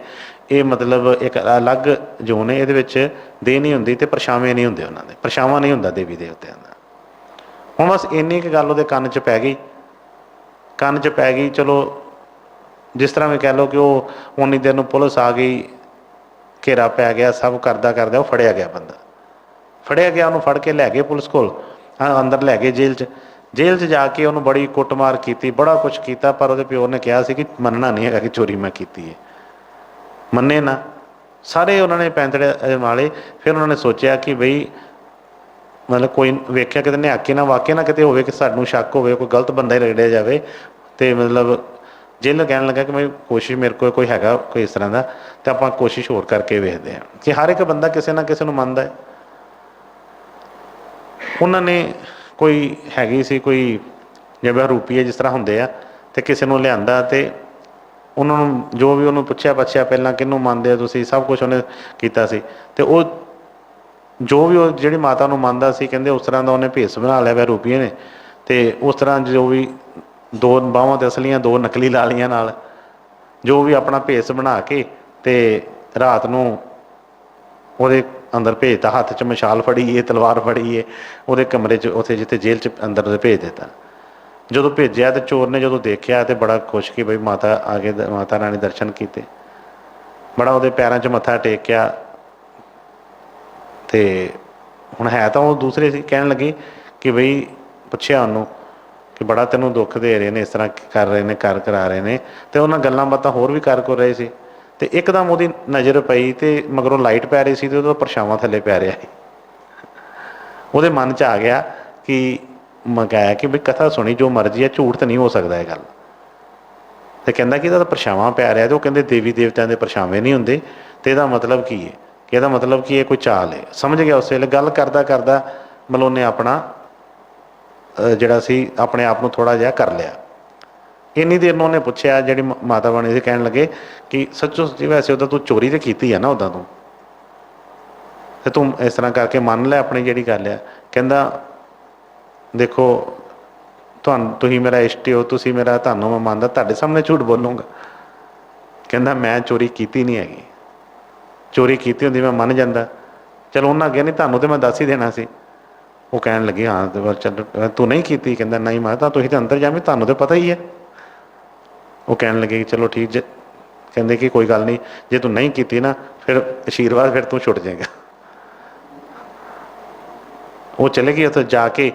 ਇਹ ਮਤਲਬ ਇੱਕ ਅਲੱਗ ਜੋਨ ਹੈ, ਇਹਦੇ ਵਿੱਚ ਦੇਹ ਨਹੀਂ ਹੁੰਦੀ ਅਤੇ ਪਰਛਾਵੇਂ ਨਹੀਂ ਹੁੰਦੇ ਉਹਨਾਂ ਦੇ, ਪਰਛਾਵਾਂ ਨਹੀਂ ਹੁੰਦਾ ਦੇਵੀ ਦੇਵਤਿਆਂ ਦਾ। ਹੁਣ ਬਸ ਇੰਨੀ ਕੁ ਗੱਲ ਉਹਦੇ ਕੰਨ 'ਚ ਪੈ ਗਈ, ਕੰਨ 'ਚ ਪੈ ਗਈ। ਚਲੋ ਜਿਸ ਤਰ੍ਹਾਂ ਵੀ ਕਹਿ ਲਓ ਕਿ ਉਹ ਉਨੀ ਦੇਰ ਨੂੰ ਪੁਲਿਸ ਆ ਗਈ, ਘੇਰਾ ਪੈ ਗਿਆ, ਸਭ ਕਰਦਾ ਕਰਦਾ ਉਹ ਫੜਿਆ ਗਿਆ। ਬੰਦਾ ਫੜਿਆ ਗਿਆ, ਉਹਨੂੰ ਫੜ ਕੇ ਲੈ ਗਏ ਪੁਲਿਸ ਕੋਲ, ਅੰਦਰ ਲੈ ਗਏ ਜੇਲ੍ਹ 'ਚ। ਜੇਲ੍ਹ 'ਚ ਜਾ ਕੇ ਉਹਨੂੰ ਬੜੀ ਕੁੱਟਮਾਰ ਕੀਤੀ, ਬੜਾ ਕੁਛ ਕੀਤਾ, ਪਰ ਉਹਦੇ ਪਿਓ ਨੇ ਕਿਹਾ ਸੀ ਕਿ ਮੰਨਣਾ ਨਹੀਂ ਹੈਗਾ ਕਿ ਚੋਰੀ ਮੈਂ ਕੀਤੀ ਹੈ। ਮੰਨੇ ਨਾ, ਸਾਰੇ ਉਹਨਾਂ ਨੇ ਪੈਂਤੜੇ ਮਾਲੇ। ਫਿਰ ਉਹਨਾਂ ਨੇ ਸੋਚਿਆ ਕਿ ਬਈ ਮਤਲਬ ਕੋਈ ਵੇਖਿਆ ਕਿਤੇ ਨਿਹੱਕੇ ਨਾ ਵਾਕਿਆ ਨਾ ਕਿਤੇ ਹੋਵੇ ਕਿ ਸਾਨੂੰ ਸ਼ੱਕ ਹੋਵੇ, ਕੋਈ ਗਲਤ ਬੰਦਾ ਹੀ ਰਗੜਿਆ ਜਾਵੇ। ਅਤੇ ਮਤਲਬ ਜੇਲ੍ਹ ਕਹਿਣ ਲੱਗਾ ਕਿ ਮੈਂ ਕੋਸ਼ਿਸ਼, ਮੇਰੇ ਕੋਲ ਕੋਈ ਹੈਗਾ ਕੋਈ ਇਸ ਤਰ੍ਹਾਂ ਦਾ, ਅਤੇ ਆਪਾਂ ਕੋਸ਼ਿਸ਼ ਹੋਰ ਕਰਕੇ ਵੇਖਦੇ ਹਾਂ ਕਿ ਹਰ ਇੱਕ ਬੰਦਾ ਕਿਸੇ ਨਾ ਕਿਸੇ ਨੂੰ ਮੰਨਦਾ ਹੈ। ਉਹਨਾਂ ਨੇ ਕੋਈ ਹੈਗੀ ਸੀ ਕੋਈ ਜਿਵੇਂ ਰੂਪੀਏ ਜਿਸ ਤਰ੍ਹਾਂ ਹੁੰਦੇ ਆ, ਅਤੇ ਕਿਸੇ ਨੂੰ ਲਿਆਂਦਾ ਅਤੇ ਉਹਨਾਂ ਨੂੰ ਜੋ ਵੀ ਉਹਨੂੰ ਪੁੱਛਿਆ ਪੱਛਿਆ ਪਹਿਲਾਂ ਕਿਹਨੂੰ ਮੰਨਦੇ ਹੋ ਤੁਸੀਂ, ਸਭ ਕੁਛ ਉਹਨੇ ਕੀਤਾ ਸੀ। ਅਤੇ ਉਹ ਜੋ ਵੀ ਉਹ ਜਿਹੜੀ ਮਾਤਾ ਨੂੰ ਮੰਨਦਾ ਸੀ, ਕਹਿੰਦੇ ਉਸ ਤਰ੍ਹਾਂ ਦਾ ਉਹਨੇ ਭੇਸ ਬਣਾ ਲਿਆ ਵੈ ਰੂਪੀਏ ਨੇ। ਅਤੇ ਉਸ ਤਰ੍ਹਾਂ ਜੋ ਵੀ 2 ਬਾਹਾਂ ਤਾਂ ਅਸਲੀਆਂ, 2 ਨਕਲੀ ਲਾ ਲਈਆਂ ਨਾਲ, ਜੋ ਵੀ ਆਪਣਾ ਭੇਸ ਬਣਾ ਕੇ ਅਤੇ ਰਾਤ ਨੂੰ ਉਹਦੇ ਅੰਦਰ ਭੇਜਤਾ। ਹੱਥ 'ਚ ਮਸ਼ਾਲ ਫੜੀ ਹੈ, ਤਲਵਾਰ ਫੜੀ ਹੈ, ਉਹਦੇ ਕਮਰੇ 'ਚ, ਉੱਥੇ ਜਿੱਥੇ ਜੇਲ੍ਹ 'ਚ ਅੰਦਰ ਉਹਦੇ ਭੇਜ ਦਿੱਤਾ। ਜਦੋਂ ਭੇਜਿਆ ਤਾਂ ਚੋਰ ਨੇ ਜਦੋਂ ਦੇਖਿਆ ਤਾਂ ਬੜਾ ਖੁਸ਼ ਕਿ ਬਈ ਮਾਤਾ ਆ ਕੇ, ਮਾਤਾ ਰਾਣੀ ਦਰਸ਼ਨ ਕੀਤੇ, ਬੜਾ ਉਹਦੇ ਪੈਰਾਂ 'ਚ ਮੱਥਾ ਟੇਕਿਆ। ਅਤੇ ਹੁਣ ਹੈ ਤਾਂ ਉਹ ਦੂਸਰੇ ਸੀ, ਕਹਿਣ ਲੱਗੇ ਕਿ ਬਈ ਪੁੱਛਿਆ ਉਹਨੂੰ ਕਿ ਬੜਾ ਤੈਨੂੰ ਦੁੱਖ ਦੇ ਰਹੇ ਨੇ, ਇਸ ਤਰ੍ਹਾਂ ਕਰ ਰਹੇ ਨੇ, ਕਰਾ ਰਹੇ ਨੇ, ਅਤੇ ਉਹਨਾਂ ਗੱਲਾਂ ਬਾਤਾਂ ਹੋਰ ਵੀ ਕਰ ਰਹੇ ਸੀ। ਅਤੇ ਇੱਕਦਮ ਉਹਦੀ ਨਜ਼ਰ ਪਈ ਅਤੇ ਮਗਰੋਂ ਲਾਈਟ ਪੈ ਰਹੀ ਸੀ ਅਤੇ ਉਹਦਾ ਪਰਛਾਵਾਂ ਥੱਲੇ ਪੈ ਰਿਹਾ ਸੀ। ਉਹਦੇ ਮਨ 'ਚ ਆ ਗਿਆ ਕਿ ਮੰਗਾਇਆ ਕਿ ਬਈ ਕਥਾ ਸੁਣੀ ਜੋ ਮਰਜ਼ੀ ਹੈ, ਝੂਠ ਤਾਂ ਨਹੀਂ ਹੋ ਸਕਦਾ ਇਹ ਗੱਲ। ਅਤੇ ਕਹਿੰਦਾ ਕਿ ਇਹਦਾ ਤਾਂ ਪਰਛਾਵਾਂ ਪੈ ਰਿਹਾ, ਅਤੇ ਉਹ ਕਹਿੰਦੇ ਦੇਵੀ ਦੇਵਤਿਆਂ ਦੇ ਪਰਛਾਵੇਂ ਨਹੀਂ ਹੁੰਦੇ, ਅਤੇ ਇਹਦਾ ਮਤਲਬ ਕੀ ਹੈ? ਕਿ ਇਹਦਾ ਮਤਲਬ ਕਿ ਇਹ ਕੋਈ ਚਾਲ ਹੈ। ਸਮਝ ਗਿਆ ਉਸ ਵੇਲੇ। ਗੱਲ ਕਰਦਾ ਕਰਦਾ ਮਤਲਬ ਉਹਨੇ ਆਪਣਾ ਜਿਹੜਾ ਸੀ ਆਪਣੇ ਆਪ ਨੂੰ ਥੋੜ੍ਹਾ ਜਿਹਾ ਕਰ ਲਿਆ। ਇੰਨੀ ਦੇਰ ਨੂੰ ਉਹਨੇ ਪੁੱਛਿਆ, ਜਿਹੜੀ ਮਾਤਾ ਬਾਣੀ ਸੀ, ਕਹਿਣ ਲੱਗੇ ਕਿ ਸੱਚੋ ਸੱਚੀ ਵੈਸੇ ਉੱਦਾਂ ਤੂੰ ਚੋਰੀ ਤਾਂ ਕੀਤੀ ਆ ਨਾ ਉੱਦਾਂ ਤੂੰ, ਅਤੇ ਤੂੰ ਇਸ ਤਰ੍ਹਾਂ ਕਰਕੇ ਮੰਨ ਲੈ ਆਪਣੀ ਜਿਹੜੀ ਗੱਲ ਆ। ਕਹਿੰਦਾ ਦੇਖੋ ਤੁਸੀਂ ਮੇਰਾ ਇਸ਼ਟ ਹੋ, ਤੁਸੀਂ ਮੇਰਾ, ਤੁਹਾਨੂੰ ਮੈਂ ਮੰਨਦਾ, ਤੁਹਾਡੇ ਸਾਹਮਣੇ ਝੂਠ ਬੋਲੂੰਗਾ। ਕਹਿੰਦਾ ਮੈਂ ਚੋਰੀ ਕੀਤੀ ਨਹੀਂ ਹੈਗੀ, ਚੋਰੀ ਕੀਤੀ ਹੁੰਦੀ ਮੈਂ ਮੰਨ ਜਾਂਦਾ। ਚਲੋ ਉਹਨਾਂ ਅੱਗੇ ਨਹੀਂ, ਤੁਹਾਨੂੰ ਤਾਂ ਮੈਂ ਦੱਸ ਹੀ ਦੇਣਾ ਸੀ। ਉਹ ਕਹਿਣ ਲੱਗੇ ਹਾਂ ਚੱਲ ਤੂੰ ਨਹੀਂ ਕੀਤੀ? ਕਹਿੰਦਾ ਨਹੀਂ ਮੈਂ ਤਾਂ, ਤੁਸੀਂ ਤਾਂ ਅੰਦਰ ਜਾਵੇਂ, ਤੁਹਾਨੂੰ ਤਾਂ ਪਤਾ ਹੀ ਹੈ। ਉਹ ਕਹਿਣ ਲੱਗੇ ਕਿ ਚਲੋ ਠੀਕ ਜੇ, ਕਹਿੰਦੇ ਕਿ ਕੋਈ ਗੱਲ ਨਹੀਂ, ਜੇ ਤੂੰ ਨਹੀਂ ਕੀਤੀ ਨਾ ਫਿਰ ਆਸ਼ੀਰਵਾਦ, ਫਿਰ ਤੂੰ ਛੁੱਟ ਜਾਏਗਾ। ਉਹ ਚਲੇ ਗਏ। ਉੱਥੇ ਜਾ ਕੇ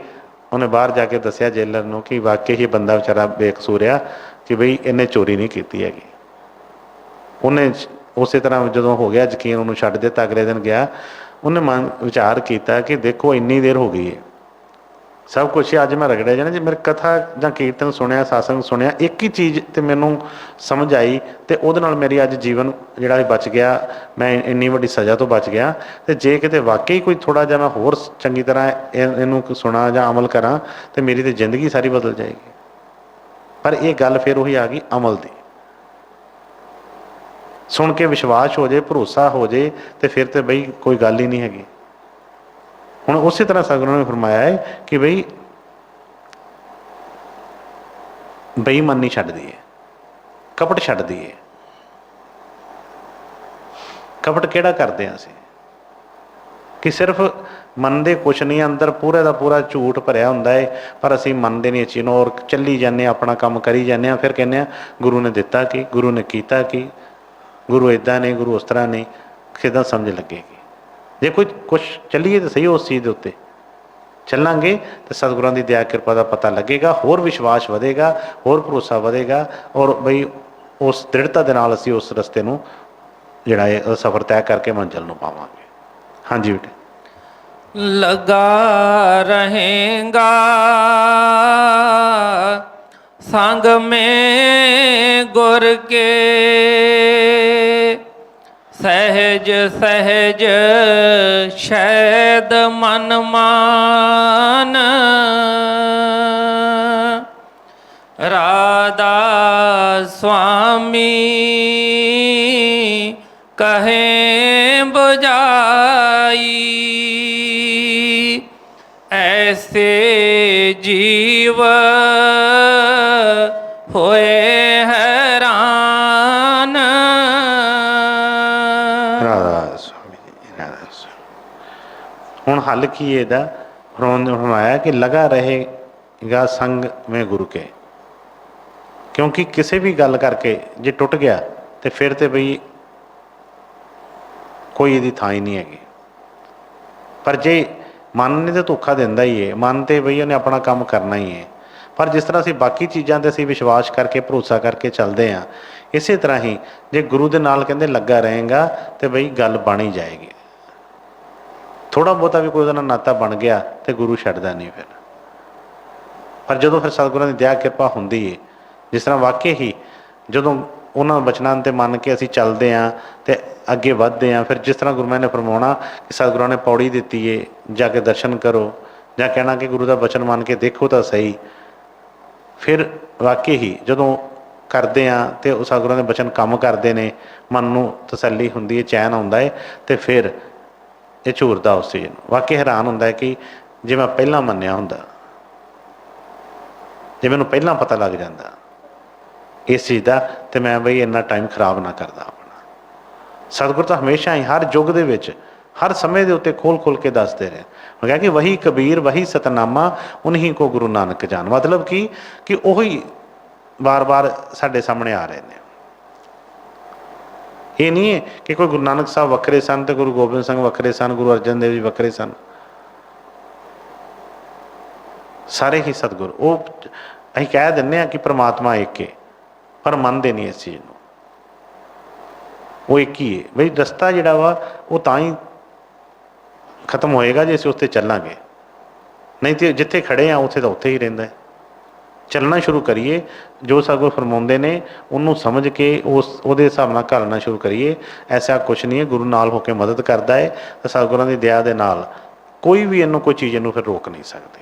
ਉਹਨੇ ਬਾਹਰ ਜਾ ਕੇ ਦੱਸਿਆ ਜੇਲਰ ਨੂੰ ਕਿ ਵਾਕਈ ਹੀ ਬੰਦਾ ਵਿਚਾਰਾ ਬੇਕਸੂਰ ਆ, ਕਿ ਬਈ ਇਹਨੇ ਚੋਰੀ ਨਹੀਂ ਕੀਤੀ ਹੈਗੀ। ਉਹਨੇ ਉਸੇ ਤਰ੍ਹਾਂ ਜਦੋਂ ਹੋ ਗਿਆ ਯਕੀਨ, ਉਹਨੂੰ ਛੱਡ ਦਿੱਤਾ, ਅਗਲੇ ਦਿਨ ਗਿਆ, ਉਹਨੇ ਮਨ ਵਿਚਾਰ ਕੀਤਾ ਕਿ ਦੇਖੋ ਇੰਨੀ ਦੇਰ ਹੋ ਗਈ ਹੈ, ਸਭ ਕੁਛ ਅੱਜ ਮੈਂ ਰਗੜਿਆ ਜਾਣਾ। ਜੇ ਮੇਰੇ ਕਥਾ ਜਾਂ ਕੀਰਤਨ ਸੁਣਿਆ, ਸਾਸੰਗ ਸੁਣਿਆ, ਇੱਕ ਹੀ ਚੀਜ਼ ਤੇ ਮੈਨੂੰ ਸਮਝ ਆਈ ਤੇ ਉਹਦੇ ਨਾਲ ਮੇਰੀ ਅੱਜ ਜੀਵਨ ਜਿਹੜਾ ਬਚ ਗਿਆ, ਮੈਂ ਇੰਨੀ ਵੱਡੀ ਸਜ਼ਾ ਤੋਂ ਬਚ ਗਿਆ। ਤੇ ਜੇ ਕਿਤੇ ਵਾਕਈ ਕੋਈ ਥੋੜ੍ਹਾ ਜਿਹਾ ਮੈਂ ਹੋਰ ਚੰਗੀ ਤਰ੍ਹਾਂ ਇਹਨੂੰ ਸੁਣਾ ਜਾਂ ਅਮਲ ਕਰਾਂ ਤੇ ਮੇਰੀ ਤਾਂ ਜ਼ਿੰਦਗੀ ਸਾਰੀ ਬਦਲ ਜਾਏਗੀ। ਪਰ ਇਹ ਗੱਲ ਫਿਰ ਉਹੀ ਆ ਗਈ ਅਮਲ ਦੀ। ਸੁਣ ਕੇ ਵਿਸ਼ਵਾਸ ਹੋ ਜੇ, ਭਰੋਸਾ ਹੋ ਜੇ, ਤੇ ਫਿਰ ਤੇ ਬਈ ਕੋਈ ਗੱਲ ਹੀ ਨਹੀਂ ਹੈਗੀ। ਹੁਣ ਉਸੇ ਤਰ੍ਹਾਂ ਸਤਿਗੁਰਾਂ ਨੇ ਫਰਮਾਇਆ ਹੈ ਕਿ ਬਈ ਬੇਈਮਾਨੀ ਛੱਡ ਦਈਏ, ਕਪਟ ਛੱਡ ਦਈਏ। ਕਪਟ ਕਿਹੜਾ ਕਰਦੇ ਹਾਂ ਅਸੀਂ ਕਿ ਸਿਰਫ ਮੰਨਦੇ ਕੁਛ ਨਹੀਂ, ਅੰਦਰ ਪੂਰੇ ਦਾ ਪੂਰਾ ਝੂਠ ਭਰਿਆ ਹੁੰਦਾ ਹੈ, ਪਰ ਅਸੀਂ ਮੰਨਦੇ ਨਹੀਂ ਇਸ ਚੀਜ਼ ਨੂੰ ਔਰ ਚੱਲੀ ਜਾਂਦੇ ਹਾਂ, ਆਪਣਾ ਕੰਮ ਕਰੀ ਜਾਂਦੇ ਹਾਂ। ਫਿਰ ਕਹਿੰਦੇ ਹਾਂ ਗੁਰੂ ਨੇ ਦਿੱਤਾ ਕੀ, ਗੁਰੂ ਨੇ ਕੀਤਾ ਕੀ, ਗੁਰੂ ਇੱਦਾਂ ਨੇ, ਗੁਰੂ ਉਸ ਤਰ੍ਹਾਂ ਨੇ। ਕਿੱਦਾਂ ਸਮਝ ਲੱਗੇਗੀ? ਜੇ ਕੋਈ ਕੁਛ ਚੱਲੀਏ ਤਾਂ ਸਹੀ, ਉਸ ਚੀਜ਼ ਦੇ ਉੱਤੇ ਚੱਲਾਂਗੇ ਤਾਂ ਸਤਿਗੁਰਾਂ ਦੀ ਦਇਆ ਕਿਰਪਾ ਦਾ ਪਤਾ ਲੱਗੇਗਾ, ਹੋਰ ਵਿਸ਼ਵਾਸ ਵਧੇਗਾ, ਹੋਰ ਭਰੋਸਾ ਵਧੇਗਾ, ਔਰ ਬਈ ਉਸ ਦ੍ਰਿੜਤਾ ਦੇ ਨਾਲ ਅਸੀਂ ਉਸ ਰਸਤੇ ਨੂੰ ਜਿਹੜਾ ਹੈ ਸਫ਼ਰ ਤੈਅ ਕਰਕੇ ਮੰਜ਼ਿਲ ਨੂੰ ਪਾਵਾਂਗੇ। ਹਾਂਜੀ ਬੇਟੇ। लगा रहेगा संग में गुर के, सहज सहज शैद मन मान, राधा स्वामी कहें बुझाई, ऐसे जीव होए हैरान। ਰਾਧਾ ਸਵਾਮੀ ਜੀ, ਰਾਧਾ ਸਵਾਮੀ। ਹੁਣ ਹੱਲ ਕੀ ਇਹਦਾ? ਫਰਮਾਇਆ ਕਿ ਲਗਾ ਰਹੇਗਾ ਸੰਗ ਮੈਂ ਗੁਰੂ ਕੇ, ਕਿਉਂਕਿ ਕਿਸੇ ਵੀ ਗੱਲ ਕਰਕੇ ਜੇ ਟੁੱਟ ਗਿਆ ਤੇ ਫਿਰ ਤੇ ਬਈ ਕੋਈ ਇਹਦੀ ਥਾਂ ਹੀ ਨਹੀਂ ਹੈਗੀ। ਪਰ ਜੇ ਮਨ ਨੇ ਤਾਂ ਧੋਖਾ ਦਿੰਦਾ ਹੀ ਹੈ, ਮਨ ਤੇ ਬਈ ਉਹਨੇ ਆਪਣਾ ਕੰਮ ਕਰਨਾ ਹੀ ਹੈ। ਪਰ ਜਿਸ ਤਰ੍ਹਾਂ ਅਸੀਂ ਬਾਕੀ ਚੀਜ਼ਾਂ 'ਤੇ ਅਸੀਂ ਵਿਸ਼ਵਾਸ ਕਰਕੇ ਭਰੋਸਾ ਕਰਕੇ ਚੱਲਦੇ ਹਾਂ, ਇਸੇ ਤਰ੍ਹਾਂ ਹੀ ਜੇ ਗੁਰੂ ਦੇ ਨਾਲ ਕਹਿੰਦੇ ਲੱਗਾ ਰਹੇਗਾ ਤੇ ਬਈ ਗੱਲ ਬਣ ਹੀ ਜਾਏਗੀ। ਥੋੜ੍ਹਾ ਬਹੁਤਾ ਵੀ ਕੋਈ ਉਹਦੇ ਨਾਲ ਨਾਤਾ ਬਣ ਗਿਆ ਤੇ ਗੁਰੂ ਛੱਡਦਾ ਨਹੀਂ ਫਿਰ। ਪਰ ਜਦੋਂ ਫਿਰ ਸਤਿਗੁਰਾਂ ਦੀ ਦਇਆ ਕਿਰਪਾ ਹੁੰਦੀ ਹੈ, ਜਿਸ ਤਰ੍ਹਾਂ ਵਾਕਈ ਹੀ ਜਦੋਂ ਉਹਨਾਂ ਬਚਨਾਂ 'ਤੇ ਮੰਨ ਕੇ ਅਸੀਂ ਚੱਲਦੇ ਹਾਂ ਤੇ ਅੱਗੇ ਵੱਧਦੇ ਹਾਂ, ਫਿਰ ਜਿਸ ਤਰ੍ਹਾਂ ਗੁਰੂ ਮਹਾਰਾਜ ਨੇ ਫਰਮਾਉਣਾ ਕਿ ਸਤਿਗੁਰਾਂ ਨੇ ਪੌੜੀ ਦਿੱਤੀ ਏ, ਜਾ ਕੇ ਦਰਸ਼ਨ ਕਰੋ, ਜਾਂ ਕਹਿਣਾ ਕਿ ਗੁਰੂ ਦਾ ਬਚਨ ਮੰਨ ਕੇ ਦੇਖੋ ਤਾਂ ਸਹੀ। ਫਿਰ ਵਾਕਈ ਹੀ ਜਦੋਂ ਕਰਦੇ ਹਾਂ ਤੇ ਉਹ ਸਤਿਗੁਰਾਂ ਦੇ ਬਚਨ ਕੰਮ ਕਰਦੇ ਨੇ, ਮਨ ਨੂੰ ਤਸੱਲੀ ਹੁੰਦੀ ਹੈ, ਚੈਨ ਆਉਂਦਾ ਹੈ, ਤੇ ਫਿਰ ਇਹ ਝੂਰਦਾ ਉਸ ਚੀਜ਼ ਨੂੰ। ਵਾਕਈ ਹੈਰਾਨ ਹੁੰਦਾ ਹੈ ਕਿ ਜੇ ਮੈਂ ਪਹਿਲਾਂ ਮੰਨਿਆ ਹੁੰਦਾ, ਜੇ ਮੈਨੂੰ ਪਹਿਲਾਂ ਪਤਾ ਲੱਗ ਜਾਂਦਾ ਇਸ ਚੀਜ਼ ਦਾ, ਤੇ ਮੈਂ ਬਈ ਇੰਨਾ ਟਾਈਮ ਖਰਾਬ ਨਾ ਕਰਦਾ ਆਪਣਾ। ਸਤਿਗੁਰ ਤਾਂ ਹਮੇਸ਼ਾ ਹੀ ਹਰ ਯੁੱਗ ਦੇ ਵਿੱਚ ਹਰ ਸਮੇਂ ਦੇ ਉੱਤੇ ਖੋਲ੍ਹ ਖੋਲ੍ਹ ਕੇ ਦੱਸਦੇ ਰਹੇ। ਉਹ ਕਿਹਾ ਕਿ ਵਹੀ ਕਬੀਰ ਵਹੀ ਸਤਨਾਮਾ ਉਨਹੀਂ ਕੋ ਗੁਰੂ ਨਾਨਕ ਜਾਨ। ਮਤਲਬ ਕਿ ਉਹੀ ਵਾਰ-ਵਾਰ ਸਾਡੇ ਸਾਹਮਣੇ ਆ ਰਹੇ ਨੇ। ਇਹ ਨਹੀਂ ਹੈ ਕਿ ਕੋਈ ਗੁਰੂ ਨਾਨਕ ਸਾਹਿਬ ਵੱਖਰੇ ਸਨ ਤੇ ਗੁਰੂ ਗੋਬਿੰਦ ਸਿੰਘ ਵੱਖਰੇ ਸਨ, ਗੁਰੂ ਅਰਜਨ ਦੇਵ ਜੀ ਵੱਖਰੇ ਸਨ। ਸਾਰੇ ਹੀ ਸਤਿਗੁਰ। ਉਹ ਅਸੀਂ ਕਹਿ ਦਿੰਦੇ ਹਾਂ ਕਿ ਪ੍ਰਮਾਤਮਾ ਇੱਕ ਹੈ, ਪਰ ਮੰਨਦੇ ਨਹੀਂ ਇਸ ਚੀਜ਼ ਨੂੰ। ਉਹ ਇੱਕ ਹੀ ਹੈ ਬਈ। ਰਸਤਾ ਜਿਹੜਾ ਵਾ ਉਹ ਤਾਂ ਹੀ ਖਤਮ ਹੋਏਗਾ ਜੇ ਅਸੀਂ ਉਸ 'ਤੇ ਚੱਲਾਂਗੇ, ਨਹੀਂ ਤਾਂ ਜਿੱਥੇ ਖੜ੍ਹੇ ਹਾਂ ਉੱਥੇ ਤਾਂ ਉੱਥੇ ਹੀ ਰਹਿੰਦਾ ਹੈ। ਚੱਲਣਾ ਸ਼ੁਰੂ ਕਰੀਏ, ਜੋ ਸਤਿਗੁਰ ਫਰਮਾਉਂਦੇ ਨੇ ਉਹਨੂੰ ਸਮਝ ਕੇ ਉਹਦੇ ਹਿਸਾਬ ਨਾਲ ਘਾਲਣਾ ਸ਼ੁਰੂ ਕਰੀਏ। ਐਸਾ ਕੁਛ ਨਹੀਂ ਹੈ, ਗੁਰੂ ਨਾਲ ਹੋ ਕੇ ਮਦਦ ਕਰਦਾ ਹੈ ਅਤੇ ਸਤਿਗੁਰਾਂ ਦੀ ਦਇਆ ਦੇ ਨਾਲ ਕੋਈ ਵੀ ਇਹਨੂੰ ਕੋਈ ਚੀਜ਼ ਇਹਨੂੰ ਫਿਰ ਰੋਕ ਨਹੀਂ ਸਕਦੀ।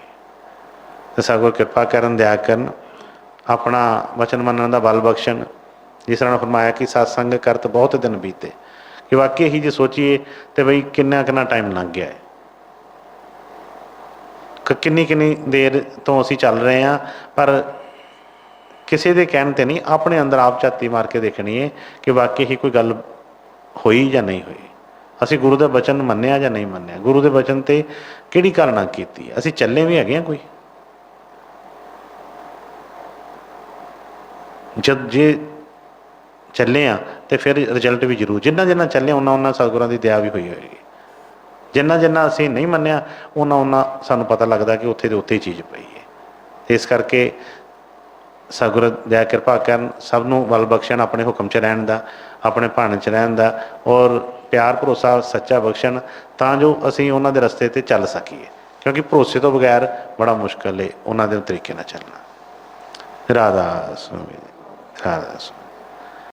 ਅਤੇ ਸਤਿਗੁਰ ਕਿਰਪਾ ਕਰਨ, ਦਇਆ ਕਰਨ, ਆਪਣਾ ਵਚਨ ਮੰਨਣ ਦਾ ਬਲ ਬਖਸ਼ਣ। ਜਿਸ ਤਰ੍ਹਾਂ ਫਰਮਾਇਆ ਕਿ ਸਤਸੰਗ ਕਰਤ ਬਹੁਤ ਦਿਨ ਬੀਤੇ, ਕਿ ਵਾਕਈ ਹੀ ਜੇ ਸੋਚੀਏ ਤਾਂ ਬਈ ਕਿੰਨਾ ਟਾਈਮ ਲੰਘ ਗਿਆ ਹੈ। ਕਿੰਨੀ ਦੇਰ ਤੋਂ ਅਸੀਂ ਚੱਲ ਰਹੇ ਹਾਂ, ਪਰ ਕਿਸੇ ਦੇ ਕਹਿਣ 'ਤੇ ਨਹੀਂ, ਆਪਣੇ ਅੰਦਰ ਆਪ ਝਾਤੀ ਮਾਰ ਕੇ ਦੇਖਣੀ ਹੈ ਕਿ ਵਾਕਈ ਹੀ ਕੋਈ ਗੱਲ ਹੋਈ ਜਾਂ ਨਹੀਂ ਹੋਈ। ਅਸੀਂ ਗੁਰੂ ਦਾ ਬਚਨ ਮੰਨਿਆ ਜਾਂ ਨਹੀਂ ਮੰਨਿਆ, ਗੁਰੂ ਦੇ ਬਚਨ 'ਤੇ ਕਿਹੜੀ ਘਾਲਣਾ ਕੀਤੀ, ਅਸੀਂ ਚੱਲੇ ਵੀ ਹੈਗੇ ਹਾਂ ਕੋਈ। ਜੇ ਚੱਲੇ ਹਾਂ ਤਾਂ ਫਿਰ ਰਿਜ਼ਲਟ ਵੀ ਜ਼ਰੂਰ। ਜਿੰਨਾ ਚੱਲੇ ਉਹਨਾਂ ਸਤਿਗੁਰਾਂ ਦੀ ਦਇਆ ਵੀ ਹੋਈ ਹੋਏਗੀ। ਜਿੰਨਾ ਅਸੀਂ ਨਹੀਂ ਮੰਨਿਆ ਉਹਨਾਂ ਸਾਨੂੰ ਪਤਾ ਲੱਗਦਾ ਕਿ ਉੱਥੇ ਦੇ ਉੱਥੇ ਹੀ ਚੀਜ਼ ਪਈ ਹੈ। ਇਸ ਕਰਕੇ ਸਤਿਗੁਰ ਦਇਆ ਕਿਰਪਾ ਕਰਨ, ਸਭ ਨੂੰ ਬਲ ਬਖਸ਼ਣ ਆਪਣੇ ਹੁਕਮ 'ਚ ਰਹਿਣ ਦਾ, ਆਪਣੇ ਭਾਣੇ 'ਚ ਰਹਿਣ ਦਾ, ਔਰ ਪਿਆਰ ਭਰੋਸਾ ਸੱਚਾ ਬਖਸ਼ਣ, ਤਾਂ ਜੋ ਅਸੀਂ ਉਹਨਾਂ ਦੇ ਰਸਤੇ 'ਤੇ ਚੱਲ ਸਕੀਏ, ਕਿਉਂਕਿ ਭਰੋਸੇ ਤੋਂ ਬਗੈਰ ਬੜਾ ਮੁਸ਼ਕਲ ਹੈ ਉਹਨਾਂ ਦੇ ਤਰੀਕੇ ਨਾਲ ਚੱਲਣਾ। ਰਾਧਾ ਸੁਆਮੀ, ਰਾਧਾ ਸੁਆਮੀ।